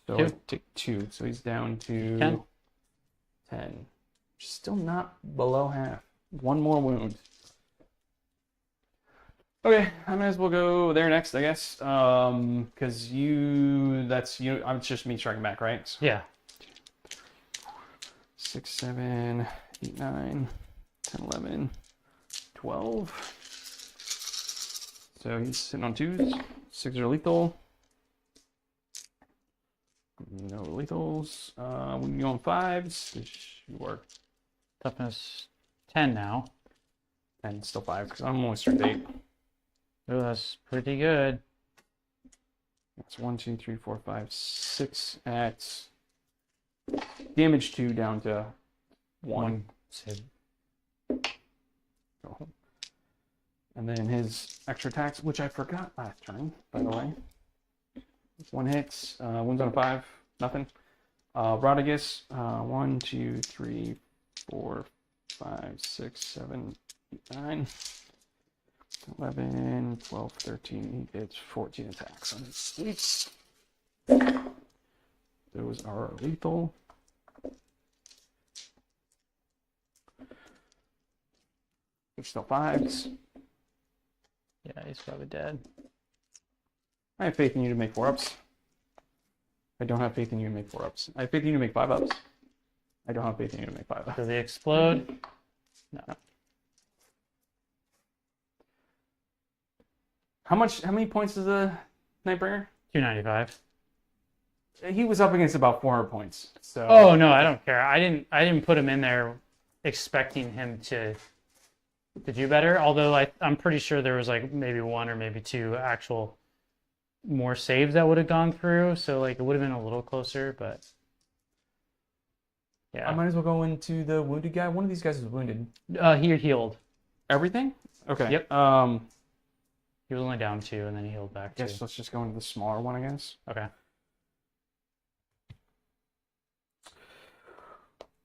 Two. I take 2. So he's down to 10. 10. Still not below half. One more wound. Okay, I might as well go there next, I guess. Because it's just me striking back, right? So Yeah. 6, 7, 8, 9, 10, 11, 12. So he's sitting on 2s. 6 are lethal. No lethals. We can go on 5s. Sure. Toughness 10 now. And still 5 because I'm only strength 8. Oh, that's pretty good. That's 1, 2, 3, 4, 5, 6 at damage 2 down to 1. Save. And then his extra attacks, which I forgot last turn, by the way. 1 hit, wounds on a 5, nothing. Rodriguez, 1, 2, 3, 4, 5, 6, 7, 8, 9, 11, 12, 13, he gets 14 attacks on his stakes. Those are lethal. They're still 5s. Yeah, he's probably dead. I have faith in you to make 4-ups. I don't have faith in you to make 4-ups. I have faith in you to make 5-ups. I don't have faith in you to make 5-ups. Does he explode? No. How many points is a Nightbringer? 295. He was up against about 400 points. So Oh no, I don't care. I didn't put him in there expecting him to do better. Although I'm pretty sure there was like maybe 1 or maybe 2 actual more saves that would have gone through. So like it would have been a little closer, but I yeah. might as well go into the wounded guy. One of these guys is wounded. He healed. Everything? Okay. Yep. He was only down 2 and then he healed back 2. Guess let's just go into the smaller one, I guess. Okay.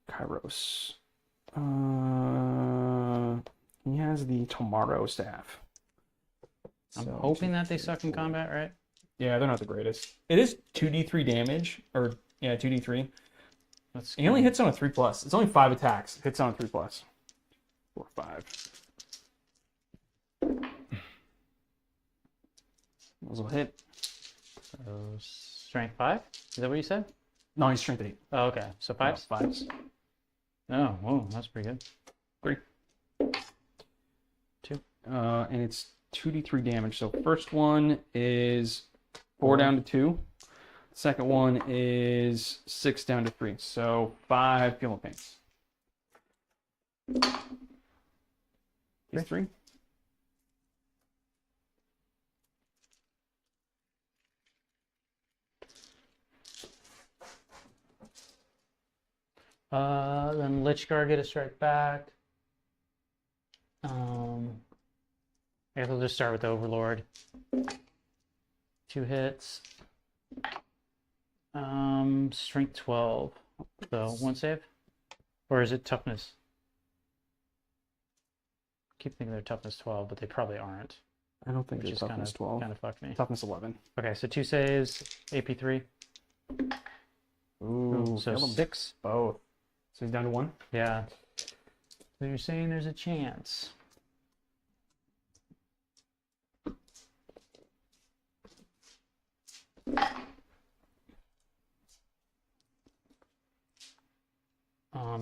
Kairos. He has the Tomorrow staff. I'm hoping that they suck in combat, right? Yeah, they're not the greatest. It is 2d3 damage, or yeah, 2d3. He only hits on a 3+. It's only 5 attacks. Hits on a 3+. 4, 5. Muzzle hit. So strength 5? Is that what you said? No, he's strength 8. Oh, okay. So 5s? 5s. Oh, whoa, that's pretty good. 3. 2. And it's 2d3 damage. So first one is 4 down to 2. Second one is 6 down to 3. So 5 Feel No Pains. He's 3. Then Lichgar get a strike back. I guess I'll just start with the Overlord. 2 hits. Strength 12. So 1 save? Or is it toughness? keep thinking they're toughness 12, but they probably aren't. I don't think Which they're is kind toughness of 12. kind of fucked me. Toughness 11. Okay, so 2 saves, AP3. Ooh, So failed them 6. both. So he's down to 1. Yeah. So you're saying there's a chance.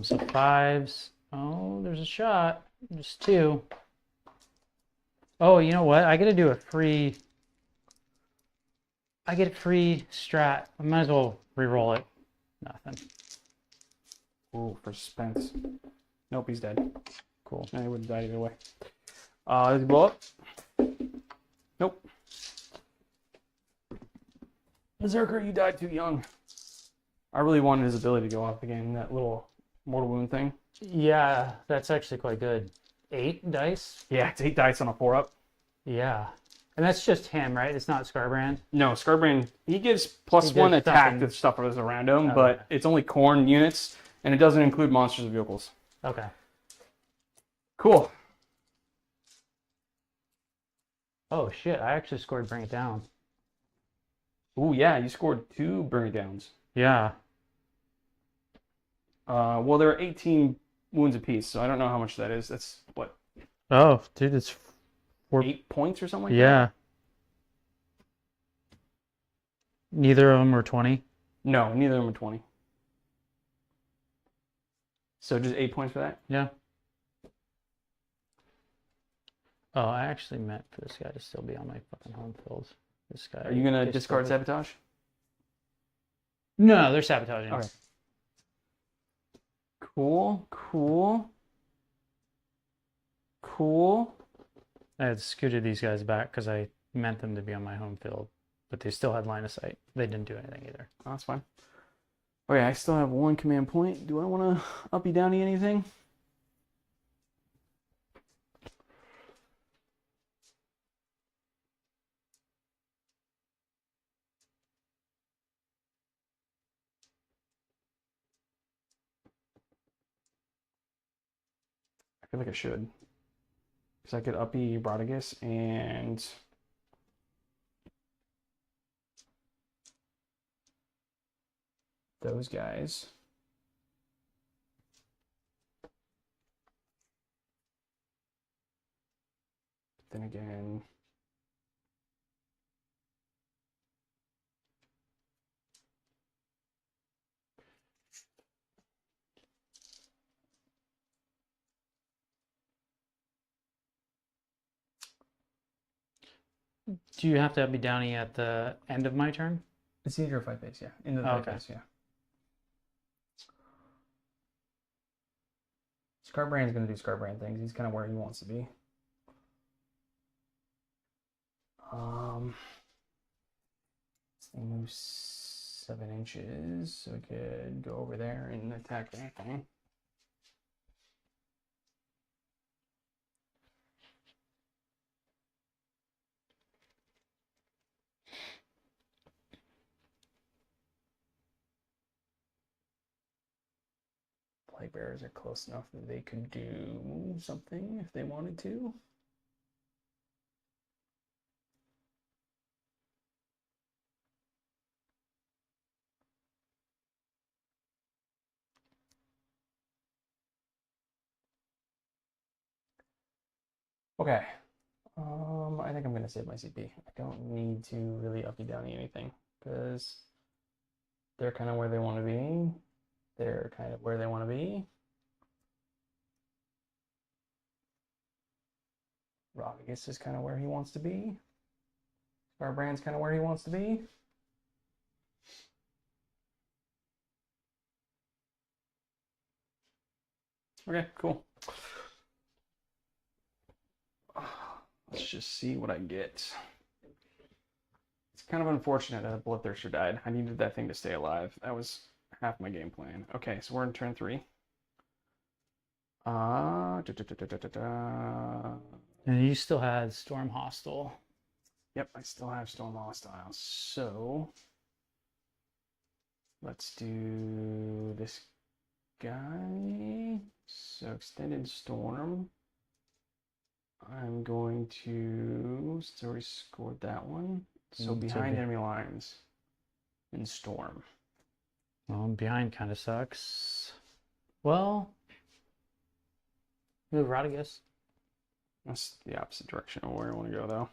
So 5s. Oh, there's a shot. Just 2. Oh, you know what? I get to do a free. I get a free strat. I might as well re-roll it. Nothing. Ooh, for suspense. Nope, he's dead. Cool. No, he would have died either way. Does he blow up? Nope. Berserker, you died too young. I really wanted his ability to go off again, that little mortal wound thing. Yeah, that's actually quite good. 8 dice? Yeah, it's 8 dice on a 4-up. Yeah. And that's just him, right? It's not Scarbrand? No, Scarbrand, he gives plus He 1 does attack something. to stuff that's around him, Okay. but it's only corn units, and it doesn't include monsters and vehicles. Okay. Cool. Oh, shit. I actually scored Bring It Down. Ooh, yeah, you scored 2 Burn It Downs. Yeah. Well, there are 18 wounds apiece, so I don't know how much that is. That's, what, Oh, dude, it's 8 points or something like that? yeah. Neither of them were 20. No, neither of them are 20. So just 8 points for that? Yeah. Oh, I actually meant for this guy to still be on my fucking home field. This guy. Are you going to gets discard still- Sabotage? No, they're sabotaging. Okay. Cool, cool. Cool. I had scooted these guys back because I meant them to be on my home field, but they still had line of sight. They didn't do anything either. Oh, that's fine. Okay, I still have 1 command point. Do I want to uppy downy anything? I feel like I should. Because I could uppy Brodigus and those guys. Then again, Do you have to be downy at the end of my turn? It's the fight phase, yeah. Into the Oh, fight okay. phase, yeah. Scarbrand's going to do Scarbrand things. He's kind of where he wants to be. They move 7 inches, so we could go over there and attack that thing. Flag bearers are close enough that they could do something if they wanted to. Okay. I think I'm going to save my CP. I don't need to really uppy downy anything because they're kind of where they want to be. They're kind of where they want to be. Robigus is kind of where he wants to be. Scarbrand's kind of where he wants to be. Okay, cool. Let's just see what I get. It's kind of unfortunate that Bloodthirster died. I needed that thing to stay alive. That was half my game plan. Okay, so we're in turn 3. And you still had Storm Hostile. Yep, I still have Storm Hostile. So let's do this guy. So Extended Storm. I'm going to. It's already scored that one. So Mm, so behind enemy lines in Storm. Well, behind kind of sucks. Well, move Rodriguez. That's the opposite direction of where I want to go, though.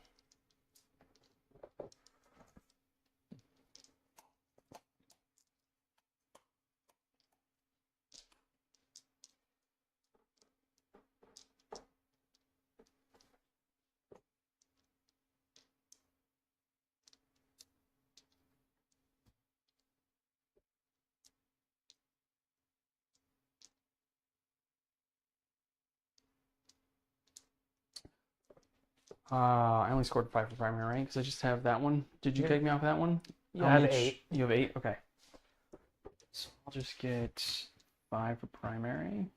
I only scored 5 for primary, right? Because I just have that one. Did you Yeah. take me off that one? You How have many 8. You have 8? Okay. So I'll just get 5 for primary.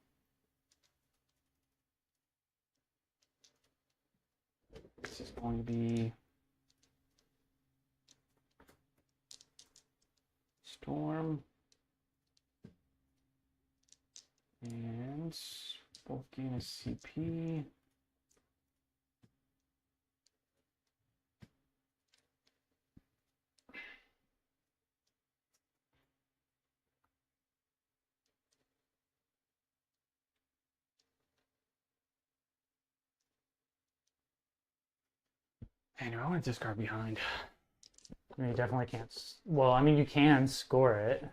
This is going to be Storm and both gain a CP. Anyway, I want to discard behind. You definitely can't. Well, I mean, you can score it.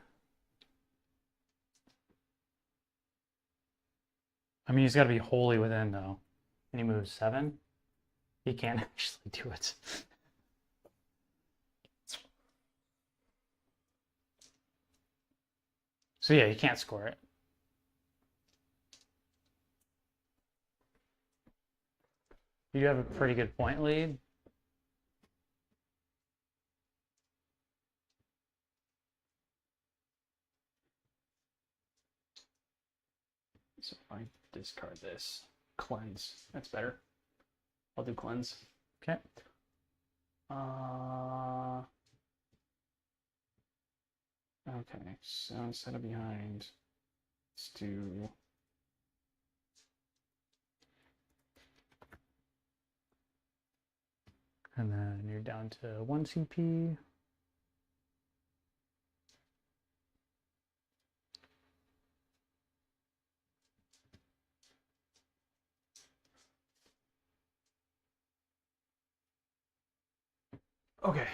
I mean, he's got to be wholly within, though. And he moves 7. He can't actually do it. So, yeah, you can't score it. You have a pretty good point lead. So if I discard this, cleanse. That's better. I'll do cleanse. Okay. Okay, so instead of behind, let's do. And then you're down to 1 CP. Okay.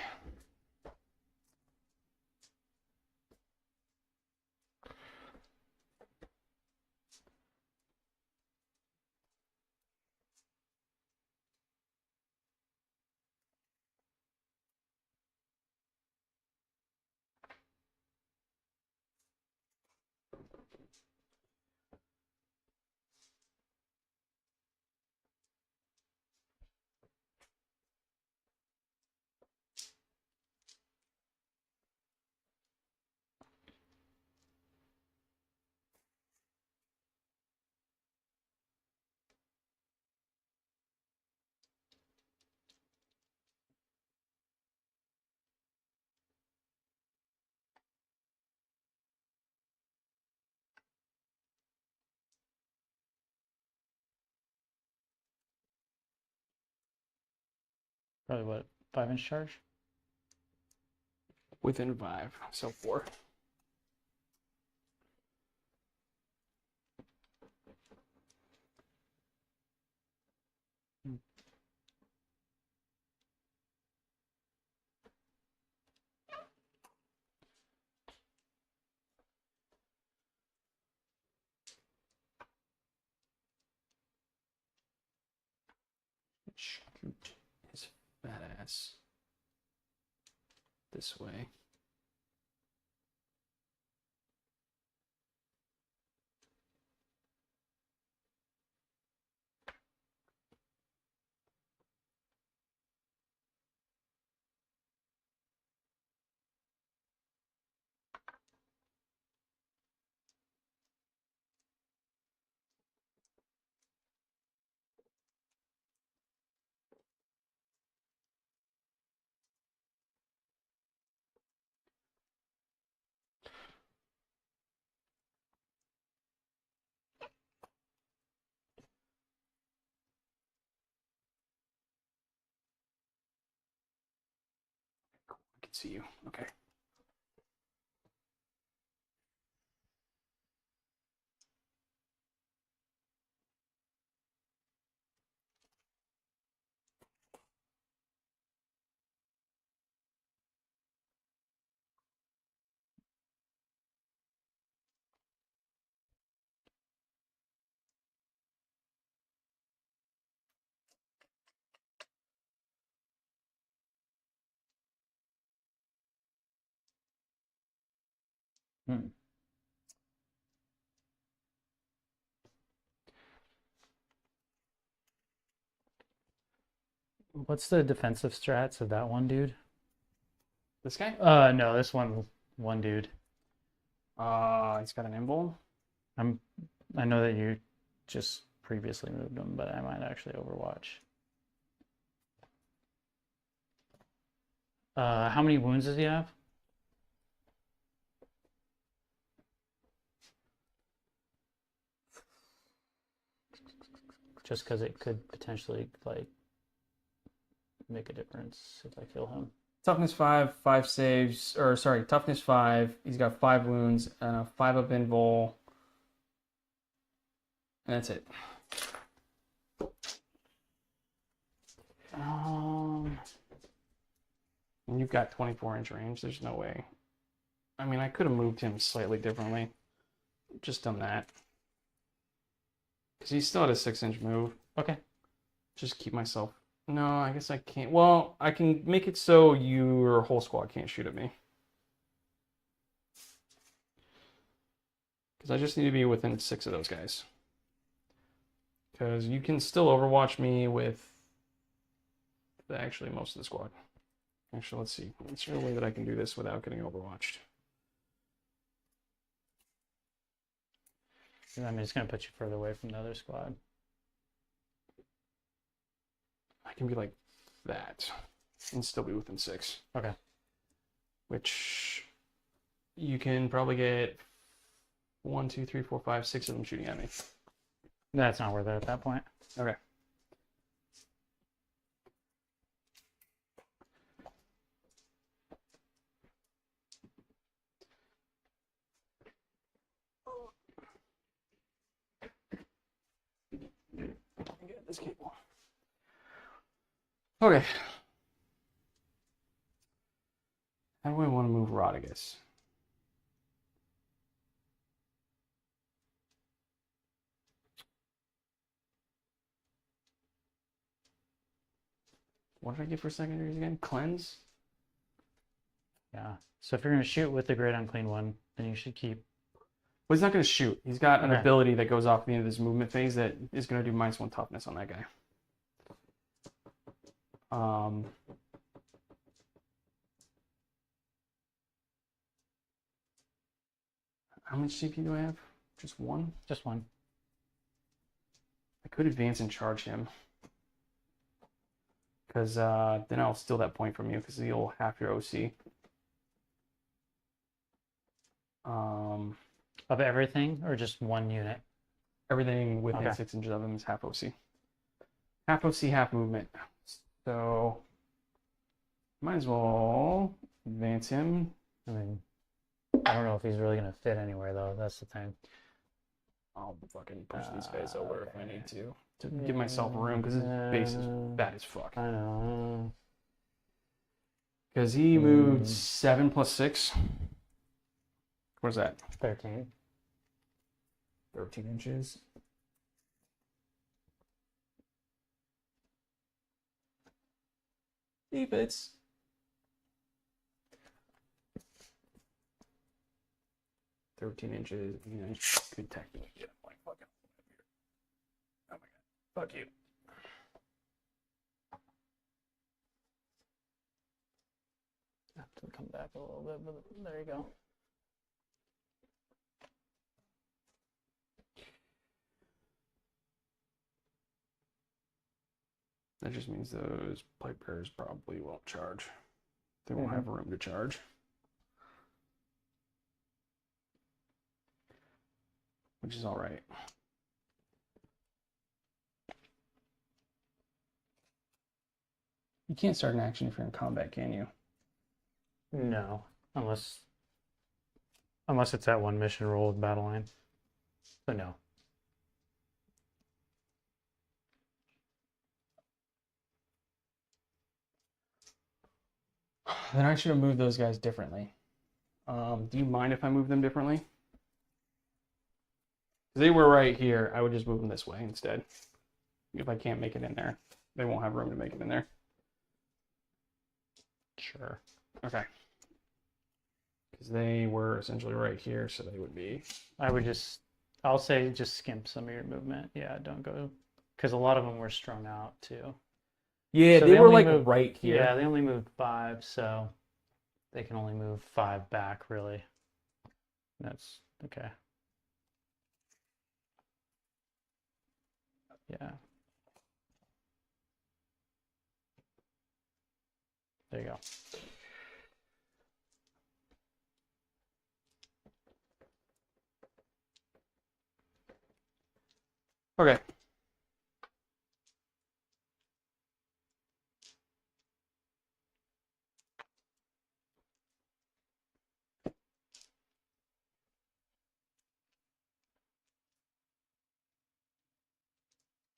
Probably what, 5-inch charge? Within 5, so 4. Scoot his fat ass this way. see you. Okay. Hmm. What's the defensive strats of that one dude? This guy? No, this one dude. He's got an invul. I know that you just previously moved him, but I might actually overwatch. How many wounds does he have? Just because it could potentially like make a difference if I kill him. Toughness 5, 5 saves, or sorry, toughness 5. He's got 5 wounds and a 5 up invul. And that's it. And you've got 24-inch range. There's no way. I mean, I could have moved him slightly differently. Just done that. Because he's still at a 6-inch move. Okay. Just keep myself. No, I guess I can't. Well, I can make it so your whole squad can't shoot at me. Because I just need to be within 6 of those guys. Because you can still overwatch me with actually most of the squad. Actually, let's see. Is there a way that I can do this without getting overwatched? I'm just gonna put you further away from the other squad. I can be like that and still be within 6. Okay. Which you can probably get 1, 2, 3, 4, 5, 6 of them shooting at me. That's not worth it at that point. Okay. Get this cable. Okay. How do I want to move Rodriguez? What did I get for secondaries again? Cleanse? Yeah. So if you're gonna shoot with the great unclean one, then you should keep. Well, he's not going to shoot. He's got an Okay. ability that goes off at the end of this movement phase that is going to do -1 toughness on that guy. How much CP do I have? Just 1? Just one. I could advance and charge him. Because then I'll steal that point from you because you'll half your OC. Of everything, or just one unit? Everything within Okay. 6 inches of him is half OC. Half OC, half movement. So, might as well advance him. I mean, I don't know if he's really gonna fit anywhere though. That's the thing. I'll fucking push these guys over if I need to give myself room because his base is bad as fuck. I know. Because he moved 7 + 6. What is that? 13. 13 inches. He fits. $13 inches. You know, could technically get him like fucking. Oh my god. Fuck you. I have to come back a little bit, but there you go. That just means those pipe bearers probably won't charge. They won't have room to charge. Which is alright. You can't start an action if you're in combat, can you? No, unless it's that one mission roll with battle line. So no. Then I should have moved those guys differently. Do you mind if I move them differently? If they were right here, I would just move them this way instead. If I can't make it in there, they won't have room to make it in there. Sure. Okay. Because they were essentially right here, so they would be. I'll say just skimp some of your movement. Yeah, don't go, because a lot of them were strung out too. Yeah, So they they were only like moved- right here. Yeah, they only moved 5, so they can only move 5 back, really. That's okay. Yeah. There you go. Okay.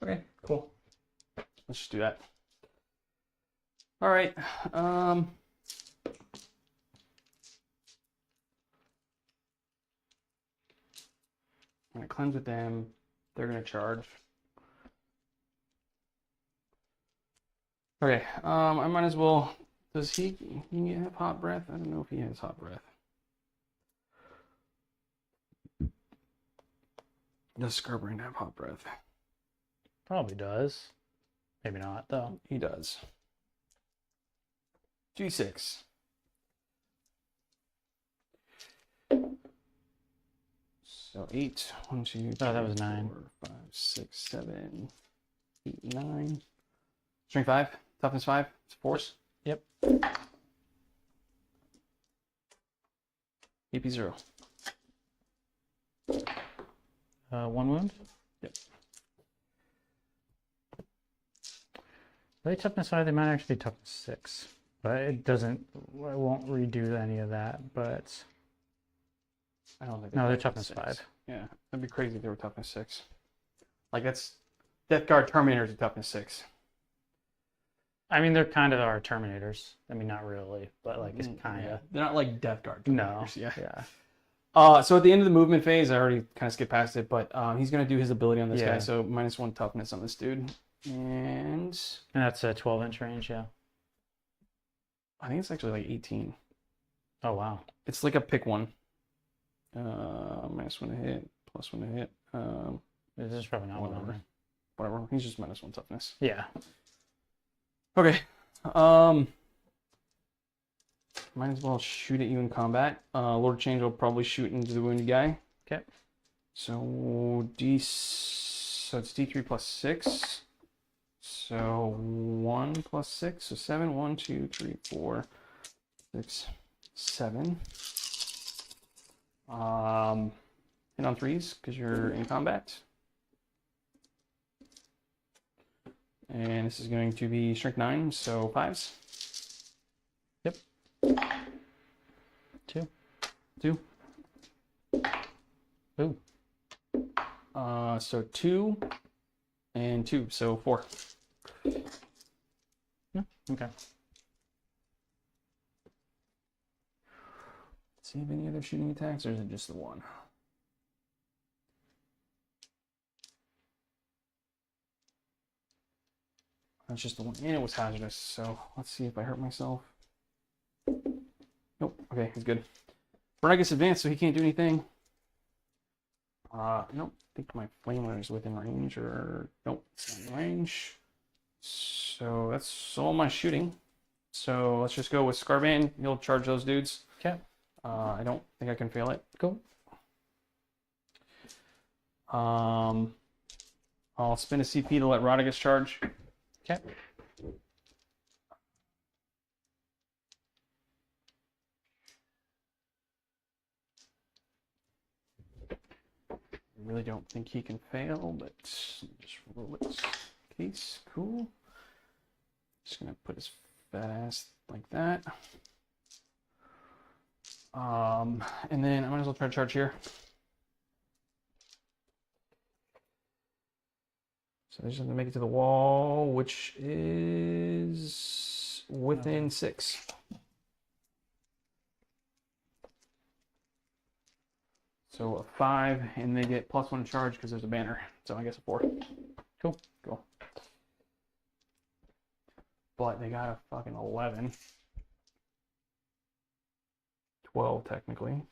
Okay, cool. Let's just do that. All right. I'm gonna cleanse with them. They're gonna charge. Okay. I might as well. Does he have hot breath? I don't know if he has hot breath. Does Scarbrain have hot breath? Probably does. Maybe not, though. He does. G6. So 8. 1, 2, 3, Oh, that was 9. 4, 5, 6, 7, 8, 9. Strength 5. Toughness 5. It's force. Yep. AP 0. 1 wound? Yep. Are they toughness 5? They might actually be toughness 6. But it doesn't, I won't redo any of that, but I don't think no, they're toughness 6. 5. Yeah, that'd be crazy if they were toughness 6. Like that's Death Guard Terminators are toughness 6. I mean, they're kind of our Terminators. I mean, not really, but like it's kind Yeah. of. They're not like Death Guard No. Terminators. Yeah. Yeah. So at the end of the movement phase, I already kind of skipped past it, but he's gonna do his ability on this Yeah. guy, so -1 toughness on this dude, and And that's a 12-inch range, yeah. I think it's actually like 18. Oh, wow. It's like a pick one. -1 to hit, +1 to hit. This is probably not Whatever. one. Whatever. He's just -1 toughness. Yeah. Okay. Might as well shoot at you in combat. Lord of Change will probably shoot into the wounded guy. Okay. So it's D3 plus 6. So 1 plus 6, so 7. 1, 2, 3, 4, 6, 7. Hit on 3s because you're in combat. And this is going to be strength 9, so 5s. Yep. 2. 2. Ooh. So 2 and 2, so 4. Yeah. Okay. See if any other shooting attacks, or is it just the one? That's just the one, and it was hazardous. So let's see if I hurt myself. Nope. Okay, he's good. Bernard gets advanced, so he can't do anything. I don't think my flamer is within range, or nope, it's not in range. So that's all my shooting. So let's just go with Scarban. He'll charge those dudes. Okay. I don't think I can fail it. Cool. I'll spend a CP to let Radagast charge. Okay. I really don't think he can fail, but just roll it. Case, cool. Just gonna put his fat ass like that. And then I might as well try to charge here. So they just have to make it to the wall, which is within 6. So a 5, and they get +1 charge because there's a banner. So I guess a 4. Cool. Cool. But they got a fucking 11. 12 technically.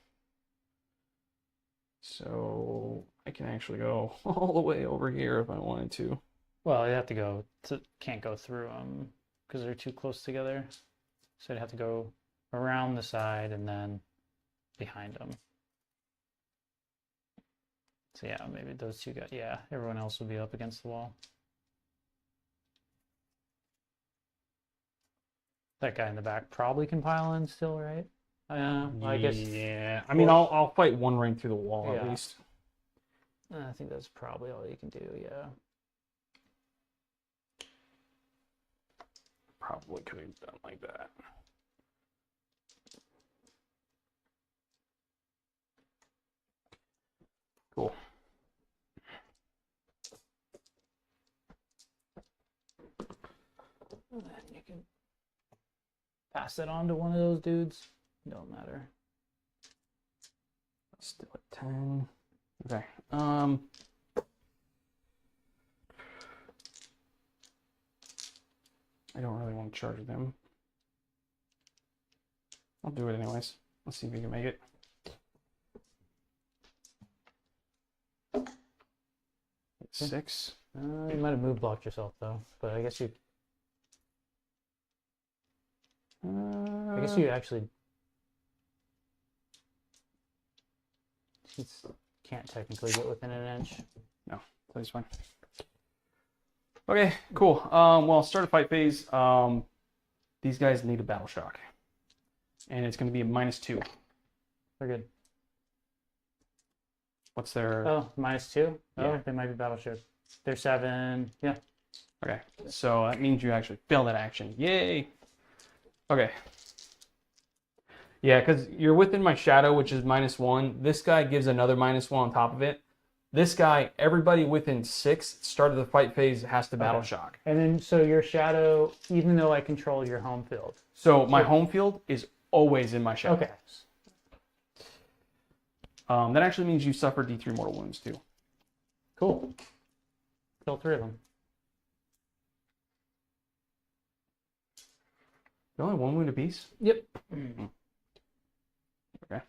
So I can actually go all the way over here if I wanted to. Well, you have to go to, can't go through them because they're too close together. So you'd have to go around the side and then behind them. So yeah, maybe those two guys. Yeah, everyone else will be up against the wall. That guy in the back probably can pile in still, right? I guess. Yeah. I mean, I'll fight one ring through the wall at Yeah. least. I think that's probably all you can do. Yeah. Probably could have done like that. Cool. And then you can pass it on to one of those dudes. Don't matter. Still at 10. Okay. I don't really want to charge them. I'll do it anyways. Let's see if we can make it. It's 6. You might have move blocked yourself though, but I guess you. I guess you actually. Can't technically get within an inch. No, that's fine. Okay, cool. Well, start a fight phase. These guys need a battle shock, and it's going to be a -2. They're good. What's their? Oh, -2. Oh, Yeah. they might be battleship. They're 7. Yeah. Okay, so that means you actually fail that action. Yay! Okay. Yeah, because you're within my shadow, which is -1. This guy gives another -1 on top of it. This guy, everybody within 6, start of the fight phase has to battle shock. And then, so your shadow, even though I control your home field. So my home field is always in my shadow. Okay. That actually means you suffer D3 mortal wounds too. Cool. Kill 3 of them. They're only 1 wound apiece? Yep. Okay.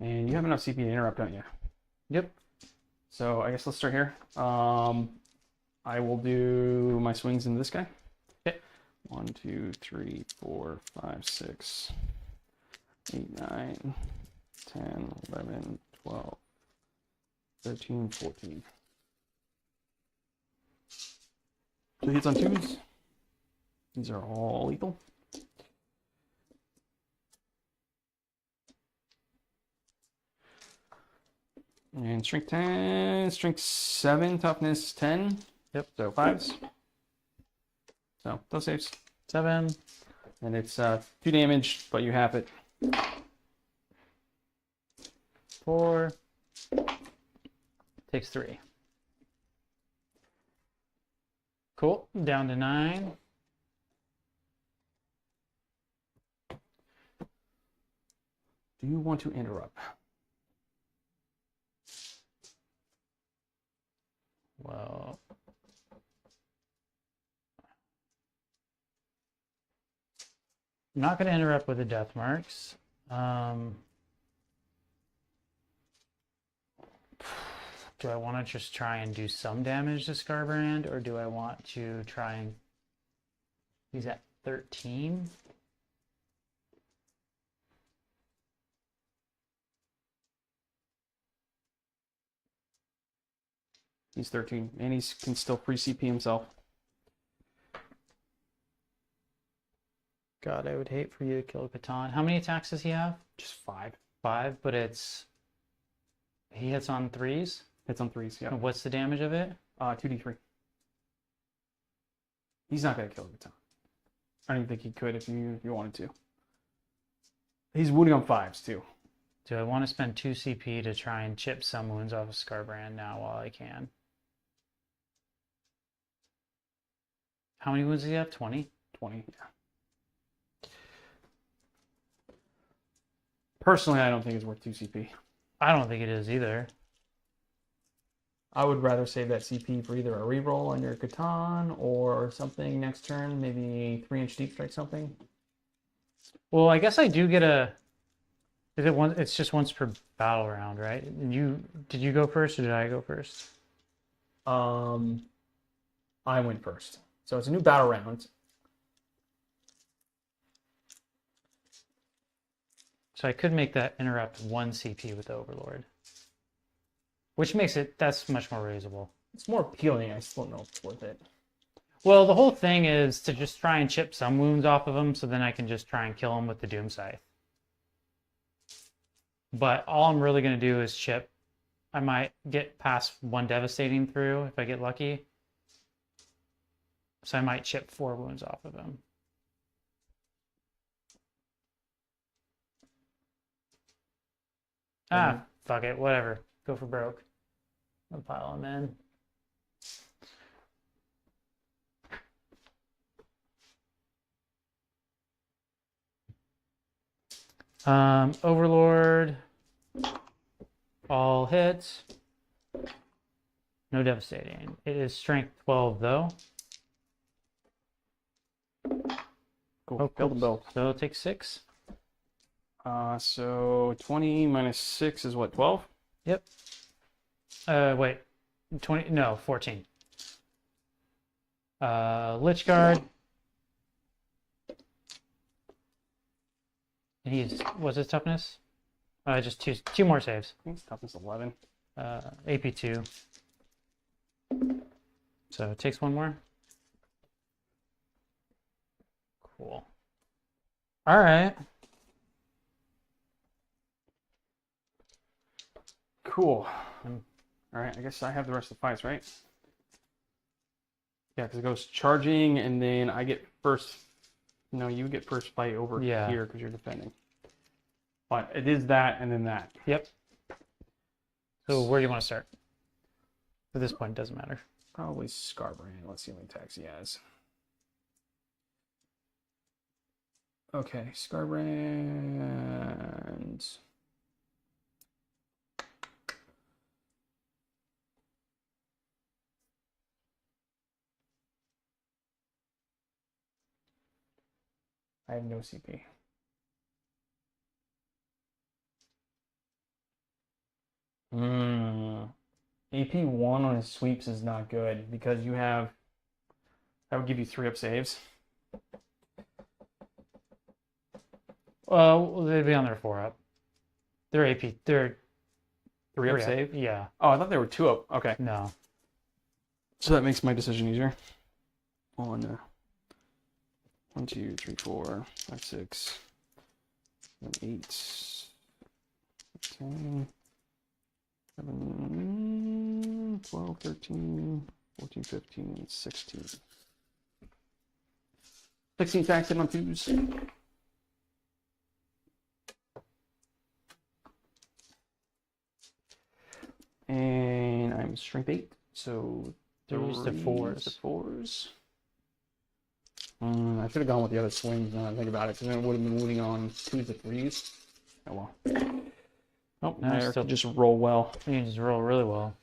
And you have enough CP to interrupt, don't you? Yep. So I guess let's start here. I will do my swings into this guy. Okay. 1, 2, 3, 4, 5, 6, 8, 9, 10, 11, 12, 13, 14. 2 hits on 2s. These are all lethal. And strength 10, strength 7, toughness 10. Yep. So 5s. So those saves. 7. And it's 2 damage, but you have it. 4. Takes 3. Cool. Down to 9. Do you want to interrupt? Well, I'm not going to interrupt with the death marks. Do I want to just try and do some damage to Scarbrand, or do I want to try and... He's at 13? He's 13, and he can still free CP himself. God, I would hate for you to kill Catan. How many attacks does he have? Just 5. 5, but it's... He hits on 3s? Hits on 3s, yeah. And what's the damage of it? 2d3. He's not going to kill the Catan. I don't even think he could if you wanted to. He's wounding on 5s too. Do I want to spend 2 CP to try and chip some wounds off of Scarbrand now while I can? How many wounds does he have? 20? 20, yeah. Personally, I don't think it's worth 2 CP. I don't think it is either. I would rather save that CP for either a reroll on your Catan or something next turn, maybe 3-inch deep strike something. Well, I guess I do get a... Is it one? It's just once per battle round, right? And did you go first or did I go first? I went first. So it's a new battle round. So I could make that interrupt 1 CP with the Overlord. Which makes it, that's much more raisable. It's more appealing. I still don't know if it's worth it. Well, the whole thing is to just try and chip some wounds off of him so then I can just try and kill him with the Doom Scythe. But all I'm really going to do is chip. I might get past 1 devastating through if I get lucky. So I might chip 4 wounds off of him. Ah, fuck it, whatever. Go for broke. I'll pile him in. Overlord. All hits. No devastating. It is strength 12 though. Cool. Oh, Build a build. So take 6. So 20 minus 6 is what, 12? Yep. Wait. 20, no, 14. Lich Guard. And what's his toughness? Just two more saves. I think it's toughness 11. AP 2. So it takes 1 more. Cool. All right. Cool. All right, I guess I have the rest of the fights, right? Yeah, because it goes charging, and then I get first. No, you get first fight over here because you're defending. But it is that, and then that. Yep. So where do you want to start? At this point, it doesn't matter. Probably Scarbrand. Let's see how many attacks he has. Okay, Scarbrand. I have no CP. AP 1 on his sweeps is not good because you have. That would give you 3-up saves. Well, they'd be on their 4-up. They're AP. They're 3-up save? Yeah. Oh, I thought they were 2-up. Okay. No. So that makes my decision easier. 1, 2, 3, 4, 5, 6, 7, 8, 10, 11, 12, 13, 14, 15, 16. 16 attacks in on 2s. And I'm strength 8, so 3s to 4s. 4s. I should have gone with the other swings now that I think about it, because then it would have been moving on 2s to 3s. Oh well. Oh, No, I still- just roll well. You can just roll really well.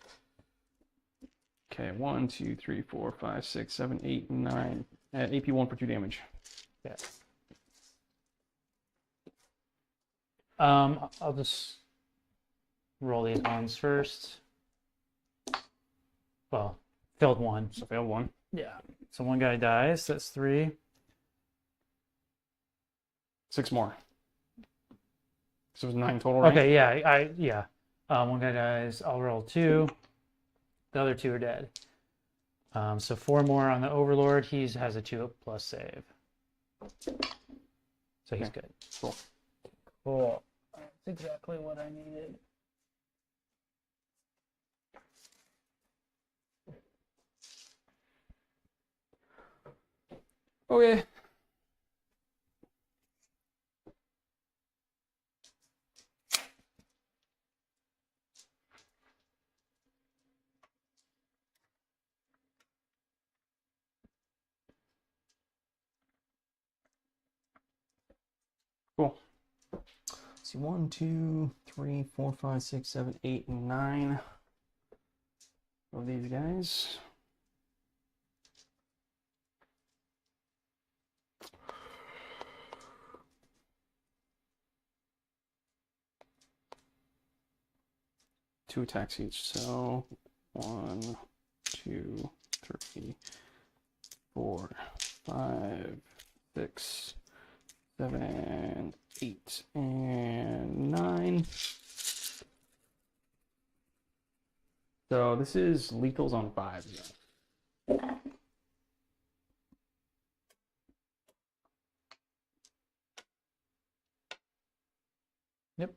Okay, 1, 2, 3, 4, 5, 6, 7, 8, 9. AP 1 for 2 damage. Yeah. I'll just roll these ones first. Well, failed 1. So failed 1. Yeah. So 1 guy dies. That's 3. 6 more. So it was 9 total, right? Okay. Yeah. 1 guy dies. I'll roll 2. The other 2 are dead. So 4 more on the Overlord. He has a 2+ save. So he's good. Cool. Cool. That's exactly what I needed. Okay. Cool. Let's see, 1, 2, 3, 4, 5, 6, 7, 8, and 9 of these guys. Two attacks each. So 1, 2, 3, 4, 5, 6, 7, 8, and 9. So this is lethals on 5. Yep.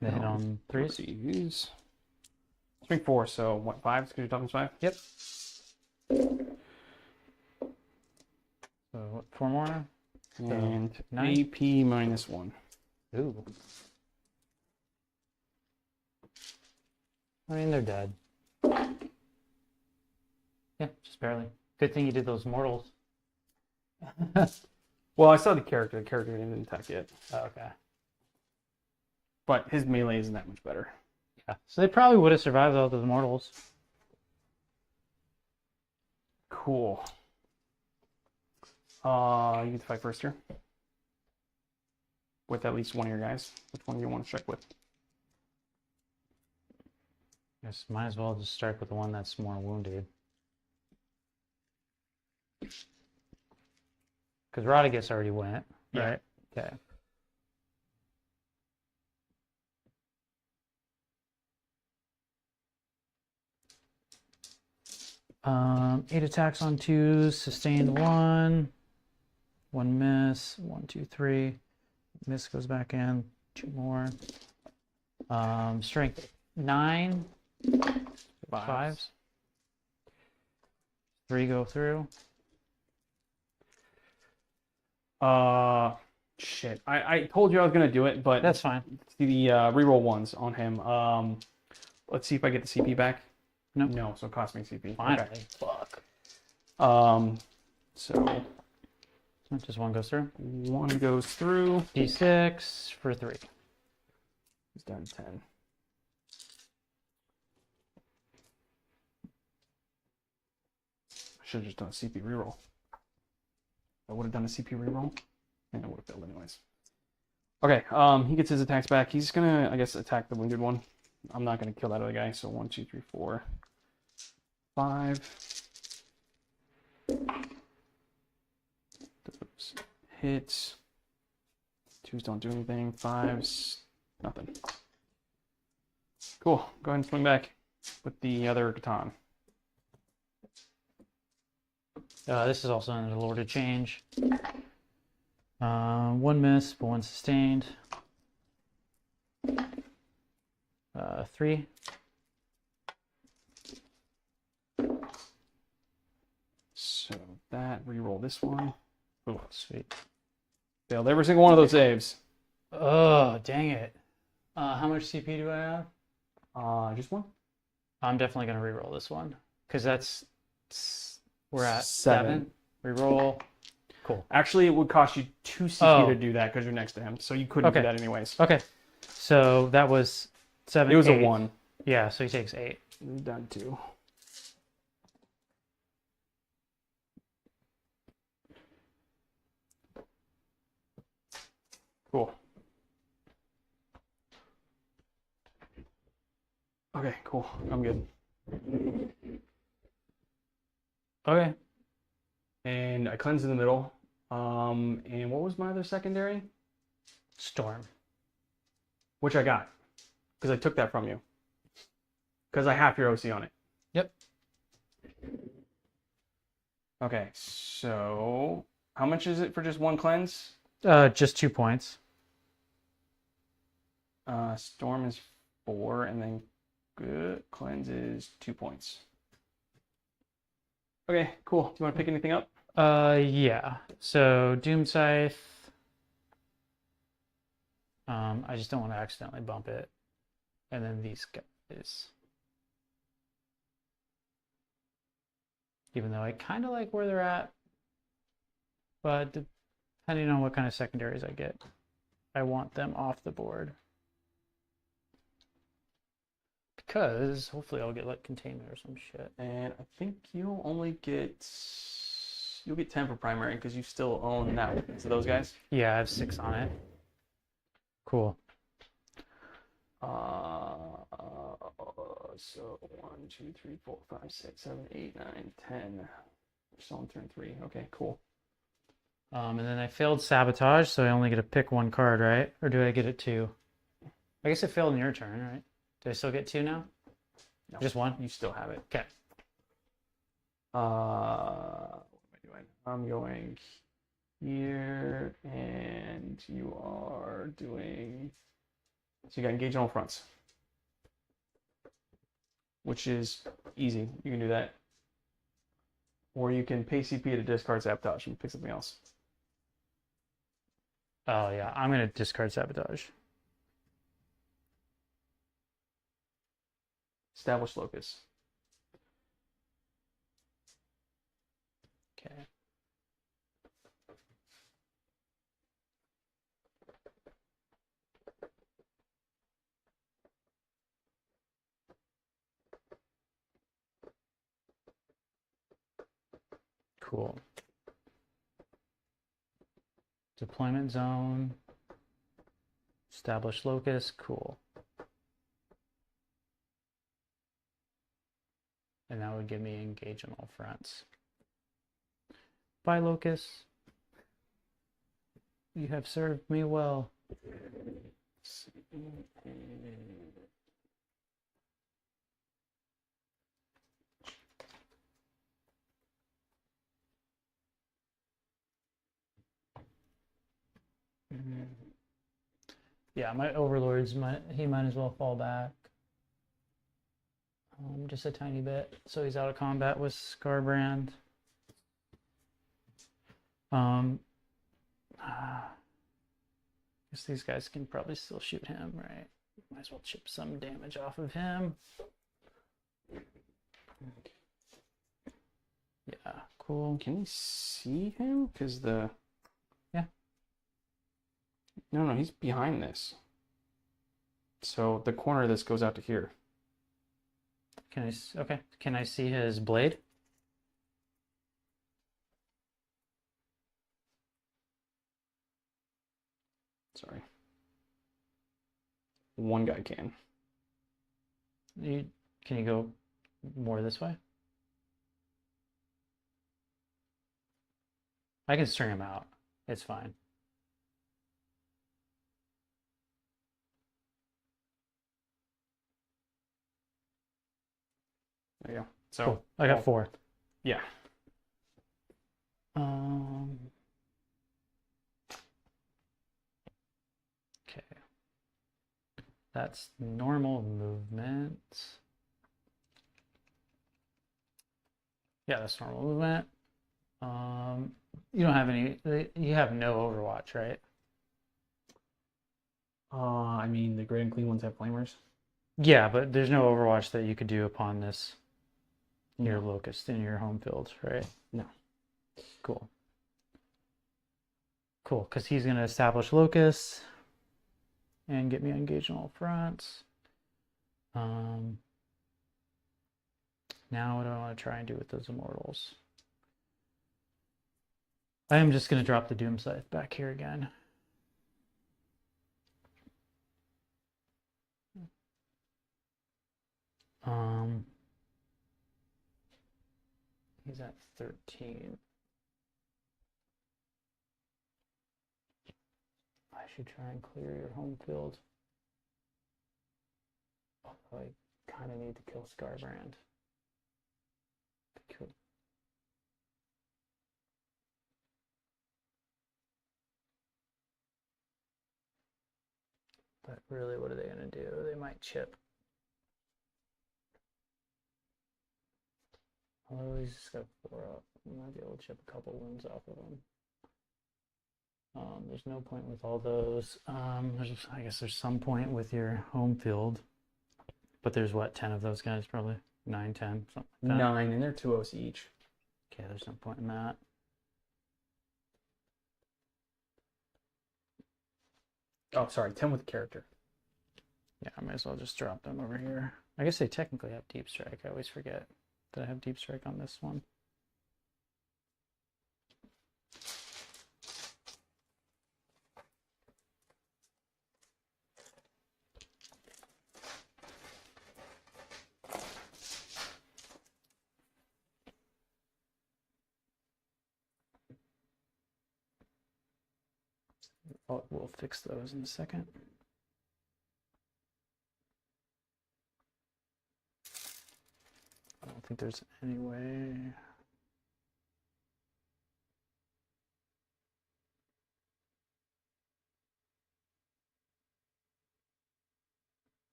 They hit on 3s. Threes. Swing 4, so what, 5? Because your toughness 5? Yep. So what, 4 more? And 9. AP minus 1. Ooh. I mean, they're dead. Yeah, just barely. Good thing you did those mortals. Well, I saw the character. The character didn't attack yet. Oh, okay. But his melee isn't that much better. Yeah. So they probably would have survived all those mortals. Cool. You get to fight first here. With at least one of your guys. Which one do you want to strike with? Guess might as well just strike with the one that's more wounded. Because Rodriguez already went, Yeah. right? Okay. Eight attacks on 2s, sustained 1. 1 miss, 1, 2, 3. Miss goes back in, 2 more. Strength 9. 5s. 3 go through. Shit. I told you I was gonna do it, but That's fine. see the reroll ones on him. Let's see if I get the CP back. Nope. No, so it cost me CP. Finally. Okay. Fuck. So Just 1 goes through. 1 goes through. D6 for 3. He's done 10. I should have just done a CP reroll. I would have done a CP reroll, and I would have failed anyways. Okay, he gets his attacks back. He's gonna, I guess, attack the wounded one. I'm not gonna kill that other guy. So 1, 2, 3, 4, 5. Those hits. 2s don't do anything. 5s, nothing. Cool. Go ahead and swing back with the other baton. This is also under the Lord of Change. 1 miss, but 1 sustained. 3. So that reroll this one. Oh, sweet. Failed every single one of those saves. Oh, dang it. How much CP do I have? Just one. I'm definitely going to reroll this one. Because we're at 7. 7. Reroll. Cool. Actually, it would cost you 2 CP to do that because you're next to him. So you couldn't do Okay. that anyways. Okay. So that was 7. It was 8. a 1. Yeah, so he takes 8. Done 2. Cool. Okay, cool. I'm good. Okay. And I cleanse in the middle. And what was my other secondary? Storm. Which I got. Because I took that from you. Because I have your OC on it. Yep. Okay, so how much is it for just 1 cleanse? Just 2 points. Storm is 4, and then good cleanse is 2 points. Okay, cool. Do you want to pick anything up? Yeah. So Doom Scythe. I just don't want to accidentally bump it. And then these guys. Even though I kind of like where they're at, but depending on what kind of secondaries I get, I want them off the board. Because hopefully I'll get like containment or some shit. And I think you'll get 10 for primary because you still own that. So those guys. Yeah, I have 6 on it. Cool. So 1, 2, 3, 4, 5, 6, 7, 8, 9, 10. We're still on turn 3. Okay, cool. And then I failed sabotage, so I only get to pick 1 card, right? Or do I get it 2? I guess it failed in your turn, right? Do I still get 2 now? No, just 1? you still have it. Okay. What am I doing? I'm going here, and you are doing. So you got engage on all fronts, which is easy. You can do that, or you can pay CP to discard sabotage and pick something else. Oh yeah, I'm gonna discard sabotage. Establish locus. Okay. Cool. Deployment zone. Establish locus. Cool. And that would give me engage on all fronts. Bye, locus. You have served me well. Yeah, my overlords might as well fall back. Just a tiny bit. So he's out of combat with Scarbrand. Guess these guys can probably still shoot him, right? Might as well chip some damage off of him. Yeah, cool. Can we see him? Because the. Yeah. No, he's behind this. So the corner of this goes out to here. Okay. Can I see his blade? Sorry. One guy can. Can you go more this way? I can string him out. It's fine. There you go. So cool. I got 4. Yeah. Okay. That's normal movement. Yeah, that's normal movement. You don't have any. You have no Overwatch, right? I mean, the gray and clean ones have flamers. Yeah, but there's no Overwatch that you could do upon this. Your locust in your home field, right? No. Cool. Cool, because he's going to establish locust and get me engaged on all fronts. Now what do I want to try and do with those immortals? I am just going to drop the Doom Scythe back here again. He's at 13. I should try and clear your home field. Although I kind of need to kill Scarbrand. Cool. But really, what are they going to do? They might chip. Oh, he's just got 4 up. We might be able to chip a couple wounds off of them. There's no point with all those. I guess there's some point with your home field. But there's what, 10 of those guys probably? 9, 10, something like that. 9, and they're 2 OC each. Okay, there's no point in that. Oh, sorry, 10 with the character. Yeah, I might as well just drop them over here. I guess they technically have Deep Strike. I always forget that I have Deep Strike on this one. We'll fix those in a second. I don't think there's any way.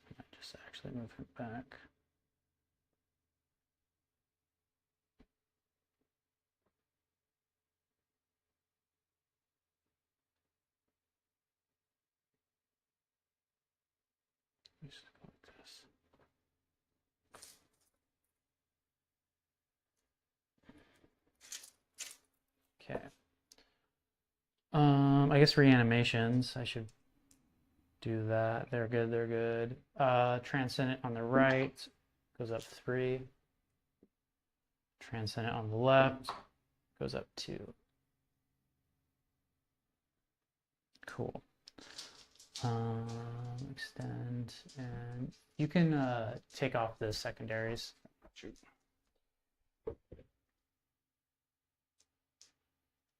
I might just actually move him back. Just go like this. Okay. I guess reanimations. I should do that. They're good. They're good. Transcendent on the right goes up 3. Transcendent on the left goes up 2. Cool. Extend, and you can take off the secondaries. Shoot.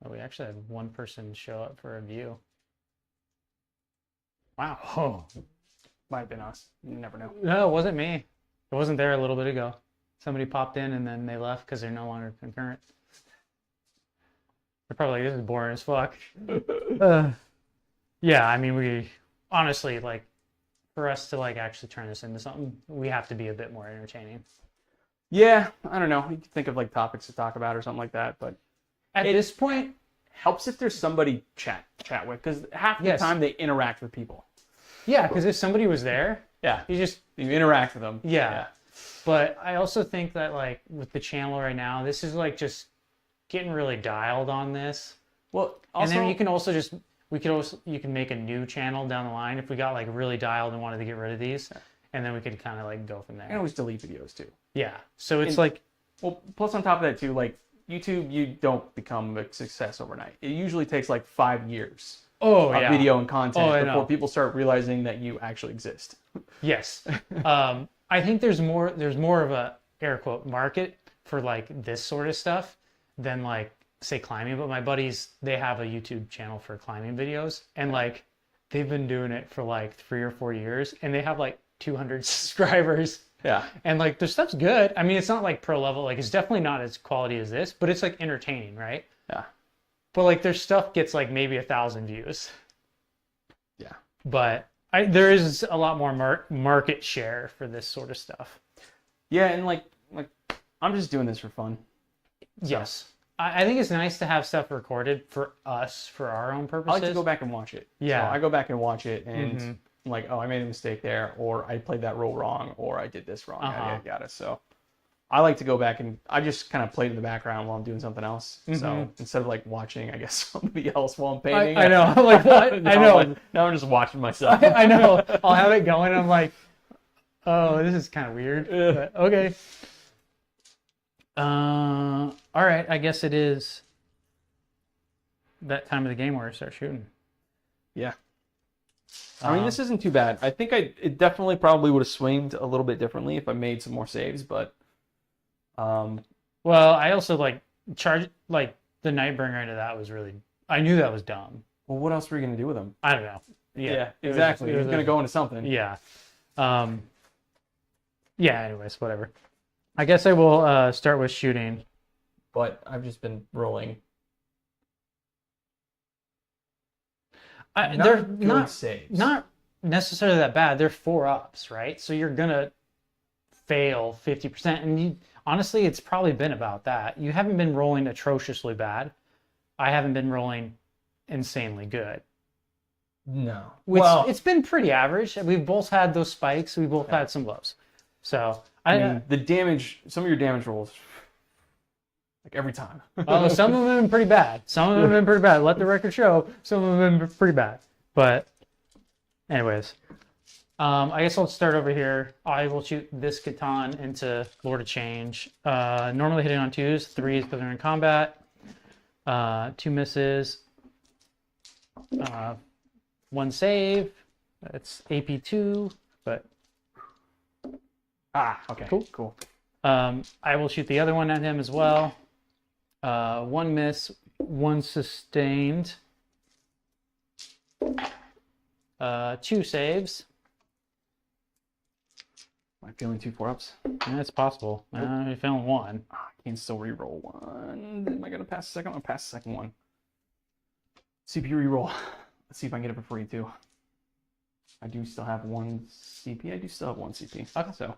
Oh, we actually had one person show up for a view. Wow. Oh. Might have been us. You never know. No, it wasn't me. It wasn't there a little bit ago. Somebody popped in and then they left because they're no longer concurrent. They're probably like, this is boring as fuck. Yeah, I mean, we honestly, like, for us to like actually turn this into something, we have to be a bit more entertaining. Yeah, I don't know. You can think of like topics to talk about or something like that, but At this point, helps if there's somebody chat with, because half the time they interact with people. yeah, because if somebody was there, Yeah, you just, you interact with them. yeah. But I also think that like with the channel right now, this is like just getting really dialed on this. Well, also, And then you can also just, you can make a new channel down the line if we got like really dialed and wanted to get rid of these. And then we could kind of like go from you can there. always delete videos too. Yeah. So it's And- like, Well, plus on top of that too, like YouTube, you don't become a success overnight. It usually takes like 5 years oh of yeah. video and content Oh, I before know. people start realizing that you actually exist. Yes. I think there's more of a air quote market for like this sort of stuff than like say climbing, but my buddies, they have a YouTube channel for climbing videos and like they've been doing it for like 3 or 4 years and they have like 200 subscribers. Yeah. And like their stuff's good. I mean, it's not like pro level, like it's definitely not as quality as this, but it's like entertaining, right? Yeah. But like their stuff gets like maybe 1,000 views. Yeah. But there is a lot more market share for this sort of stuff. Yeah, and like I'm just doing this for fun. Yes. I think it's nice to have stuff recorded for us, for our own I purposes. like to go back and watch it. Yeah. So I go back and watch it and Mhm. I'm like, oh, I made a mistake there, or I played that role wrong, or I did this wrong, Uh-huh. yada, yada. So I like to go back and I just kind of play in the background while I'm doing something else. So Mhm. instead of like watching, I guess, somebody else while I'm painting. I know. I'm like, what? I know. Now I'm just watching myself. I know. I'll have it going. I'm like, oh, this is kind of weird. But okay. All right. I guess it is that time of the game where I start shooting. Yeah. I mean, this isn't too bad. I think it definitely probably would have swinged a little bit differently if I made some more saves, but Well, I also like charge like the Nightbringer into that was really. I knew that was dumb. well, what else were you gonna do with them? I don't know. Yeah, It was- exactly. it He was was gonna a- go into something. Yeah. Yeah. Anyways, whatever. I guess I will start with shooting. But I've just been rolling. They're Good not saves. not necessarily that bad. They're 4 ups, right? So you're gonna fail 50%, and Honestly, it's probably been about that. You haven't been rolling atrociously bad. I haven't been rolling insanely good. No. Which Well, it's been pretty average. We've both had those spikes. We both had some lows. So I mean, the damage, some of your damage rolls, like every time. oh, some of them have been pretty bad. Some of them have been pretty bad. Let the record show. Some of them have been pretty bad. But anyways, I guess I'll start over here. I will shoot this Catan into Lord of Change. Normally hitting on 2s, 3s because they're in combat. 2 misses. 1 save. It's AP2, but Okay. Cool. I will shoot the other one at him as well. 1 miss, 1 sustained. 2 saves. Am I feeling 2 4-ups? Yeah, it's possible. You're feeling 1. I can still re-roll 1. Am I going to pass the second one? I'll pass the second one. CP re-roll. Let's see if I can get it for free, too. I do still have 1 CP. I do still have 1 CP. Okay. So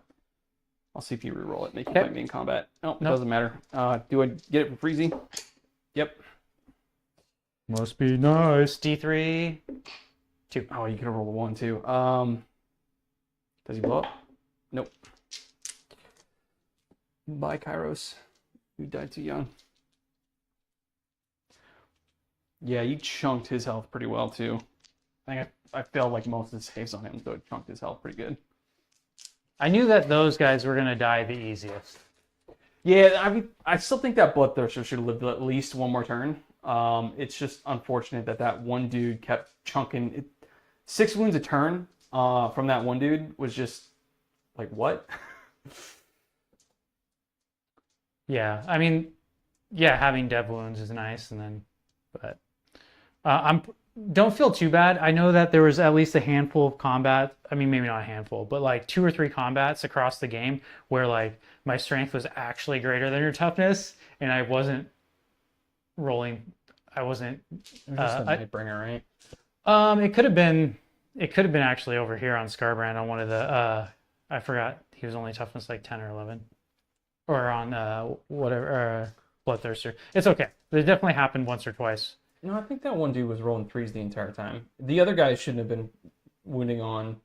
I'll CP re-roll it. Make you Okay. fight me in combat. No, Nope. doesn't matter. Do I get it for freezy? Yep. Must be nice. D3. 2. Oh, you could have rolled a 1, too. Does he blow up? Nope. Bye, Kairos. You died too young. Yeah, you chunked his health pretty well, too. I think I failed like most of the saves on him, so it chunked his health pretty good. I knew that those guys were going to die the easiest. Yeah, I mean, I still think that Bloodthirster should have lived at least 1 more turn. It's just unfortunate that one dude kept chunking. 6 wounds a turn from that one dude was just like, what? Yeah, I mean, yeah, having dev wounds is nice, and then, but don't feel too bad. I know that there was at least a handful of combat. I mean, maybe not a handful, but like 2 or 3 combats across the game where like my strength was actually greater than your toughness, and I wasn't rolling. I wasn't. just a Nightbringer, right? It could have been. It could have been actually over here on Scarbrand on one of the. I forgot he was only toughness like 10 or 11, or on whatever Bloodthirster. It's okay. It definitely happened once or twice. No, I think that one dude was rolling 3s the entire time. The other guys shouldn't have been wounding on.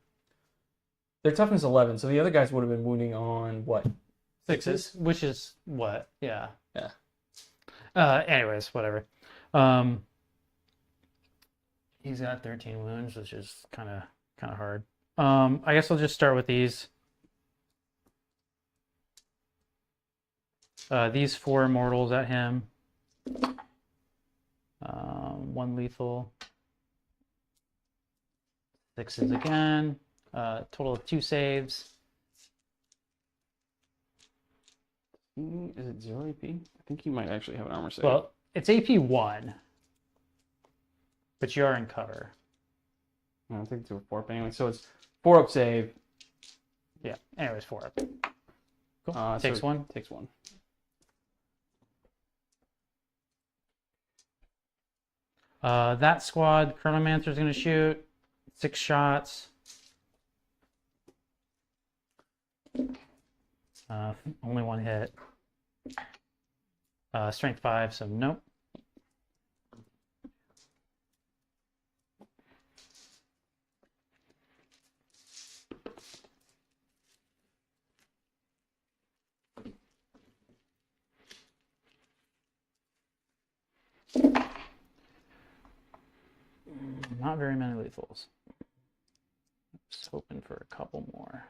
Their toughness 11, so the other guys would have been wounding on what? 6s? Which is what? Yeah. Yeah. Anyways, whatever. He's got 13 wounds, which is kind of hard. I guess I'll just start with these. These 4 immortals at him. 1 lethal. 6s again. Total of 2 saves. Is it 0 AP? I think you might actually have an armor save. Well, it's AP 1, but you are in cover. I don't think it's a 4-up anyway. So it's 4-up save. Yeah. Anyways, 4 up. Cool. So Takes 1. Takes 1. That squad, Chronomancer's going to shoot 6 shots. Only 1 hit. Strength 5, so nope. Not very many lethals. Just hoping for a couple more.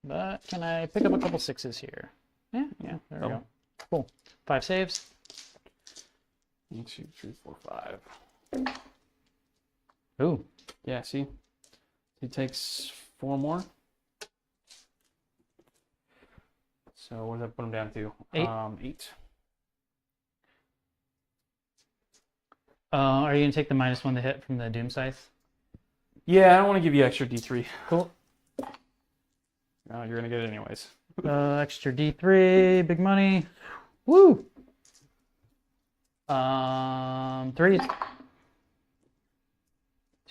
But can I pick up a couple 6s here? Yeah, there we go. Cool. 5 saves. 1, 2, 3, 4, 5. Ooh. Yeah, see? He takes 4 more. So what does that put him down to? 8. 8. Are you going to take the -1 to hit from the Doom Scythe? Yeah, I don't want to give you extra D3. Cool. No, you're going to get it anyways. Extra D3, big money. Woo! 3s.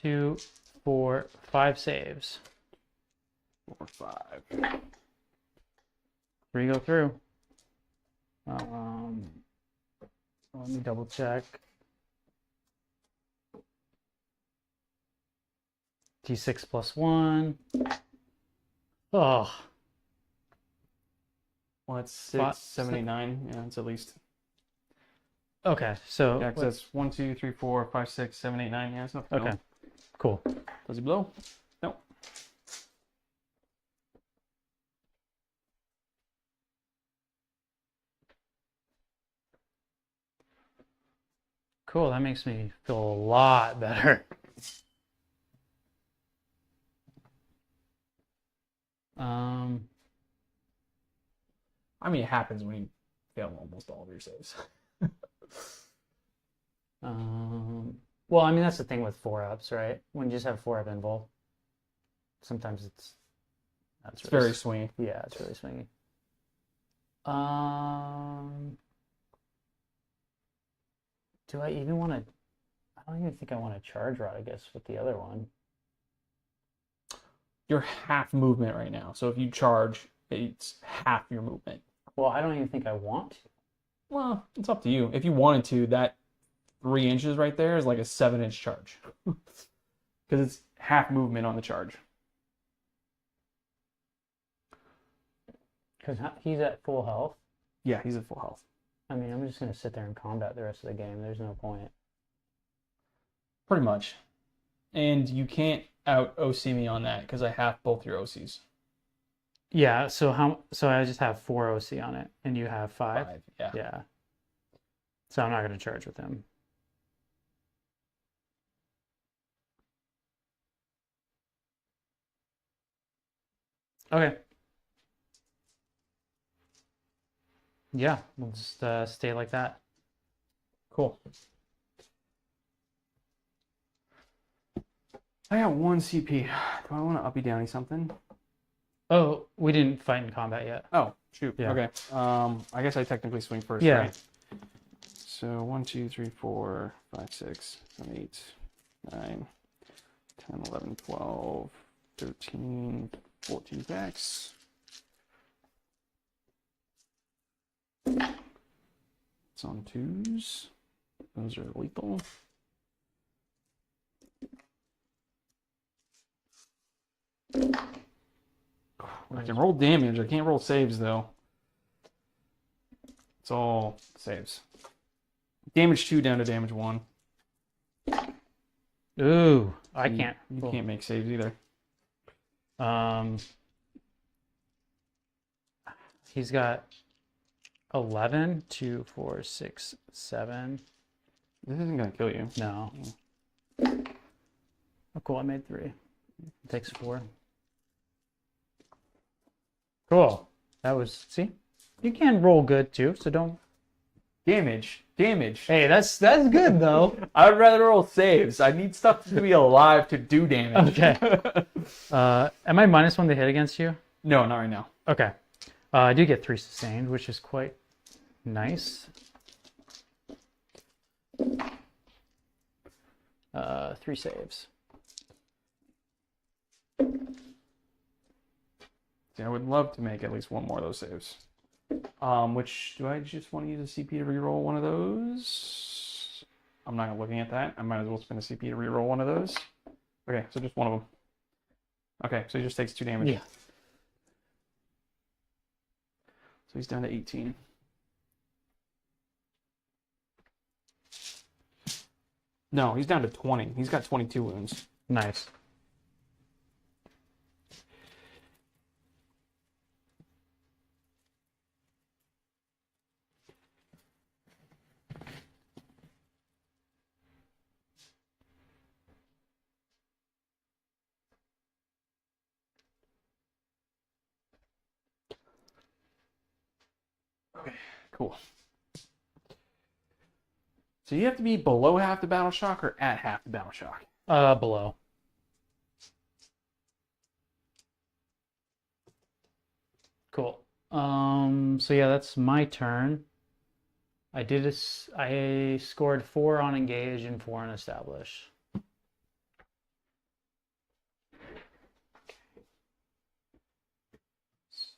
2, 4, 5 saves. 4, 5. 3 go through. Let me double check. D6 plus 1. Oh, Well, that's 6, 79. Yeah, it's at least. okay. So Yeah, because that's 1, 2, 3, 4, 5, 6, 7, 8, 9. Yeah, it's not. okay, cool. Does he blow? No. Cool. That makes me feel a lot better. I mean, it happens when you fail almost all of your saves. Well, I mean, that's the thing with 4-ups, right? When you just have 4-up invul, sometimes it's Very swingy. Yeah, it's really swingy. Do I even want to? I don't even think I want to charge rod, I guess, with the other one. You're half movement right now, so if you charge, it's half your movement. Well, I don't even think I want to. Well, it's up to you. If you wanted to, that 3 inches right there is like a 7-inch charge. Because it's half movement on the charge. Because he's at full health. Yeah, he's at full health. I mean, I'm just going to sit there and combat the rest of the game. There's no point. Pretty much. And you can't out OC me on that because I have both your OCs. Yeah, so I just have 4 OC on it, and you have 5? 5, yeah. Yeah. So I'm not going to charge with him. Okay. Yeah, we'll just stay like that. Cool. I got 1 CP. Do I want to uppy downy something? Oh, we didn't fight in combat yet. Oh, shoot. Yeah. Okay. I guess I technically swing first, Yeah. right? So 1, 2, 3, 4, 5, 6, 7, 8, 9, 10, 11, 12, 13, 14 packs. It's on 2s. Those are lethal. I can roll damage. I can't roll saves, though. It's all saves. Damage 2 down to damage 1. Ooh, I can't. You Cool. can't make saves either. He's got 11, 2, 4, 6, 7. This isn't going to kill you. No. Oh, cool. I made 3. It takes 4. Cool. That was, see? You can roll good too, so don't. Damage. Hey, that's good though. I would rather roll saves. I need stuff to be alive to do damage. Okay. Am I -1 to hit against you? No, not right now. Okay. I do get 3 sustained, which is quite nice. 3 saves. See, I would love to make at least 1 more of those saves. Which, do I just want to use a CP to reroll one of those? I'm not looking at that. I might as well spend a CP to reroll one of those. Okay, so just one of them. Okay, so he just takes 2 damage. Yeah. So he's down to 18. No, he's down to 20. He's got 22 wounds. Nice. Okay, cool. So you have to be below half the battle shock or at half the battle shock? Below. Cool. So yeah, that's my turn. I scored 4 on engage and 4 on establish.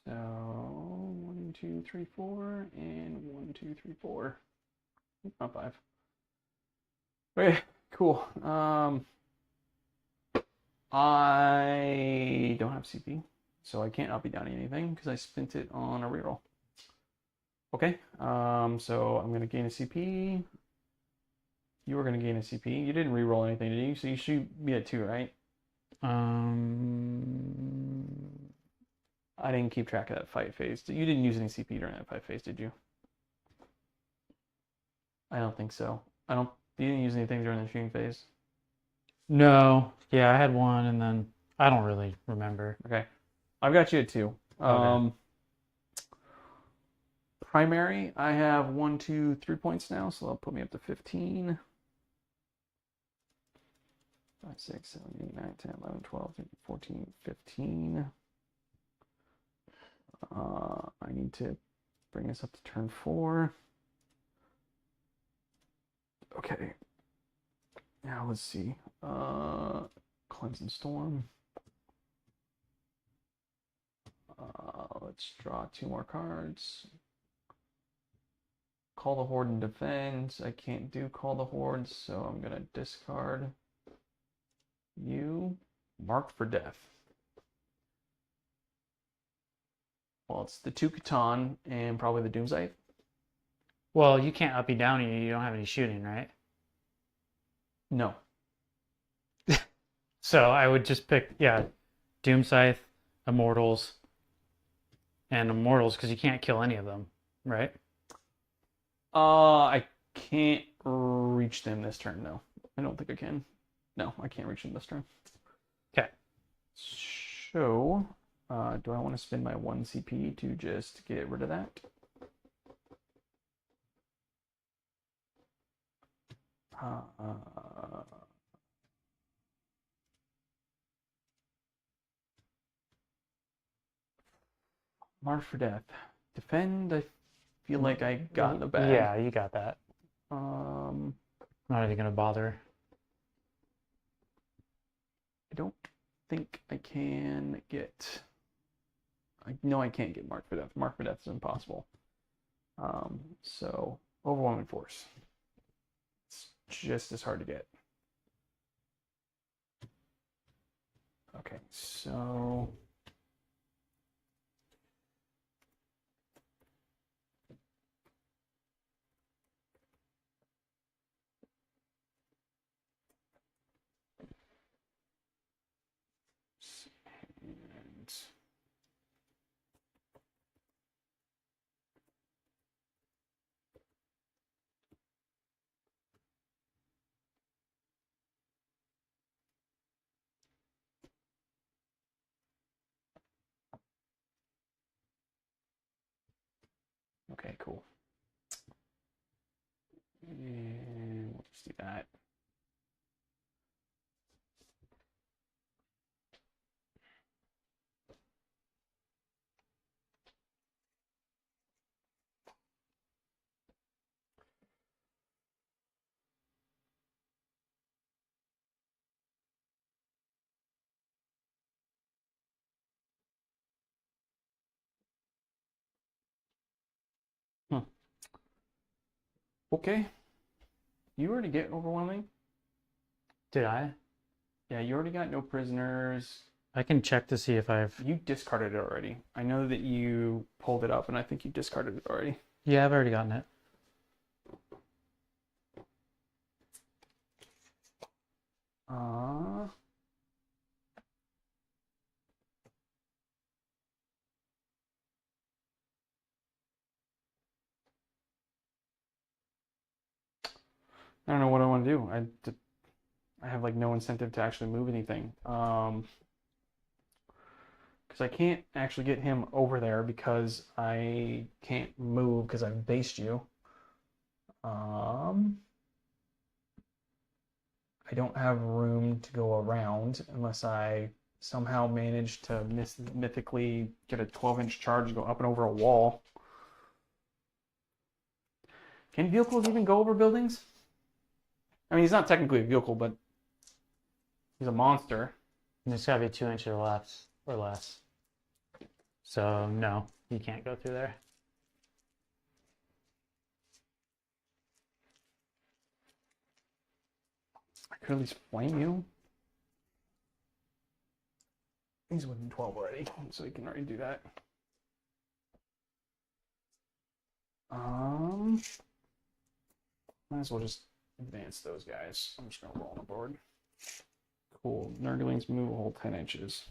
So 1, 2, 3, 4, and 1, 2, 3, 4. Not 5. Okay, cool. I don't have CP, so I can't up be down anything because I spent it on a reroll. Okay, so I'm gonna gain a CP. You were gonna gain a CP. You didn't reroll anything, did you? So you should be at 2, right? I didn't keep track of that fight phase. You didn't use any CP during that fight phase, did you? I don't think so. You didn't use anything during the shooting phase. No. Yeah, I had one, and then I don't really remember. Okay, I've got you at 2. Okay. Primary, I have 1, 2, 3 points now, so that'll put me up to 15. 5, 6, 7, 8, 9, 10, 11, 12, 13, 14, 15. I need to bring this up to turn 4. Okay. Now let's see. Clemson Storm. Let's draw 2 more cards. Call the Horde and defend. I can't do Call the Horde, so I'm gonna discard you. Marked for death. Well, it's the 2 Catan and probably the Doomsday. Well, you can't uppy downy. You don't have any shooting, right? No. So I would just pick, yeah, Doom Scythe, Immortals, and Immortals because you can't kill any of them, right? I can't reach them this turn, no. I don't think I can. No, I can't reach them this turn. Okay. So, do I want to spend my 1 CP to just get rid of that? Mark for death. Defend, I feel like I got in the bag. Yeah, you got that. Not even gonna bother. I don't think I can get... I know I can't get Mark for death. Mark for death is impossible. So, Overwhelming Force. It's just as hard to get. Okay, so... And... Okay, cool. And we'll just do that. Okay. You already get Overwhelming? Did I? Yeah, you already got no prisoners. I can check to see if I've. You discarded it already. I know that you pulled it up, and I think you discarded it already. Yeah, I've already gotten it. I don't know what I want to do. I have like no incentive to actually move anything. Because I can't actually get him over there because I can't move because I've based you. I don't have room to go around unless I somehow manage to mythically get a 12-inch charge, go up and over a wall. Can vehicles even go over buildings? I mean, he's not technically a vehicle, but he's a monster. It's gotta be 2 inches or less. So no, you can't go through there. I could at least flame you. He's within 12 already, so he can already do that. Might as well just advance those guys. I'm just gonna roll on the board. Cool. Nurglings move a whole 10 inches.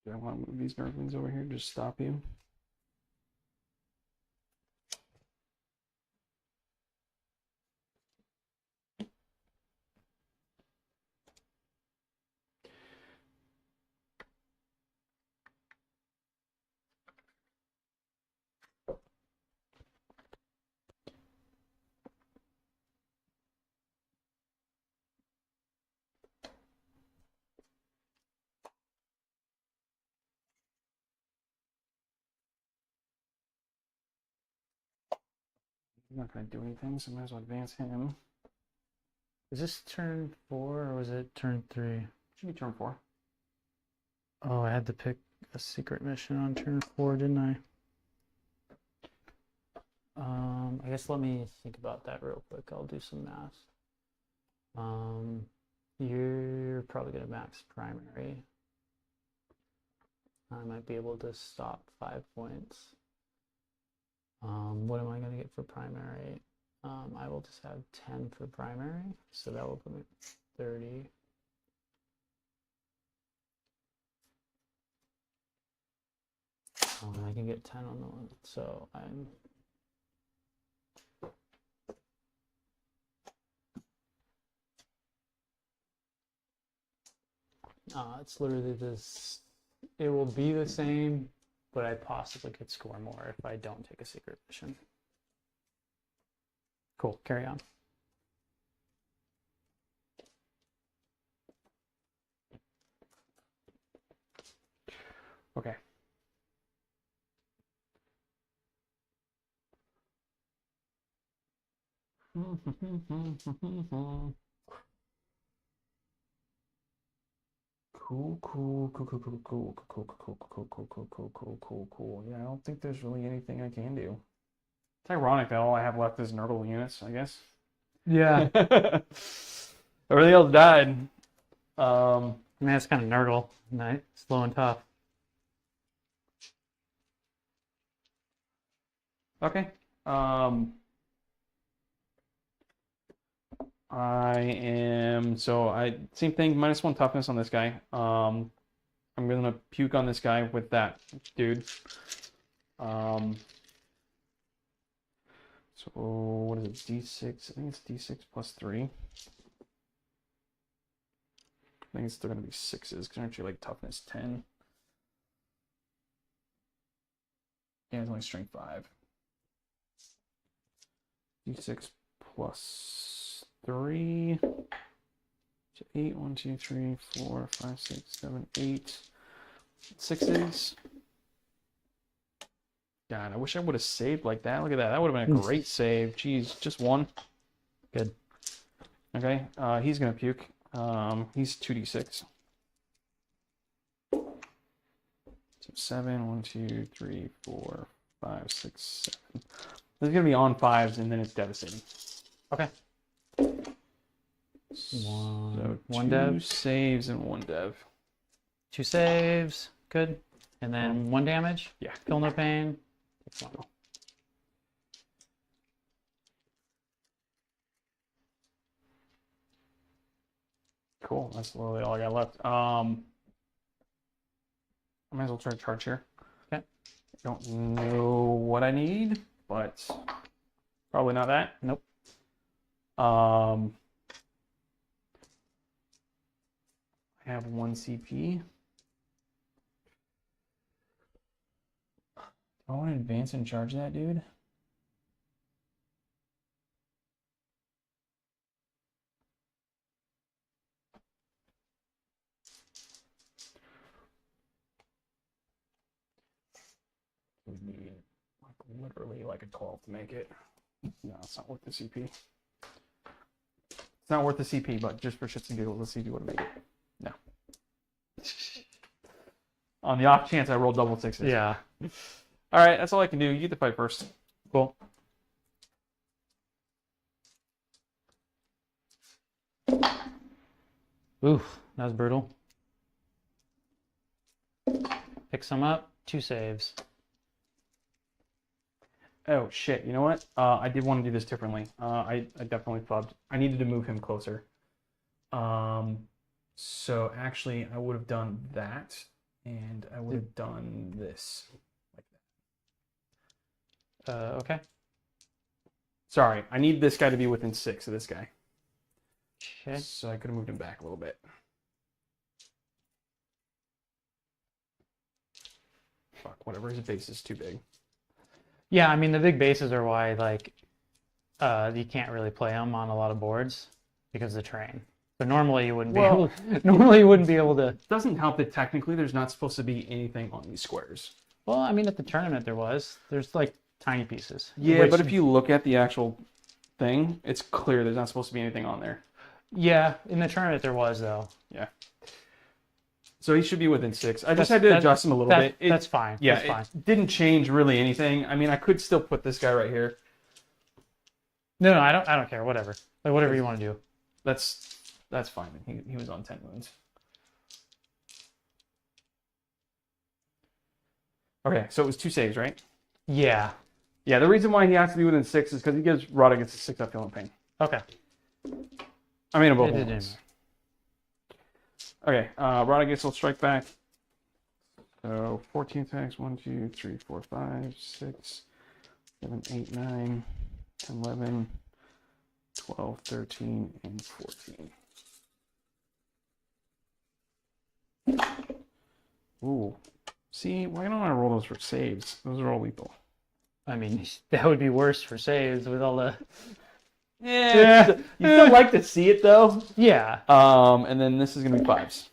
Do I want to move these Nurglings over here? Just stop you. I'm not going to do anything, so I might as well advance him. Is this turn 4 or was it turn 3? Should be turn 4. Oh, I had to pick a secret mission on turn 4, didn't I? I guess let me think about that real quick. I'll do some math. You're probably gonna max primary. I might be able to stop 5 points. What am I gonna get for primary? I will just have 10 for primary, so that will put me at 30. I can get 10 on the one, so I'm. It's literally this. It will be the same, but I possibly could score more if I don't take a secret mission. Cool, carry on. Okay. Cool. Yeah, I don't think there's really anything I can do. It's ironic that all I have left is Nurgle units, I guess. Yeah. Everything else died. I mean, that's kind of Nurgle. Nice, slow and tough. Okay. Same thing, -1 toughness on this guy. I'm gonna puke on this guy with that dude. So what is it, D6? I think it's D6 plus 3. I think it's still gonna be 6s, because aren't you like toughness 10? Yeah, it's only strength 5. D6 plus 3. So 8, 1, 2, 3, 4, 5, 6, 7, 8. 6s. God, I wish I would have saved like that. Look at that. That would have been a great save. Jeez, just 1. Good. Okay, he's gonna puke. He's 2d6. So 7, 1, 2, 3, 4, 5, 6, 7. It's gonna be on 5s, and then it's devastating. Okay. So one 2 dev. saves and 1 dev. 2 saves. Good. And then 1 damage. Yeah. Feel no pain. Takes 1. Cool. That's literally all I got left. I might as well try to charge here. Okay. I don't know what I need, but probably not that. Nope. I have 1 CP. Do I want to advance and charge that dude? We need like literally like a 12 to make it. No, it's not worth the CP. It's not worth the CP, but just for shits and giggles, let's see if you would have made it. No. On the off chance I roll double sixes. Yeah. All right, that's all I can do. You get the fight first. Cool. Oof, that was brutal. Pick some up. 2 saves. Oh shit! You know what? I did want to do this differently. I definitely fubbed. I needed to move him closer. So actually, I would have done that, and I would have done this like that. Okay. Sorry, I need this guy to be within 6 of this guy. Okay. So I could have moved him back a little bit. Fuck, whatever. His base is too big. Yeah, I mean the big bases are why like you can't really play them on a lot of boards because of the terrain. So normally you wouldn't be able to. It doesn't help that technically there's not supposed to be anything on these squares. Well, I mean at the tournament there's like tiny pieces. Yeah, Which- but if you look at the actual thing, it's clear there's not supposed to be anything on there. Yeah, in the tournament there was though. Yeah. So he should be within 6. I just That's- had to that- adjust him a little bit. That's fine. Yeah, That's fine. it didn't change really anything. I mean, I could still put this guy right here. No, I don't care. Whatever. Like whatever you want to do. That's fine. He was on 10 wounds. Okay, so it was 2 saves, right? Yeah. Yeah, the reason why he has to be within 6 is because he gives Rod against a 6 up feeling pain. Okay. I mean, both It didn't ones. matter. Okay, Rodriguez will strike back. So 14 attacks 1, 2, 3, 4, 5, 6, 7, 8, 9, 10, 11, 12, 13, and 14. Ooh. See, why don't I roll those for saves? Those are all lethal. I mean that would be worse for saves with all the. Yeah. You still like to see it though. Yeah. And then this is gonna be 5s.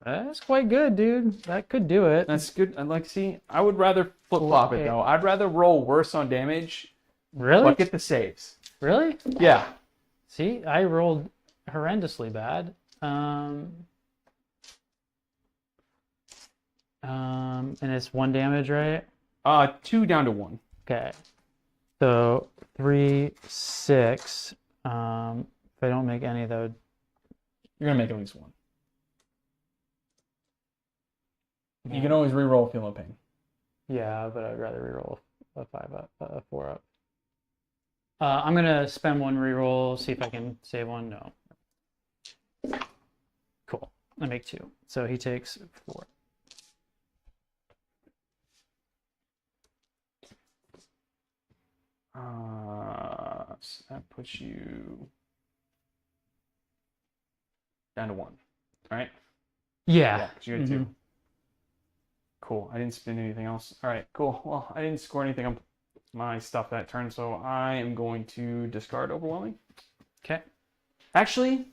That's quite good, dude. That could do it. That's good. I'd like to see. I would rather flip flop it though. I'd rather roll worse on damage, Really? but get the saves. Really? Yeah. See, I rolled horrendously bad. And it's 1 damage, right? 2 down to 1. Okay. So 3, 6. If I don't make any of those, You're gonna make at least 1. You can always re-roll Feel No Pain. yeah, but I'd rather reroll a 5 up, a 4 up. I'm gonna spend 1 reroll, see if I can save 1. No. Cool. I make 2. So he takes 4. So that puts you down to 1. All right. Yeah. 'Cause you had 2. Cool. I didn't spend anything else. All right. Cool. Well, I didn't score anything on my stuff that turn, so I am going to discard Overwhelming. Okay. Actually,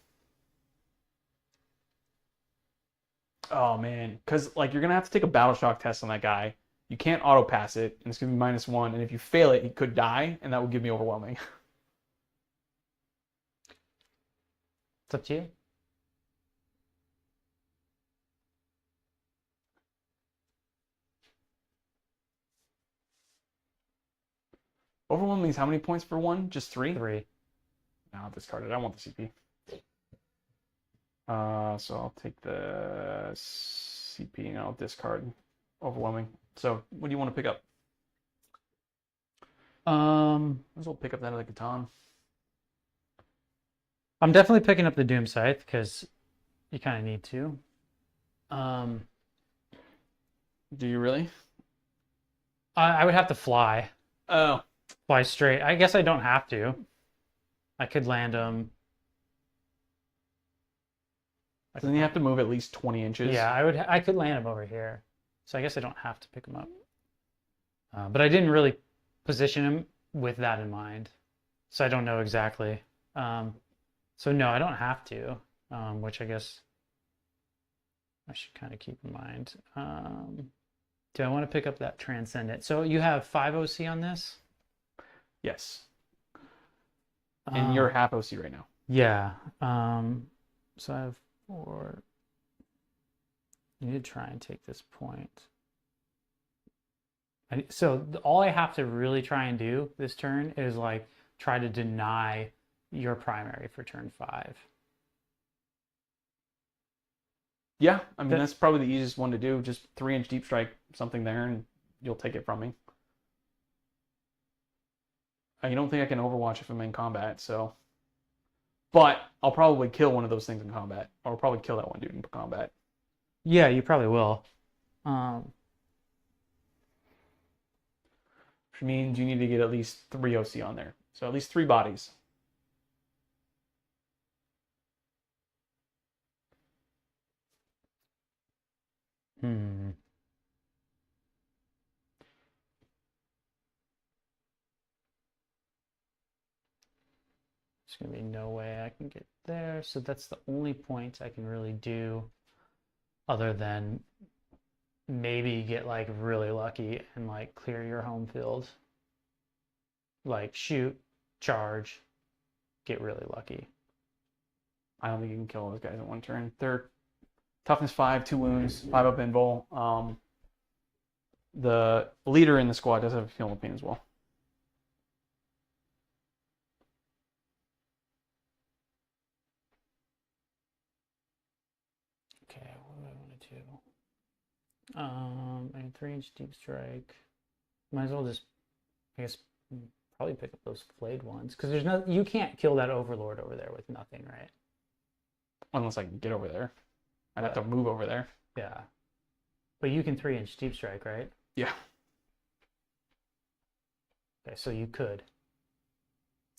oh man, because like you're gonna have to take a battle shock test on that guy. You can't auto pass it, and it's gonna be -1. And if you fail it, he could die, and that would give me Overwhelming. It's up to you. Overwhelming is how many points for 1? Just 3? 3. No, I'll discard it. I want the CP. So I'll take the CP and I'll discard Overwhelming. So what do you want to pick up? Might as well pick up that other Catan. I'm definitely picking up the Doom Scythe because you kind of need to. Do you really? I would have to fly Oh. straight. I guess I don't have to. I could land them. So then you have to move at least 20 inches. Yeah, I could land him over here. So I guess I don't have to pick him up. But I didn't really position him with that in mind. So I don't know exactly. So no, I don't have to, which I guess I should kind of keep in mind. Do I want to pick up that Transcendent? So you have 5 OC on this? Yes. And you're half OC right now. Yeah. So I have 4. I need to try and take this point. So all I have to really try and do this turn is like try to deny your primary for turn 5. Yeah, I mean, that's probably the easiest one to do. Just 3-inch deep strike something there, and you'll take it from me. I don't think I can Overwatch if I'm in combat, so. But I'll probably kill one of those things in combat. Or I'll probably kill that one dude in combat. Yeah, you probably will. Which means you need to get at least 3 OC on there. So at least 3 bodies. There's going to be no way I can get there. So that's the only point I can really do other than maybe get like really lucky and like clear your home field. Like shoot, charge, get really lucky. I don't think you can kill those guys in one turn. They're toughness 5, 2 wounds, 5 up invul. The leader in the squad does have a Feel No Pain as well. Okay, what do I want to do? I have 3-inch deep strike. Might as well just, I guess, probably pick up those flayed ones because there's no, you can't kill that overlord over there with nothing, right? Unless I can get over there. I'd have to move over there. Yeah. But you can 3-inch deep strike, right? Yeah. Okay, so you could.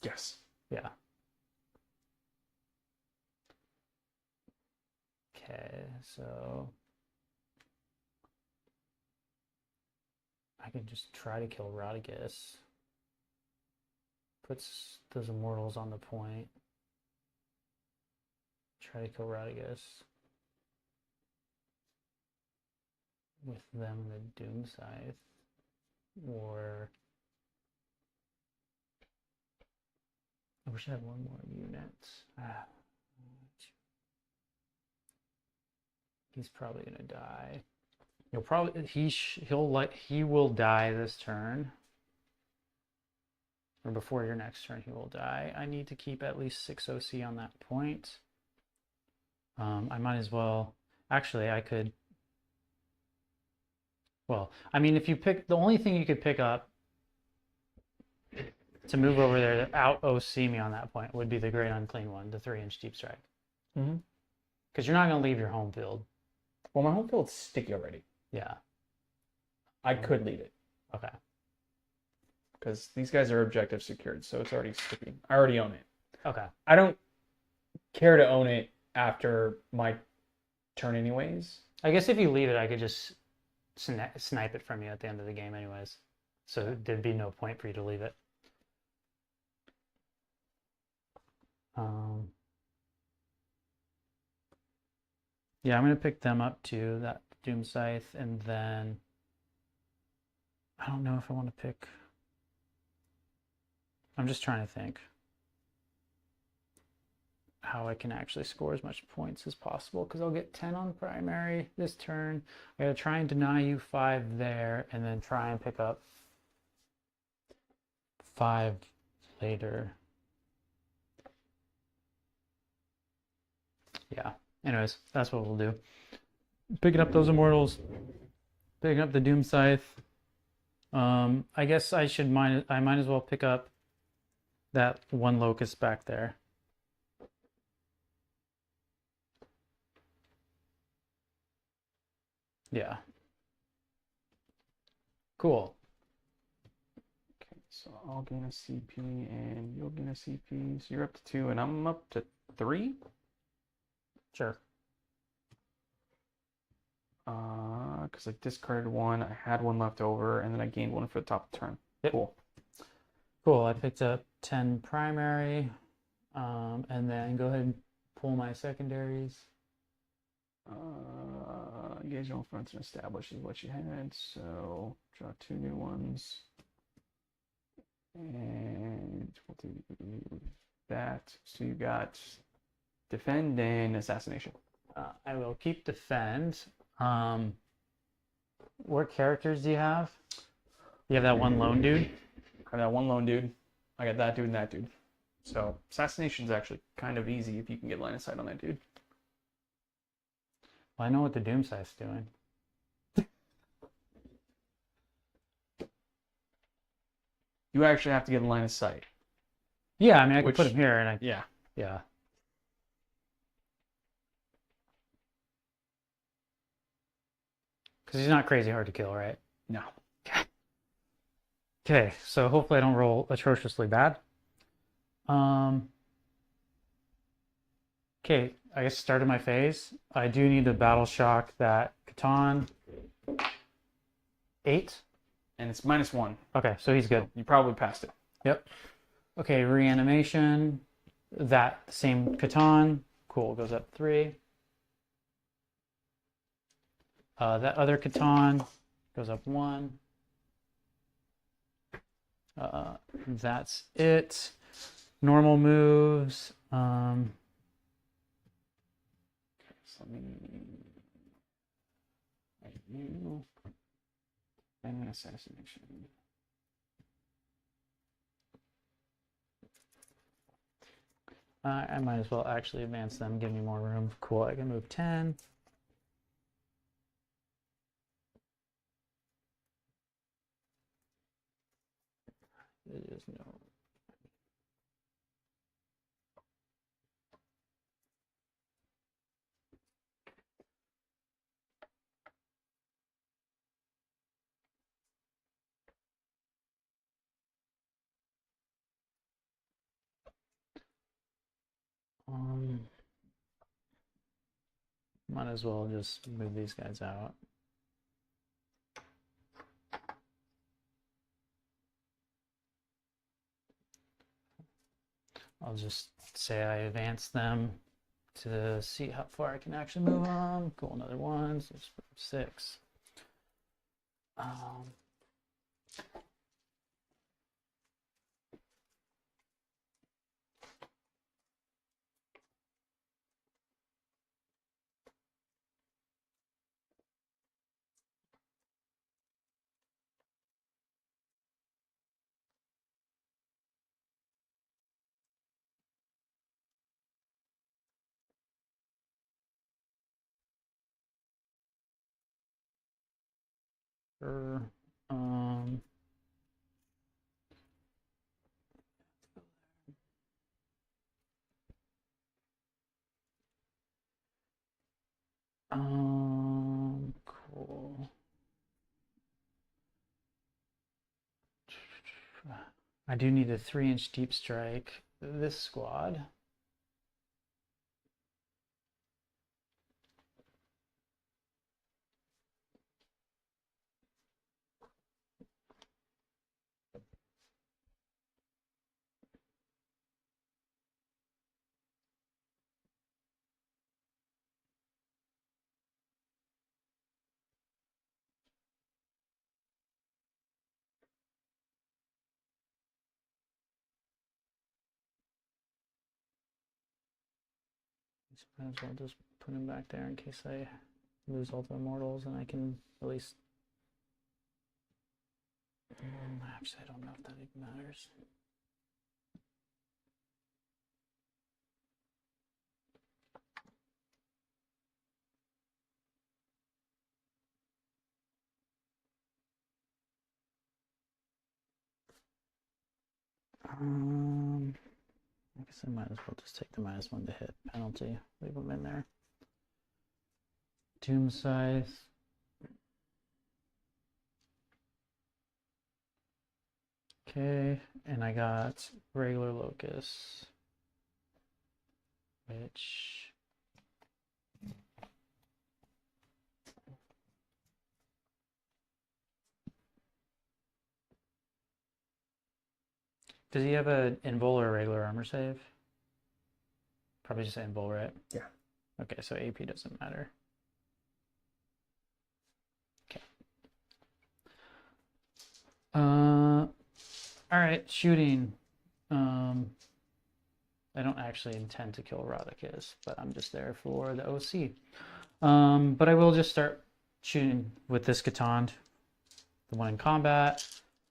Yes. Yeah. Okay, so I can just try to kill Rodriguez. Puts those immortals on the point. Try to kill Rodriguez. With them in the Doom Scythe. Or I wish I had one more unit. He's probably gonna die. He will die this turn. Or before your next turn he will die. I need to keep at least 6 OC on that point. I might as well, actually I could, well, I mean if you pick, the only thing you could pick up to move over there to out OC me on that point would be the Great Unclean one, the 3-inch deep strike. Because you're not going to leave your home field. Well, my home field's sticky already. Yeah. I could leave it. Okay. Because these guys are objective secured, so it's already sticky. I already own it. Okay. I don't care to own it after my turn anyways. I guess if you leave it, I could just snipe it from you at the end of the game anyways. So there'd be no point for you to leave it. Yeah, I'm going to pick them up too, that Doom Scythe, and then I don't know if I want to pick. I'm just trying to think how I can actually score as much points as possible because I'll get 10 on primary this turn. I gotta try and deny you 5 there and then try and pick up 5 later. Yeah, anyways, that's what we'll do. Picking up those immortals, picking up the Doom Scythe. I guess I might as well pick up that one locust back there. Yeah. Cool. Okay, so I'll gain a CP and you'll gain a CP. So you're up to 2 and I'm up to 3? Sure. because I discarded one. I had one left over, and then I gained one for the top of the turn. Yep. Cool. Cool. I picked up 10 primary, and then go ahead and pull my secondaries. Engage on fronts and establish is what you had. So draw 2 new ones. And we'll do that. So you got defend and assassination. I will keep defend. What characters do you have? You have that one lone dude? I got that one lone dude. I got that dude and that dude. So assassination is actually kind of easy if you can get line of sight on that dude. Well, I know what the Doomscythe's doing. You actually have to get a line of sight. Yeah, I mean, I can put him here, and Yeah. yeah. Because he's not crazy hard to kill, right? No. Okay, so hopefully I don't roll atrociously bad. Okay, I guess started my phase. I do need to battle shock that Catan. 8. And it's -1. Okay, so he's good. So you probably passed it. Yep. Okay, reanimation. That same Catan. Cool, goes up 3. That other Catan goes up 1. That's it. Normal moves. So let me you and assassination. I might as well actually advance them, give me more room. Cool, I can move 10. There's no. Might as well just move these guys out. I'll just say I advance them to see how far I can actually move them. Cool, another 1, so it's 6. Sure. Cool. I do need a 3-inch deep strike. This squad. Might as well just put him back there in case I lose all the immortals, and I can at least. Actually, I don't know if that even matters. I guess I might as well just take the -1 to hit penalty. Leave them in there. Doom Scythe. Okay, and I got regular Locust, which Does he have an invul or a regular armor save? Probably just invul, right? Yeah. Okay, so AP doesn't matter. Okay. All right, shooting. I don't actually intend to kill Rodicus, but I'm just there for the OC. But I will just start shooting with this Catan, the one in combat.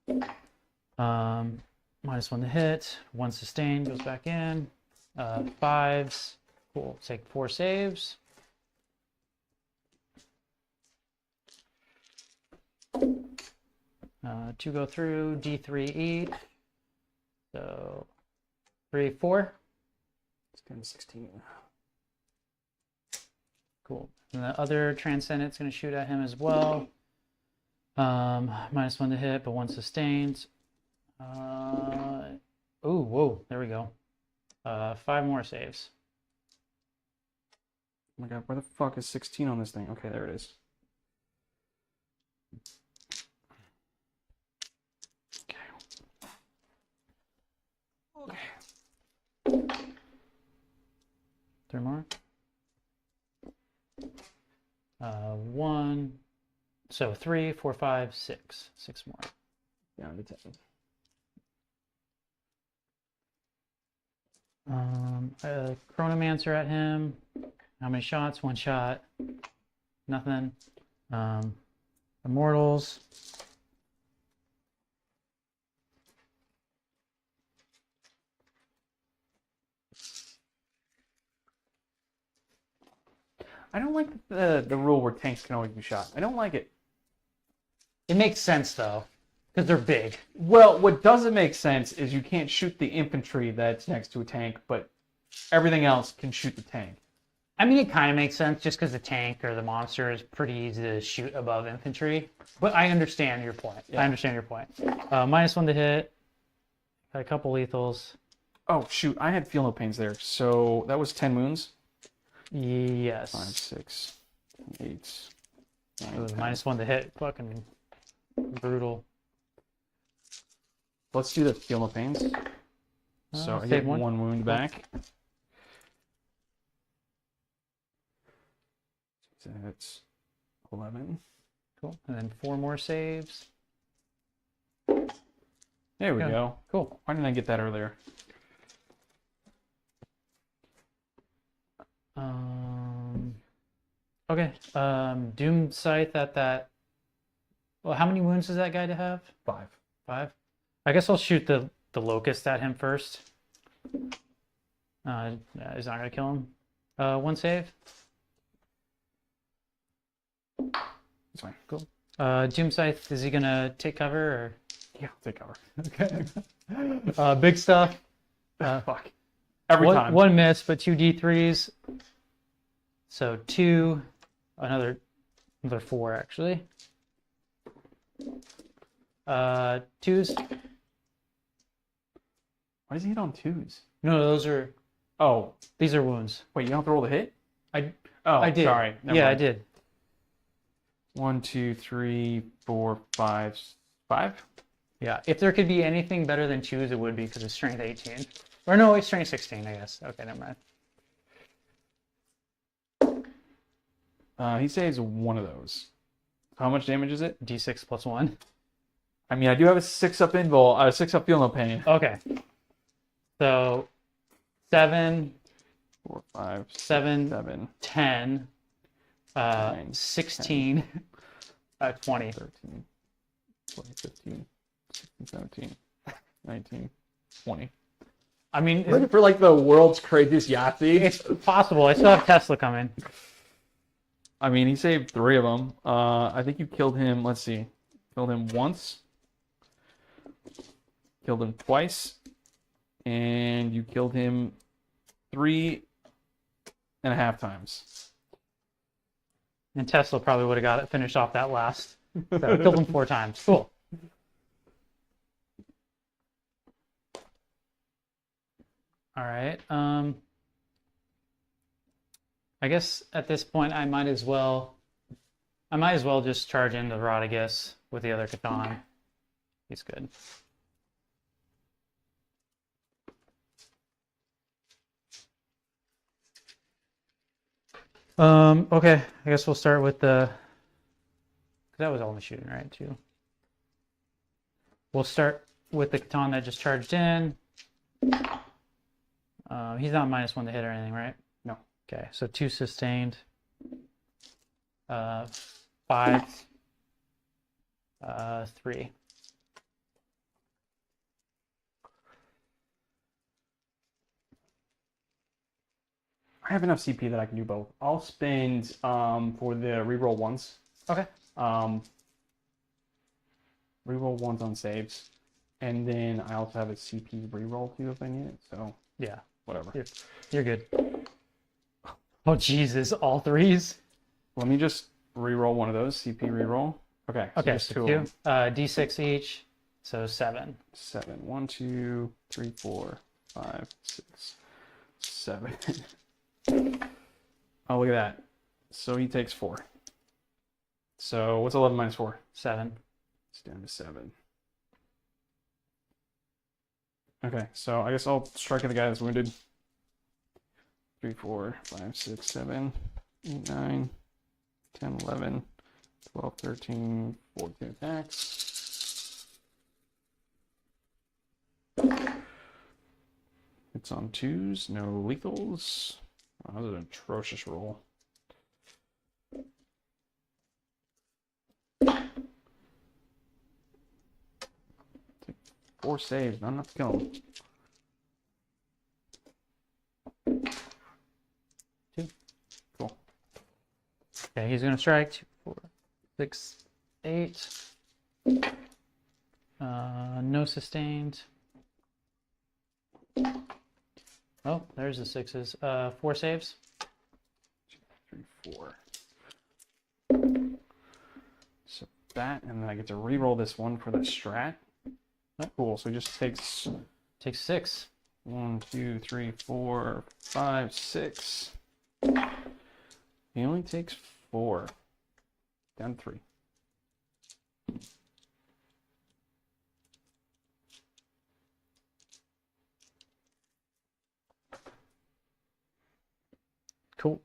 -1 to hit, 1 sustain goes back in. 5s, cool. Take 4 saves. Two go through, D3 each. So 3, 4. It's going to 16. Cool. And the other Transcendent's going to shoot at him as well. -1 to hit, but 1 sustained. Oh, whoa, there we go. 5 more saves. Oh my god, where the fuck is 16 on this thing? Okay, there it is. Okay. 3 more. 1. So 3, 4, 5, 6. 6 more. Down to 10. Chronomancer at him. How many shots? 1 shot. Nothing. Immortals. I don't like the rule where tanks can always be shot. I don't like it. It makes sense though, because they're big. Well, what doesn't make sense is you can't shoot the infantry that's next to a tank, but everything else can shoot the tank. I mean, it kind of makes sense just because the tank or the monster is pretty easy to shoot above infantry. But I understand your point. Yeah. I understand your point. -1 to hit. Got a couple lethals. Oh, shoot. I had feel no pains there. So that was 10 wounds. Yes. 5, 6, 8. Ooh, -1 to hit. Fucking brutal. Let's do the feel no pains. So I save get one. 1 wound back. So that's 11. Cool. And then 4 more saves. There we Yeah. go. Cool. Why didn't I get that earlier? Okay. Doom Scythe at that. Well, how many wounds does that guy to have? 5. 5. I guess I'll shoot the locust at him first. He's not gonna kill him. 1 save. It's fine. Cool. Doom Scythe, is he gonna take cover or? Yeah, I'll take cover. Okay. Big stuff. Fuck. Every time. 1 miss, but 2 D3s. So 2, another 4 actually. 2s. Why does he hit on 2s? No, those are. Oh, These are wounds. wait, you don't have to roll the hit? I Oh, did. sorry. Never Yeah, I mind. did. 1, 2, 3, 4, 5, 5? Yeah, if there could be anything better than 2s, it would be because it's strength 18. Or no, it's strength 16, I guess. Okay, never mind. He saves 1 of those. How much damage is it? D6 plus 1. I mean, I do have a 6-up invul, 6-up feel no pain. Okay. So 7, 4, 5, 7, 7, 10, 9, 16, 20. 13, 14, 15, 16, 17, 19, 20. I mean, Ready for like the world's craziest Yahtzee? it's possible. I still have Tesla coming. I mean, he saved 3 of them. I think you killed him. Let's see. Killed him once. Killed him twice. And you killed him 3.5 times. And Tesla probably would have got it finished off that last. So I killed him 4 times. Cool. All right. I guess at this point I might as well just charge into Rodriguez with the other Catan. He's good. Okay, I guess we'll start with the. That was only shooting, right? Too. We'll start with the Catan that just charged in. He's not -1 to hit or anything, right? No. Okay, so 2 sustained. 5. 3. I have enough CP that I can do both. I'll spend for the reroll ones. Okay. Reroll ones on saves, and then I also have a CP reroll too if I need it. So Yeah, whatever. you're good. Oh Jesus, all 3s. Let me just reroll one of those CP reroll. Okay. So Okay, just so 2 of 2. them. D6 each, so 7. 7. 1, 2, 3, 4, 5, 6, 7. Oh, look at that. So he takes 4. So what's 11 minus 4? 7. It's down to 7. Okay, so I guess I'll strike at the guy that's wounded. 3, 4, 5, 6, 7, 8, 9, 10, 11, 12, 13, 14 attacks. It's on 2s, no lethals. Oh, that was an atrocious roll. Take 4 saves, not enough to kill him. 2. Cool. Okay, he's gonna strike. 2, 4, 6, 8. No sustained. Oh, there's the 6s. 4 saves. 3, 4. So that, and then I get to re-roll this one for the strat. Oh, cool. So he just takes Takes 6. 1, 2, 3, 4, 5, 6. He only takes 4. Down to 3. Cool.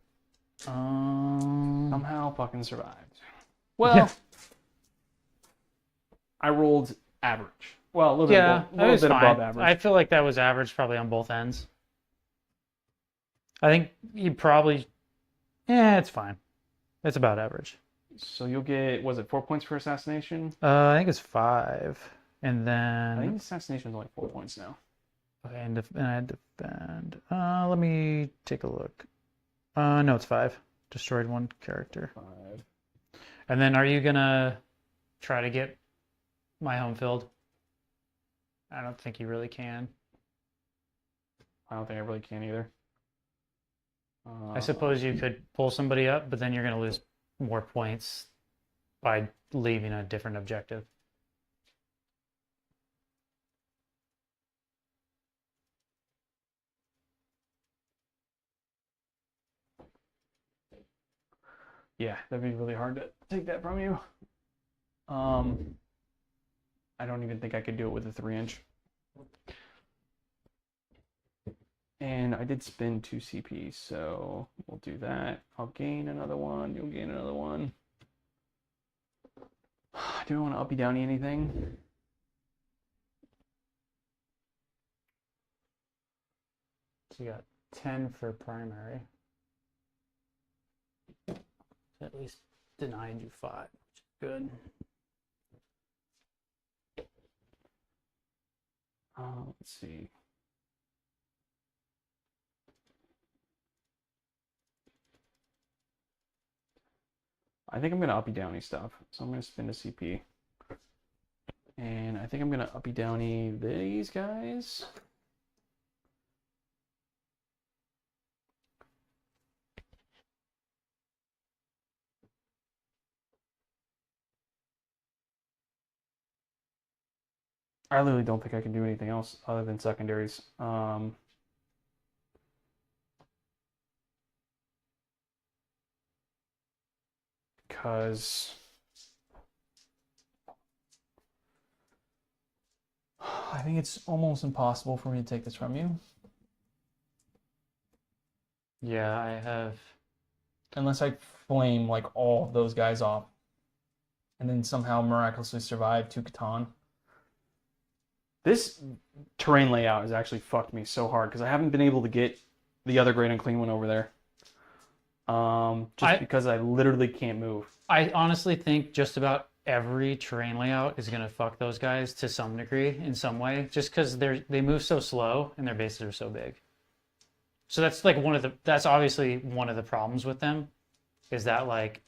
Somehow fucking survived. Well, I rolled average. Well, a little yeah, bit, above, above average. I feel like that was average probably on both ends. I think you probably, it's fine. It's about average. So you'll get, was it 4 points for assassination? I think it's 5, and I think then assassination is only 4 points now. okay, and I defend. Let me take a look. No, it's 5. Destroyed 1 character. 5. And then, are you gonna try to get my home field? I don't think you really can. I don't think I really can either. I suppose you could pull somebody up, but then you're gonna lose more points by leaving a different objective. Yeah, that'd be really hard to take that from you. I don't even think I could do it with a 3-inch. And I did spend 2 CP, so we'll do that. I'll gain another one. You'll gain another one. Do I want to uppy downy anything? So you got 10 for primary. At least denied you 5, which is good. Let's see. I think I'm going to uppy downy stuff. So I'm going to spend a CP. And I think I'm going to uppy downy these guys. I literally don't think I can do anything else other than secondaries. Because I think it's almost impossible for me to take this from you. Yeah, I have Unless I flame like all of those guys off. And then somehow miraculously survive to Catan. This terrain layout has actually fucked me so hard because I haven't been able to get the other Great Unclean One over there. Just because I literally can't move. I honestly think just about every terrain layout is going to fuck those guys to some degree in some way, just because they move so slow and their bases are so big. So that's like that's obviously one of the problems with them, is that like,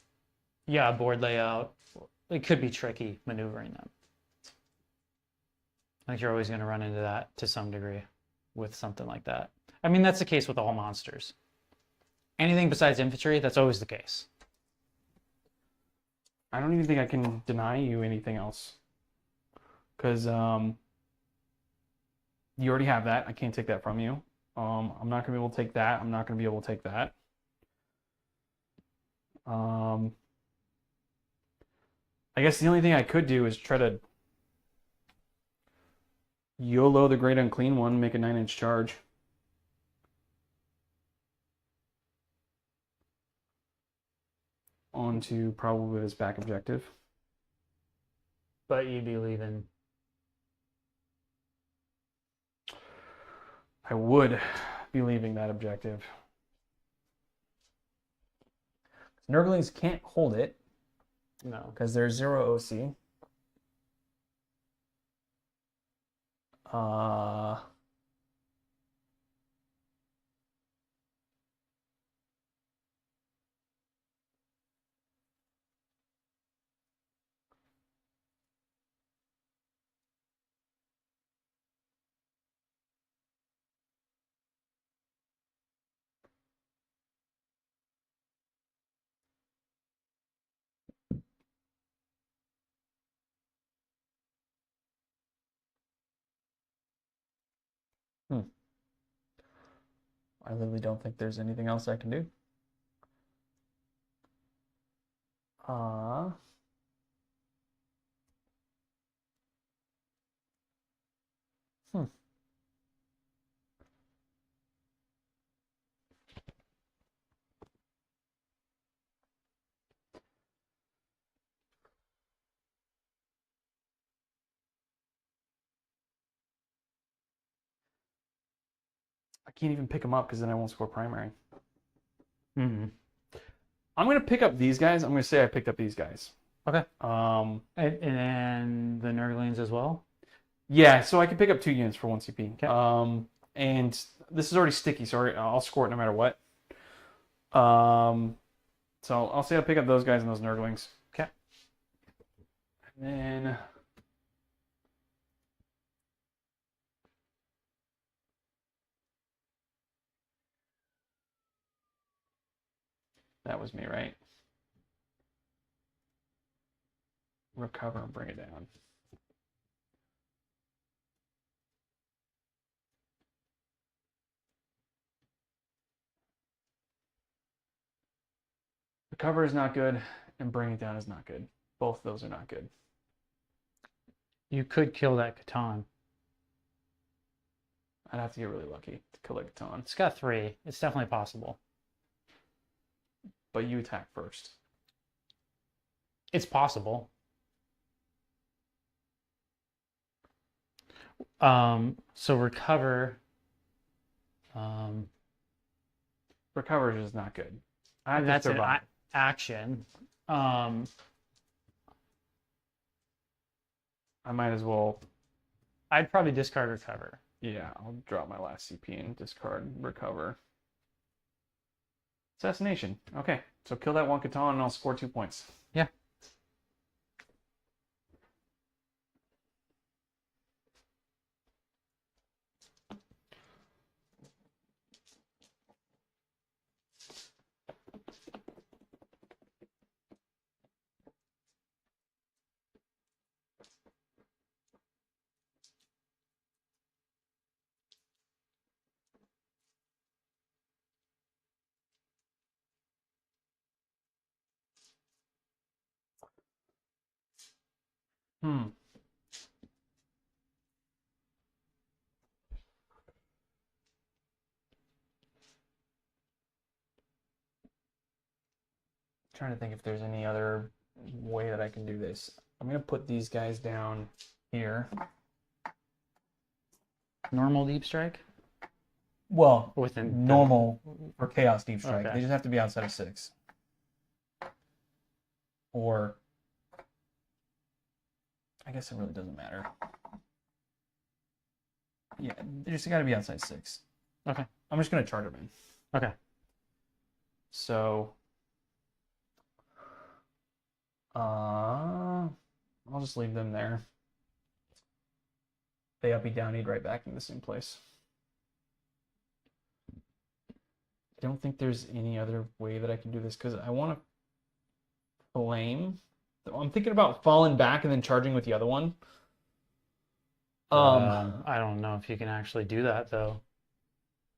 yeah, board layout, it could be tricky maneuvering them. I think you're always going to run into that to some degree with something like that. I mean, that's the case with all monsters. Anything besides infantry, that's always the case. I don't even think I can deny you anything else. Because you already have that. I can't take that from you. I'm not going to be able to take that. I'm not going to be able to take that. I guess the only thing I could do is try to YOLO the Great Unclean One, make a 9-inch charge. Onto probably his back objective. But you'd be leaving. I would be leaving that objective. Nurglings can't hold it. No. Because there's 0 OC. I literally don't think there's anything else I can do. I can't even pick them up because then I won't score primary. Mm-hmm. I'm going to pick up these guys. I'm going to say I picked up these guys. Okay. And the Nurglings as well? Yeah, so I can pick up 2 units for 1 CP. Okay. And this is already sticky, so I'll score it no matter what. So I'll say I'll pick up those guys and those Nurglings. Okay. And then that was me, right? Recover and bring it down. Recover is not good, and bring it down is not good. Both of those are not good. You could kill that Catan. I'd have to get really lucky to kill a Catan. It's got 3. It's definitely possible. But you attack first. It's possible. So recover. Recover is not good. I have to That's an survive. action. I might as well. I'd probably discard recover. Yeah, I'll drop my last CP and discard recover. Assassination. Okay, so kill that one Catan and I'll score 2 points. Yeah. trying to think if there's any other way that I can do this. I'm gonna put these guys down here. Normal deep strike? Well, Within normal for Chaos Deep Strike. Okay. They just have to be outside of 6. Or I guess it really doesn't matter. Yeah, they just got to be outside 6. Okay. I'm just gonna charge them in. Okay. So, I'll just leave them there. They uppy downied right back in the same place. I don't think there's any other way that I can do this because I want to flame. I'm thinking about falling back and then charging with the other one. I don't know if you can actually do that though.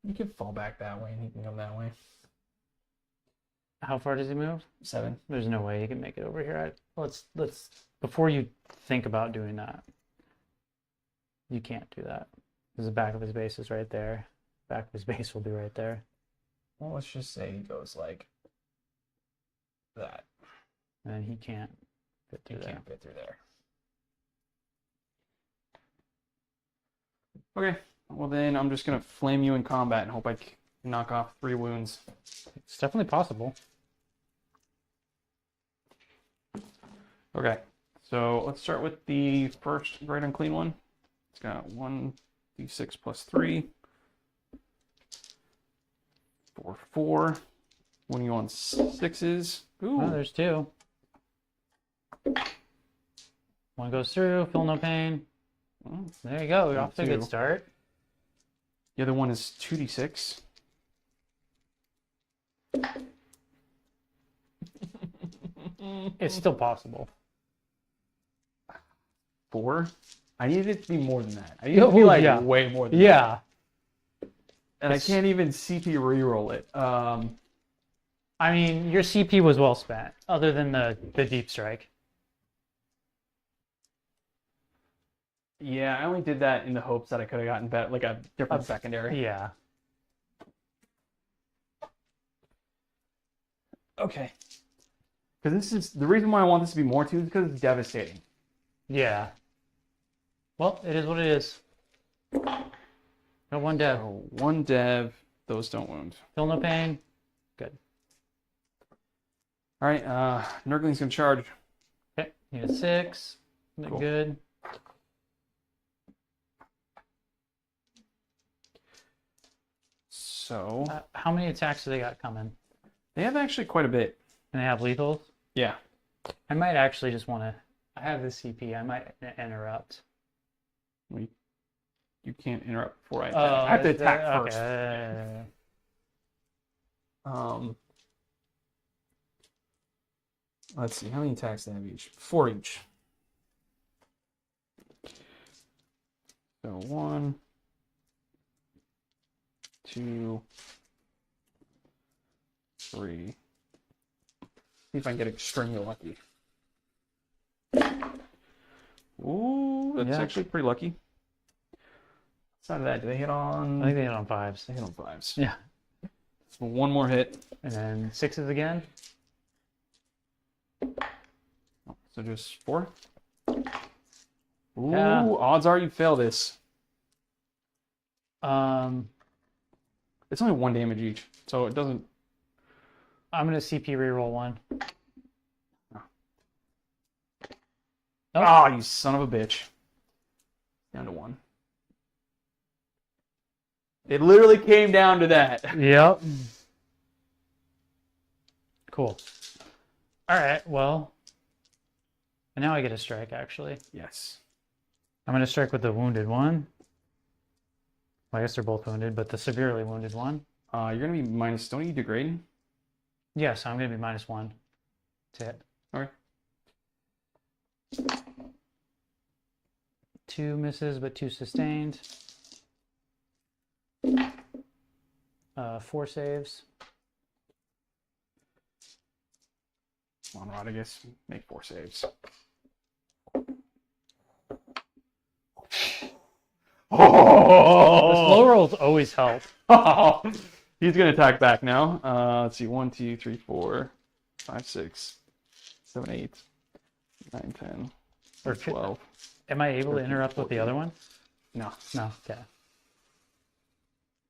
You could fall back that way and he can come that way. How far does he move? 7. There's no way he can make it over here. Let's before you think about doing that. You can't do that. Because the back of his base is right there. Back of his base will be right there. Well, let's just say he goes like that. And he can't fit You through there. can't fit through there. Okay. Well, then I'm just gonna flame you in combat and hope I can knock off 3 wounds. It's definitely possible. Okay. So let's start with the first Great Unclean one. It's got 1d6 plus 3. 4, 4. When you on 6s. Ooh. Oh, there's 2. One goes through, feel no pain. Well, There you go. You're off to a good 2. start. the other one is 2d6. It's still possible. 4. I needed it to be more than that. I needed it to Oh, be like yeah. way more than that. Yeah. And I can't even CP reroll it. I mean, your CP was well spent, other than the deep strike. Yeah, I only did that in the hopes that I could have gotten better, like a different secondary. Yeah. Okay. Because this is the reason why I want this to be more too is because it's devastating. Yeah. Well, it is what it is. Got one dev. So 1 dev, those don't wound. Feel no pain. Good. All right, Nurgling's gonna charge. Okay. You got 6. Cool. Good. So How many attacks do they got coming? they have actually quite a bit. And they have lethals? Yeah. I might actually just want to. I have the CP. I might interrupt. You can't interrupt before I attack. I have to attack first. Okay. Let's see, how many attacks do they have each? 4 each. So 1, 2, 3. See if I can get extremely lucky. Ooh, that's Yeah. actually pretty lucky. Outside of that, do they hit on? I think they hit on 5s. They hit on 5s. Yeah. So 1 more hit. And then 6s again. So just 4. Ooh, Yeah. odds are you fail this. Um, It's only 1 damage each, so it doesn't. I'm gonna CP reroll 1. Oh. Ah, you son of a bitch. Down to 1. It literally came down to that. Yep. Cool. All right. Well, and now I get a strike. Actually, Yes. I'm gonna strike with the wounded one. Well, I guess they're both wounded, but the severely wounded one. You're gonna be minus. Don't you degrade? Yeah, so I'm gonna be -1 to hit. Okay. 2 misses, but 2 sustained. 4 saves. Come on, Rodriguez. Make 4 saves. The slow rolls always help. He's gonna attack back now. Let's see. 1, 2, 3, 4, 5, 6, 7, 8, 9, 10, Or 12. Am I able to 13, interrupt with the 14. other one? No. No. Okay.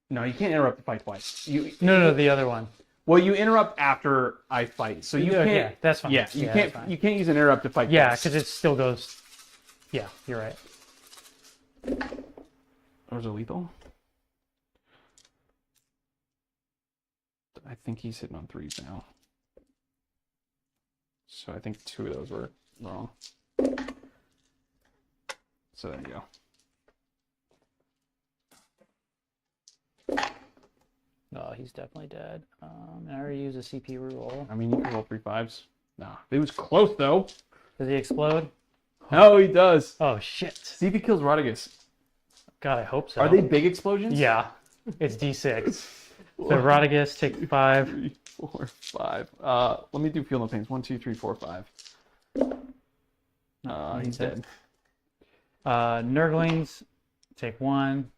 No, you can't interrupt the fight twice. No, the other one. Well, you interrupt after I fight, so you can't. Yeah, that's fine. Yeah, you Yeah, can't. that's fine. You can't use an interrupt to fight Yeah, twice. because it still goes. Yeah, you're right. Those are lethal. I think he's hitting on 3s now. So I think 2 of those were wrong. So there you go. Oh, he's definitely dead. I already used a CP reroll. I mean, you can roll 3 5s. Nah, it was close though. Does he explode? No, he does. Oh shit! See if he kills Rodriguez. God, I hope so. Are they big explosions? Yeah, it's D6. So Rodriguez, take 5. 3, 4, 5. Let me do field no pains. 1, 2, 3, 4, 5. He's dead. Nurglings, take 1.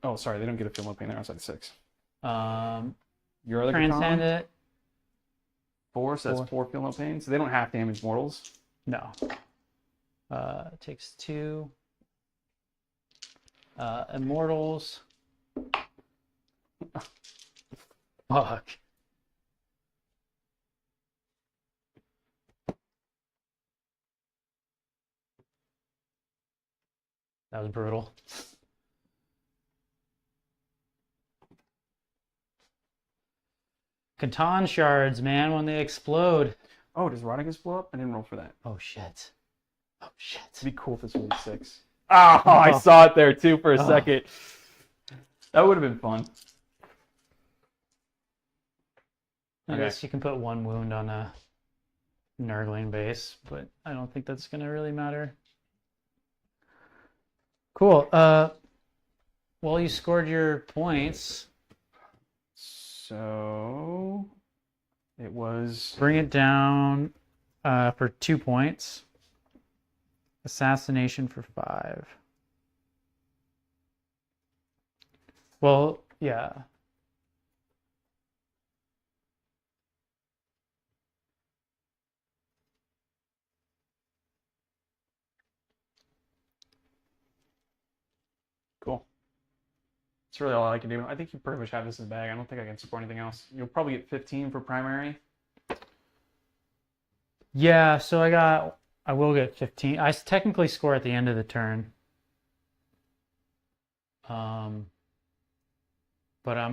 Oh, sorry, they don't get a field no pain. They're outside 6. Um, Your other Transcend Catan, it. 4, so that's 4 field no pain. So they don't half damage mortals. No. Takes 2. Immortals. Fuck. That was brutal. Catan shards, man, when they explode. Oh, does Rodriguez blow up? I didn't roll for that. Oh shit. Oh shit. It'd be cool if this was 6. Oh, I saw it there too for a second. That would have been fun. I guess you can put 1 wound on a Nurgling base, but I don't think that's gonna really matter. Cool. Well, you scored your points. So it was Bring it down for 2 points. Assassination for 5. Well, yeah. cool. That's really all I can do. I think you pretty much have this in the bag. I don't think I can score anything else. You'll probably get 15 for primary. Yeah, so I will get 15. I technically score at the end of the turn. But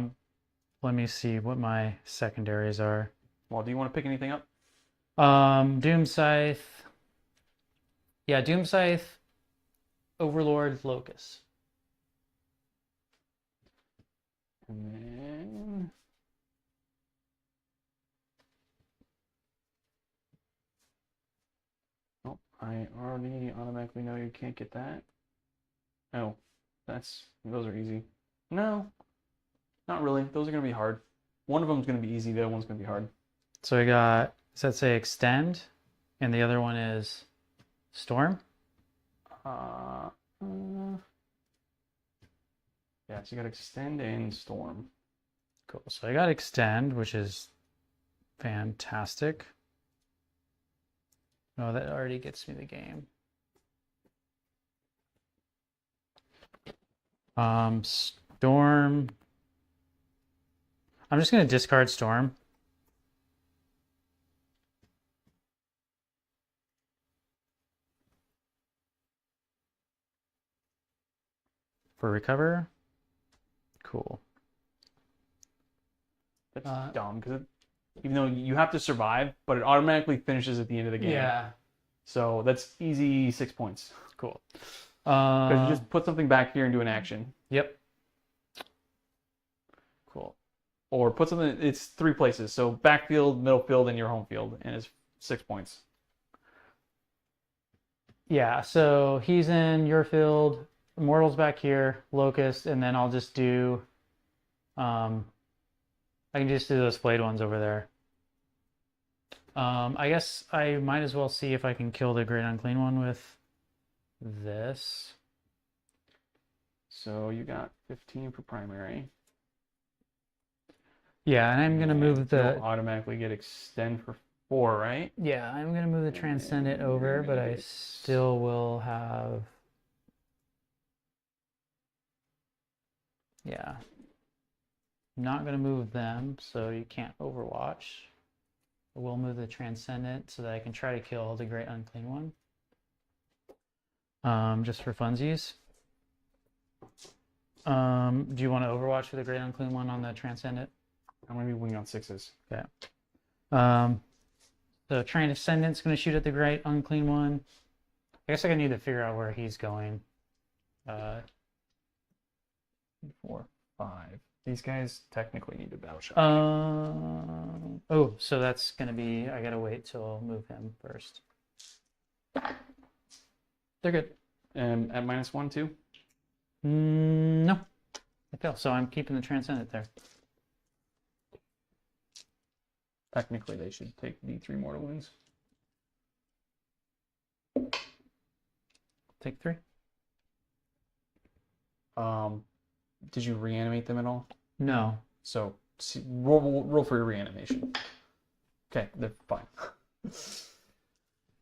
let me see what my secondaries are. Well, do you want to pick anything up? Doom Scythe. Yeah, Doom Scythe, Overlord, Locust. And then oh, I already automatically know you can't get that. Oh, those are easy. No, not really. Those are gonna be hard. One of them's gonna be easy. The other one's gonna be hard. So I got, does that say Extend? And the other one is Storm? Yeah, so you got Extend and Storm. Cool. So I got Extend, which is fantastic. Oh, that already gets me the game. Storm. I'm just going to discard Storm. For recover. Cool. That's dumb because even though you have to survive, but it automatically finishes at the end of the game. Yeah. So that's easy 6 points. Cool. Because you just put something back here and do an action. Yep. Cool. Or put something, it's 3 places. So backfield, middle field, and your home field. And it's 6 points. Yeah, so he's in your field, Immortal's back here, Locust, and then I'll just do, I can just do those flayed ones over there. I guess I might as well see if I can kill the Great Unclean One with this. So you got 15 for primary. Yeah, and I'm gonna move You'll the automatically get extend for 4, right? yeah, I'm gonna move the Transcendent over, but I still will have yeah. I'm not gonna move them, so you can't Overwatch. I will move the Transcendent so that I can try to kill the Great Unclean One. Just for funsies. Do you want to Overwatch with the Great Unclean One on the Transcendent? I'm gonna be wing on 6s. Okay. The Transcendent's gonna shoot at the Great Unclean One. I guess I need to figure out where he's going. 4, 5. These guys technically need a battle shot. Oh, so that's gonna be. I gotta wait till I'll move him first. They're good. And at -1 too. No, I fail. So I'm keeping the Transcendent there. Technically, they should take D3 mortal wounds. Take 3. Did you reanimate them at all? No. So roll for your reanimation. Okay, they're fine.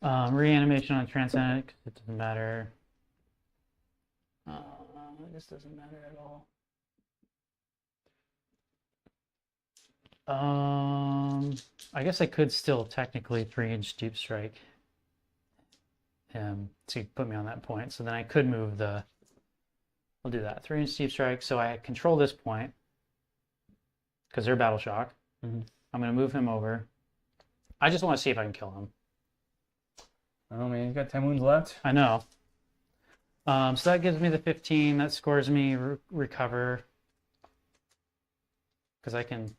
Reanimation on Transcendent, 'cause it doesn't matter. This doesn't matter at all. I guess I could still technically 3-inch deep strike him to put me on that point. So then I could move the. I'll do that 3-inch deep strike. So I control this point because they're battle shock. Mm-hmm. I'm gonna move him over. I just want to see if I can kill him. Oh man, he's got 10 wounds left. I know. So that gives me the 15. That scores me recover. Because I can,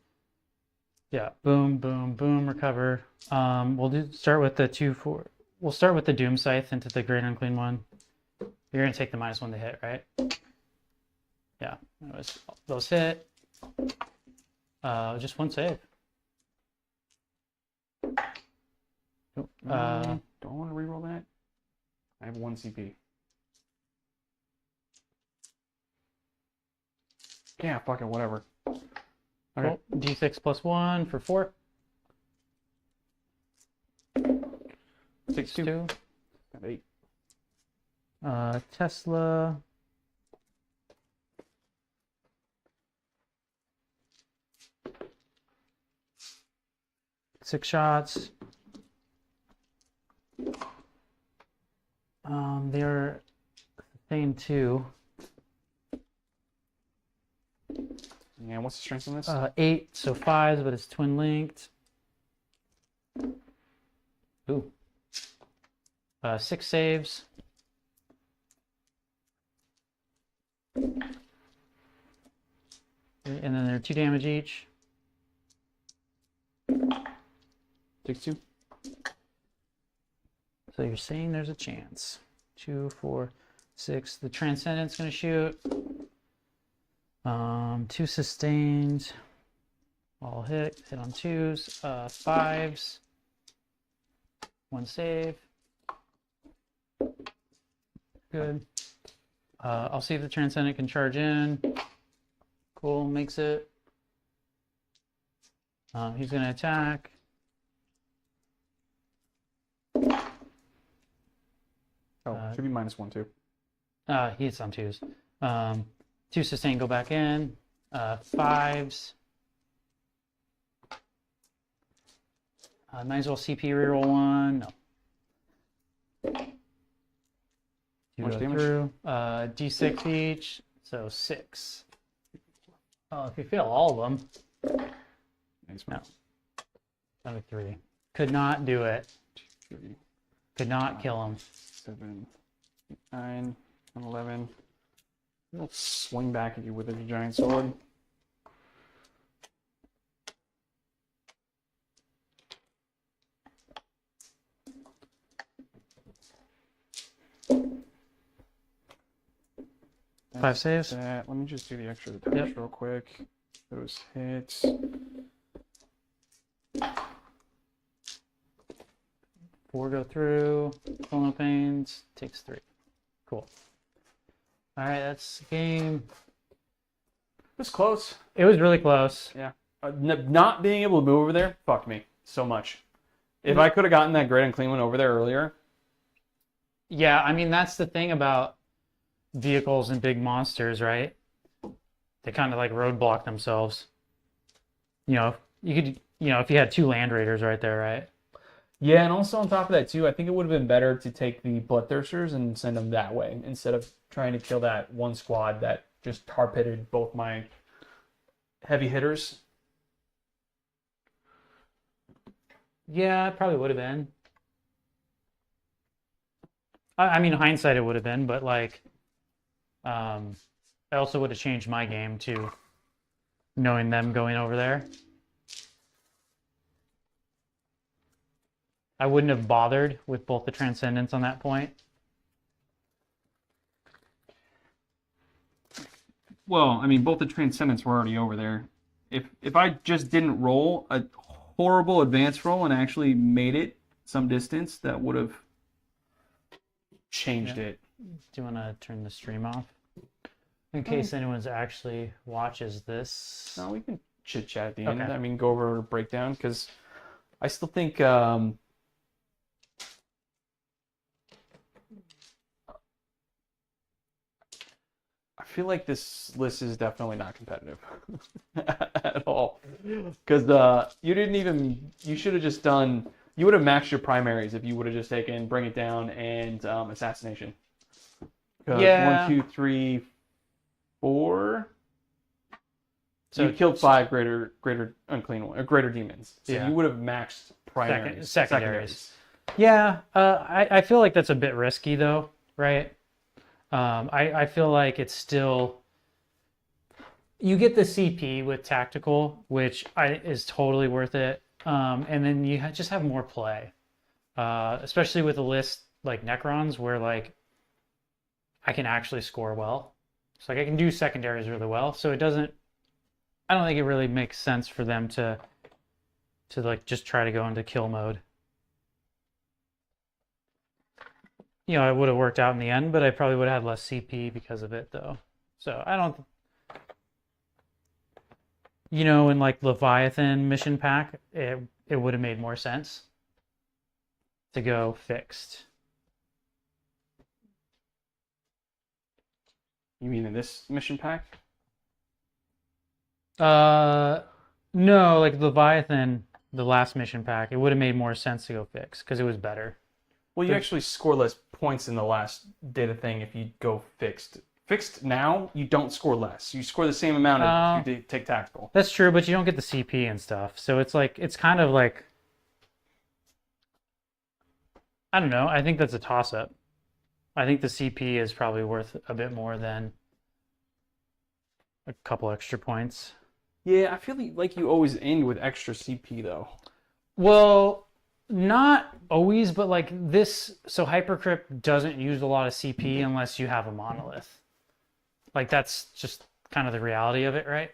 yeah, boom, boom, boom, recover. We'll start with the 2-4. We'll start with the Doom Scythe into the Great Unclean One. You're gonna take the -1 to hit, right? Yeah, those hit. Just one save. Don't want to reroll that. I have 1 CP. Yeah, fuck it, whatever. Okay. Cool. D6 +1 for 4. 6-2. Got 8. Tesla. Six shots. They're the same too. And what's the strength on this? 8, so 5s, but it's twin linked. Ooh. 6 saves. And then they're 2 damage each. 6-2. So you're saying there's a chance. 2, 4, 6. The Transcendent's going to shoot. 2 sustained. All hit on 2s. 5s. 1 save. Good. I'll see if the Transcendent can charge in. Cool, makes it. He's going to attack. Should be -1 too. He hits on 2s. 2 sustain, go back in. 5s. Might as well CP reroll 1. No. How much Go damage? through. D6 each, so 6. Oh, if you fail all of them, Nice. no. Only 3. Could not do it. 3, Could not kill him. 7, 8, 9, 10, 11. He'll swing back at you with his giant sword. That's 5 saves. that. Let me just do the extra attacks real quick. Those hits. 4 go through. Full no pains. Takes 3. Cool. All right, that's the game. It was close. It was really close. Yeah. Not being able to move over there fucked me so much. If I could have gotten that Great Unclean one over there earlier. Yeah, I mean, that's the thing about vehicles and big monsters, right? They kind of like roadblock themselves. You know, you could, if you had 2 Land Raiders right there, right? Yeah, and also on top of that too, I think it would have been better to take the Bloodthirsters and send them that way instead of trying to kill that one squad that just tar-pitted both my heavy hitters. Yeah, it probably would have been. I mean, hindsight, it would have been, but like, I also would have changed my game too, knowing them going over there. I wouldn't have bothered with both the Transcendents on that point. Well, I mean, both the Transcendents were already over there. If I just didn't roll a horrible advance roll and actually made it some distance, that would have changed it. Do you want to turn the stream off? In case anyone's actually watches this. No, we can chit chat at the end. Okay. I mean, go over a breakdown because I still think I feel like this list is definitely not competitive at all. Because you should have just done, you would have matched your primaries if you would have just taken Bring It Down and Assassination. Yeah. 1, 2, 3, 4. So So you killed 5 greater unclean or greater demons. So Yeah. you would have maxed primaries, secondaries. Yeah, I feel like that's a bit risky though, right? I feel like it's still, you get the CP with tactical, which is totally worth it. And then you just have more play, especially with a list like Necrons, where like I can actually score well. So like I can do secondaries really well. So I don't think it really makes sense for them to like just try to go into kill mode. It would have worked out in the end, but I probably would have had less CP because of it, though. So I don't, in like Leviathan mission pack, it would have made more sense to go fixed. You mean in this mission pack? No, like Leviathan, the last mission pack, it would have made more sense to go fixed because it was better. Well, you actually score less points in the last data thing if you go fixed. Fixed now, you don't score less. You score the same amount if you take tactical. That's true, but you don't get the CP and stuff. So it's kind of like, I don't know. I think that's a toss-up. I think the CP is probably worth a bit more than a couple extra points. Yeah, I feel like you always end with extra CP, though. Well, not always, but like this, so Hypercrypt doesn't use a lot of CP unless you have a monolith. Like that's just kind of the reality of it, right?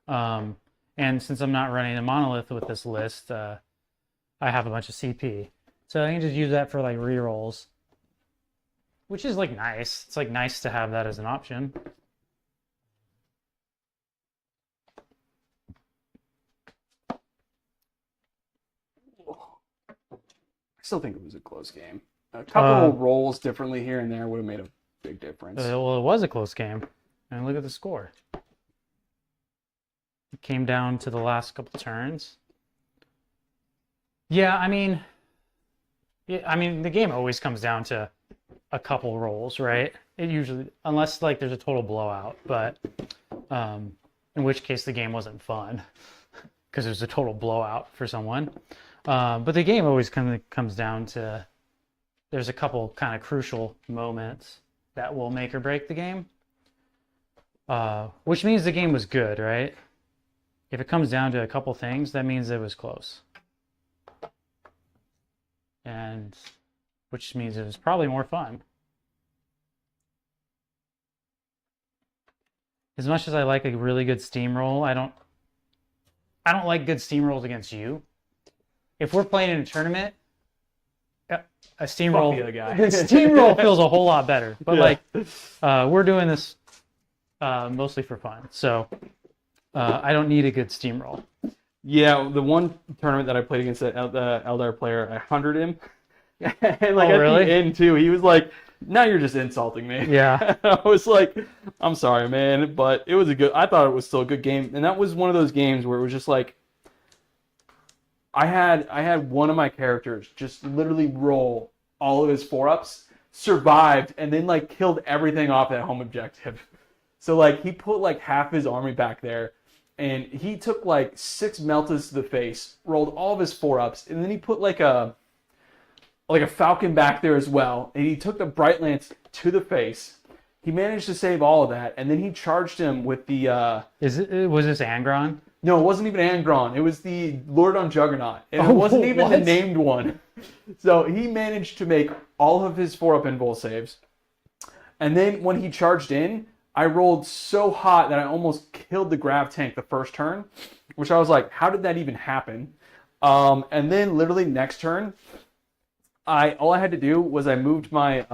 And since I'm not running a monolith with this list, I have a bunch of CP. So I can just use that for like rerolls, which is like nice. It's like nice to have that as an option. I still think it was a close game. A couple rolls differently here and there would have made a big difference. Well, it was a close game. And look at the score. It came down to the last couple turns. Yeah, I mean, the game always comes down to a couple rolls, right? It usually, unless like there's a total blowout, but in which case the game wasn't fun because it was a total blowout for someone. But the game always kind of comes down to there's a couple kind of crucial moments that will make or break the game, which means the game was good, right? If it comes down to a couple things, that means it was close. And which means it was probably more fun. As much as I like a really good steamroll, I don't like good steamrolls against you. If we're playing in a tournament, a steamroll, Fuck the other guy. steamroll feels a whole lot better. But like, we're doing this mostly for fun. So, I don't need a good steamroll. Yeah, the one tournament that I played against the Eldar player, I 100'd him. And like Oh, at really? the end too, he was like, "Now you're just insulting me." Yeah. I was like, "I'm sorry, man," but it was I thought it was still a good game, and that was one of those games where it was just like, I had one of my characters just literally roll all of his 4-ups, survived, and then like killed everything off at home objective. So like he put like half his army back there, and he took like 6 meltas to the face, rolled all of his 4-ups, and then he put like a falcon back there as well, and he took the bright lance to the face. He managed to save all of that, and then he charged him with the Was this Angron? no, it wasn't even Angron. It was the Lord on Juggernaut. And it Oh, wasn't even the what? named one. So he managed to make all of his 4-up invul saves. And then when he charged in, I rolled so hot that I almost killed the grav tank the first turn, which I was like, how did that even happen? And then literally next turn, all I had to do was I moved my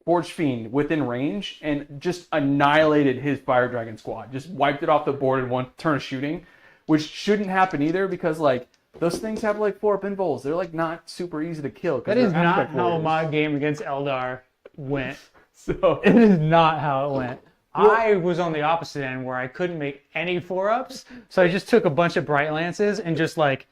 Forge Fiend within range and just annihilated his Fire Dragon squad. Just wiped it off the board in one turn of shooting, which shouldn't happen either because like those things have like 4-up invuls. They're like not super easy to kill. That is not how my game against Eldar went. So It is not how it went. I was on the opposite end where I couldn't make any 4-ups, so I just took a bunch of Bright Lances and just like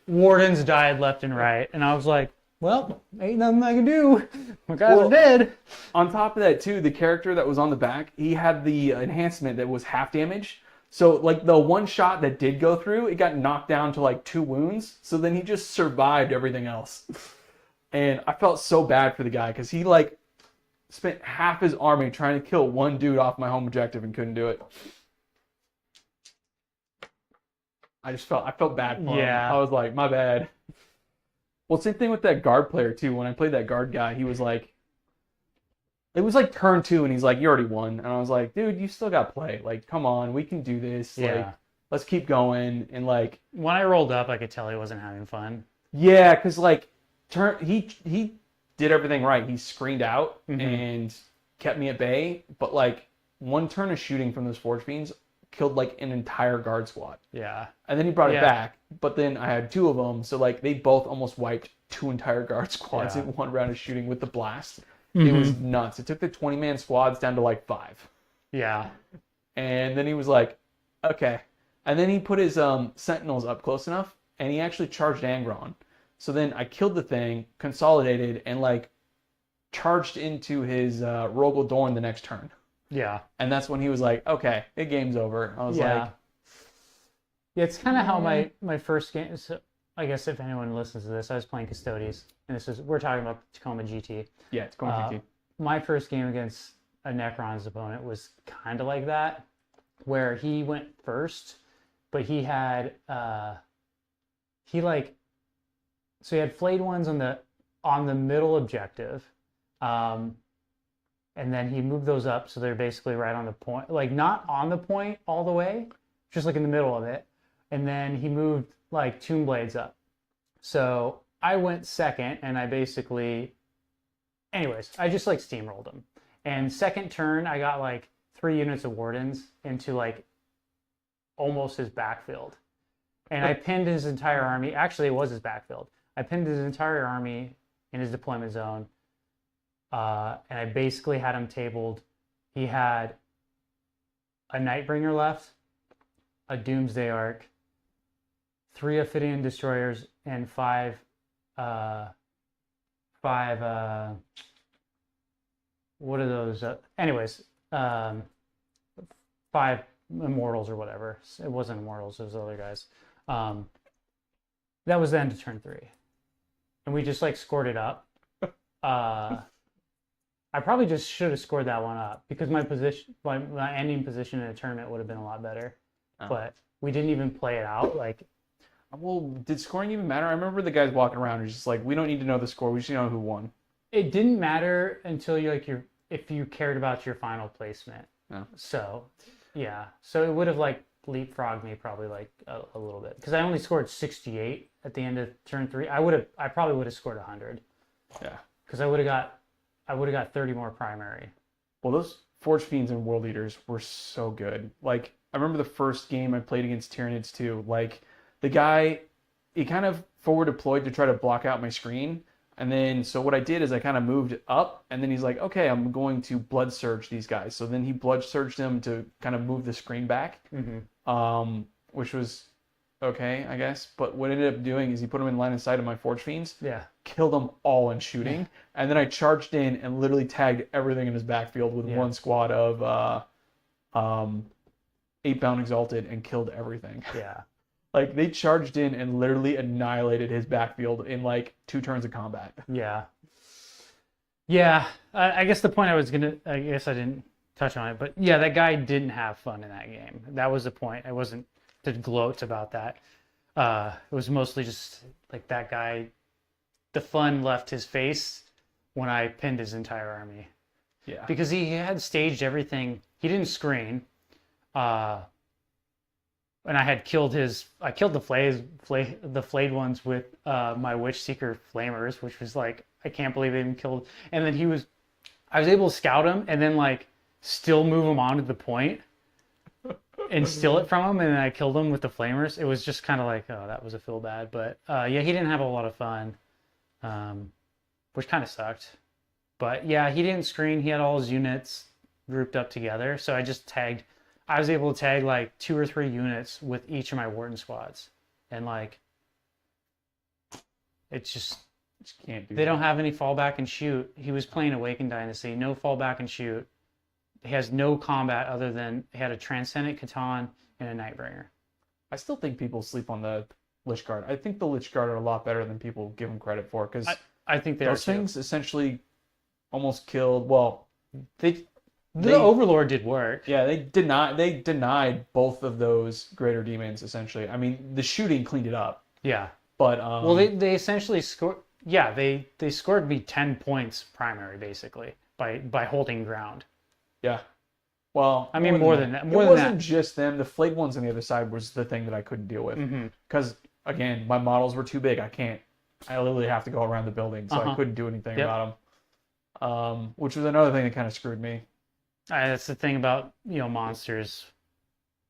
Wardens died left and right, and I was like, well, ain't nothing I can do. My guys are dead. on top of that too, the character that was on the back, he had the enhancement that was half damage. So like the one shot that did go through, it got knocked down to like 2 wounds. So then he just survived everything else. And I felt so bad for the guy because he like spent half his army trying to kill one dude off my home objective and couldn't do it. I felt bad for him. Yeah. I was like, my bad. Well, same thing with that guard player too. When I played that guard guy, he was like, it was like turn 2 and he's like, you already won. And I was like, dude, you still got to play. Like, come on, we can do this. Yeah. Like, let's keep going. And like, When I rolled up, I could tell he wasn't having fun. yeah, because like, he did everything right. He screened out and kept me at bay. But like, one turn of shooting from those Forge Fiends killed like an entire guard squad. Yeah. And then he brought it Yeah. back, but then I had 2 of them, so like they both almost wiped 2 entire guard squads Yeah. in one round of shooting with the blast. It was nuts. It took the 20-man squads down to like 5. Yeah. And then he was like, okay. And then he put his sentinels up close enough, and he actually charged Angron. So then I killed the thing, consolidated, and like charged into his Rogel Dorn the next turn. Yeah. And that's when he was like, okay, the game's over. I was Yeah. like, Yeah, it's kind of how my first game. So I guess if anyone listens to this, I was playing Custodes, and we're talking about Tacoma GT. yeah, it's going GT. My first game against a Necrons opponent was kind of like that, where he went first, but he had so he had flayed ones on the middle objective, and then he moved those up so they're basically right on the point, like not on the point all the way, just like in the middle of it. And then he moved like Tomb Blades up. So I went second, and I basically, anyways, I just like steamrolled him. And second turn, I got like 3 units of Wardens into like almost his backfield. And I pinned his entire army. Actually, it was his backfield. I pinned his entire army in his deployment zone. And I basically had him tabled. He had a Nightbringer left, a Doomsday Ark, 3 Ophidian Destroyers, and 5 what are those? Anyways, 5 Immortals or whatever. It wasn't Immortals, it was other guys. That was the end of turn 3. And we just like scored it up. I probably just should have scored that one up because my ending position in a tournament would have been a lot better. Oh. But we didn't even play it out. Like, Well, did scoring even matter? I remember the guys walking around and just like, we don't need to know the score. We just need to know who won. it didn't matter until if you cared about your final placement. Oh. So, yeah. So it would have like leapfrogged me probably like a little bit because I only scored 68 at the end of turn 3. I probably would have scored 100. Yeah. Because I would have got 30 more primary. Well, those Forge Fiends and World Eaters were so good. Like, I remember the first game I played against Tyranids too. Like the guy, he kind of forward deployed to try to block out my screen. And then, so what I did is I kind of moved up, and then he's like, okay, I'm going to blood surge these guys. So then he blood surged them to kind of move the screen back, which was okay, I guess. But what I ended up doing is he put them in line of sight of my Forge Fiends, killed them all in shooting, and then I charged in and literally tagged everything in his backfield with one squad of 8-bound Exalted and killed everything. Yeah. Like, they charged in and literally annihilated his backfield in, like, 2 turns of combat. Yeah. Yeah. I guess the point I guess I didn't touch on it, but yeah, that guy didn't have fun in that game. That was the point. I wasn't to gloat about that. It was mostly just, like, that guy, the fun left his face when I pinned his entire army. Yeah. Because he had staged everything. He didn't screen. And I killed the flayed ones with my Witch Seeker Flamers, which was like, I can't believe they even killed. And then I was able to scout him and then like still move him onto the point and steal it from him. And then I killed him with the Flamers. It was just kind of like, oh, that was a feel bad. But yeah, he didn't have a lot of fun, which kind of sucked. But yeah, he didn't screen. He had all his units grouped up together. So I was able to tag like 2 or 3 units with each of my Warden squads. And like, it's just can't do they don't have any fallback and shoot. He was playing Awakened Dynasty, no fallback and shoot. He has no combat other than he had a Transcendent Catan and a Nightbringer. I still think people sleep on the Lich Guard. I think the Lich Guard are a lot better than people give them credit for, because I think those things essentially almost killed. Well, the Overlord did work. Yeah, they denied both of those greater demons essentially. I mean, the shooting cleaned it up. Yeah. But well, they essentially scored. Yeah, they scored me 10 points primary basically by holding ground. Yeah. Well, I mean more than that. It wasn't just them. The flayed ones on the other side was the thing that I couldn't deal with, because again, my models were too big. I literally have to go around the building, so I couldn't do anything about them. Which was another thing that kind of screwed me. That's the thing about monsters.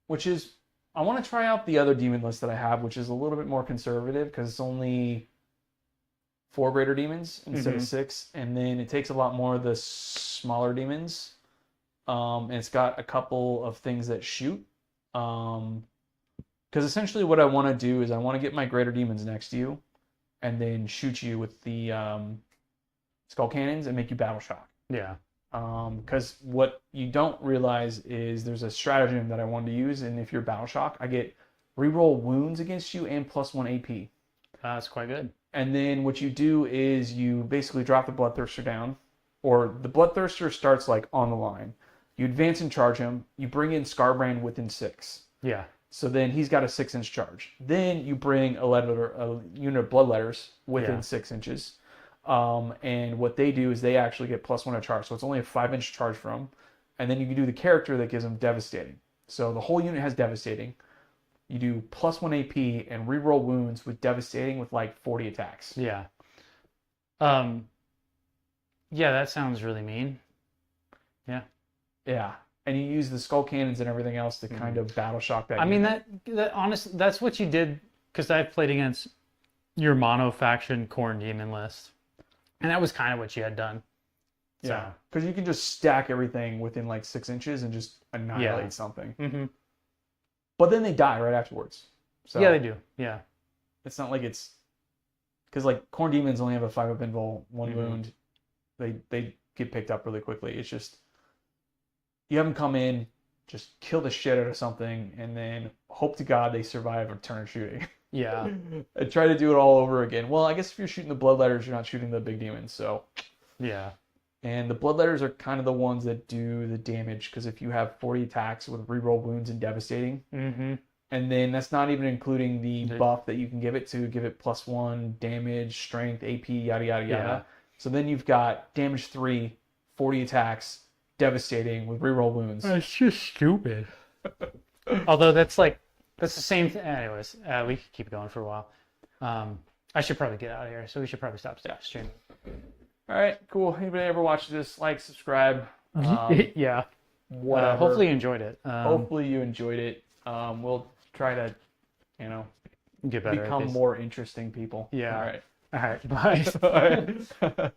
Which is, I want to try out the other demon list that I have, which is a little bit more conservative because it's only 4 greater demons instead of 6, and then it takes a lot more of the smaller demons. And it's got a couple of things that shoot. Because essentially what I want to do is I want to get my greater demons next to you, and then shoot you with the skull cannons and make you battle shock. Yeah. Because what you don't realize is there's a stratagem that I wanted to use, and if you're battle shock, I get reroll wounds against you and +1 AP. That's quite good. And then what you do is you basically drop the Bloodthirster down, or the Bloodthirster starts like on the line. You advance and charge him. You bring in Scarbrand within 6. Yeah. So then he's got a 6-inch charge. Then you bring a unit of Bloodletters within 6 inches. And what they do is they actually get +1 a charge. So it's only a 5-inch charge for them. And then you can do the character that gives them Devastating. So the whole unit has Devastating. You do +1 AP and reroll wounds with Devastating with like 40 attacks. Yeah. Yeah, that sounds really mean. Yeah. Yeah. And you use the skull cannons and everything else to kind of battle shock that unit. That honestly, that's what you did, because I've played against your mono faction Khorne demon list. And that was kind of what you had done. Yeah. Because you can just stack everything within like 6 inches and just annihilate something. Mm-hmm. But then they die right afterwards. So yeah, they do. Yeah. It's not like it's... Because like Khorne demons only have a 5-up invul, 1 wound. They get picked up really quickly. It's just... You have them come in, just kill the shit out of something, and then hope to God they survive a turn of shooting. Yeah. And try to do it all over again. Well, I guess if you're shooting the Bloodletters, you're not shooting the big demons, so... Yeah. And the Bloodletters are kind of the ones that do the damage, because if you have 40 attacks with reroll wounds and Devastating, and then that's not even including the buff that you can give it to give it +1 damage, strength, AP, yada, yada, yada. So then you've got damage 3, 40 attacks, Devastating with reroll wounds. That's just stupid. Although that's the same thing. Anyways, we could keep going for a while. I should probably get out of here, so we should probably stop streaming. All right, cool. Anybody ever watch this? Like, subscribe. Yeah. whatever. Hopefully you enjoyed it. Hopefully you enjoyed it. We'll try to, Get better at become these. more interesting people. Yeah. All right. All right. Bye. All right.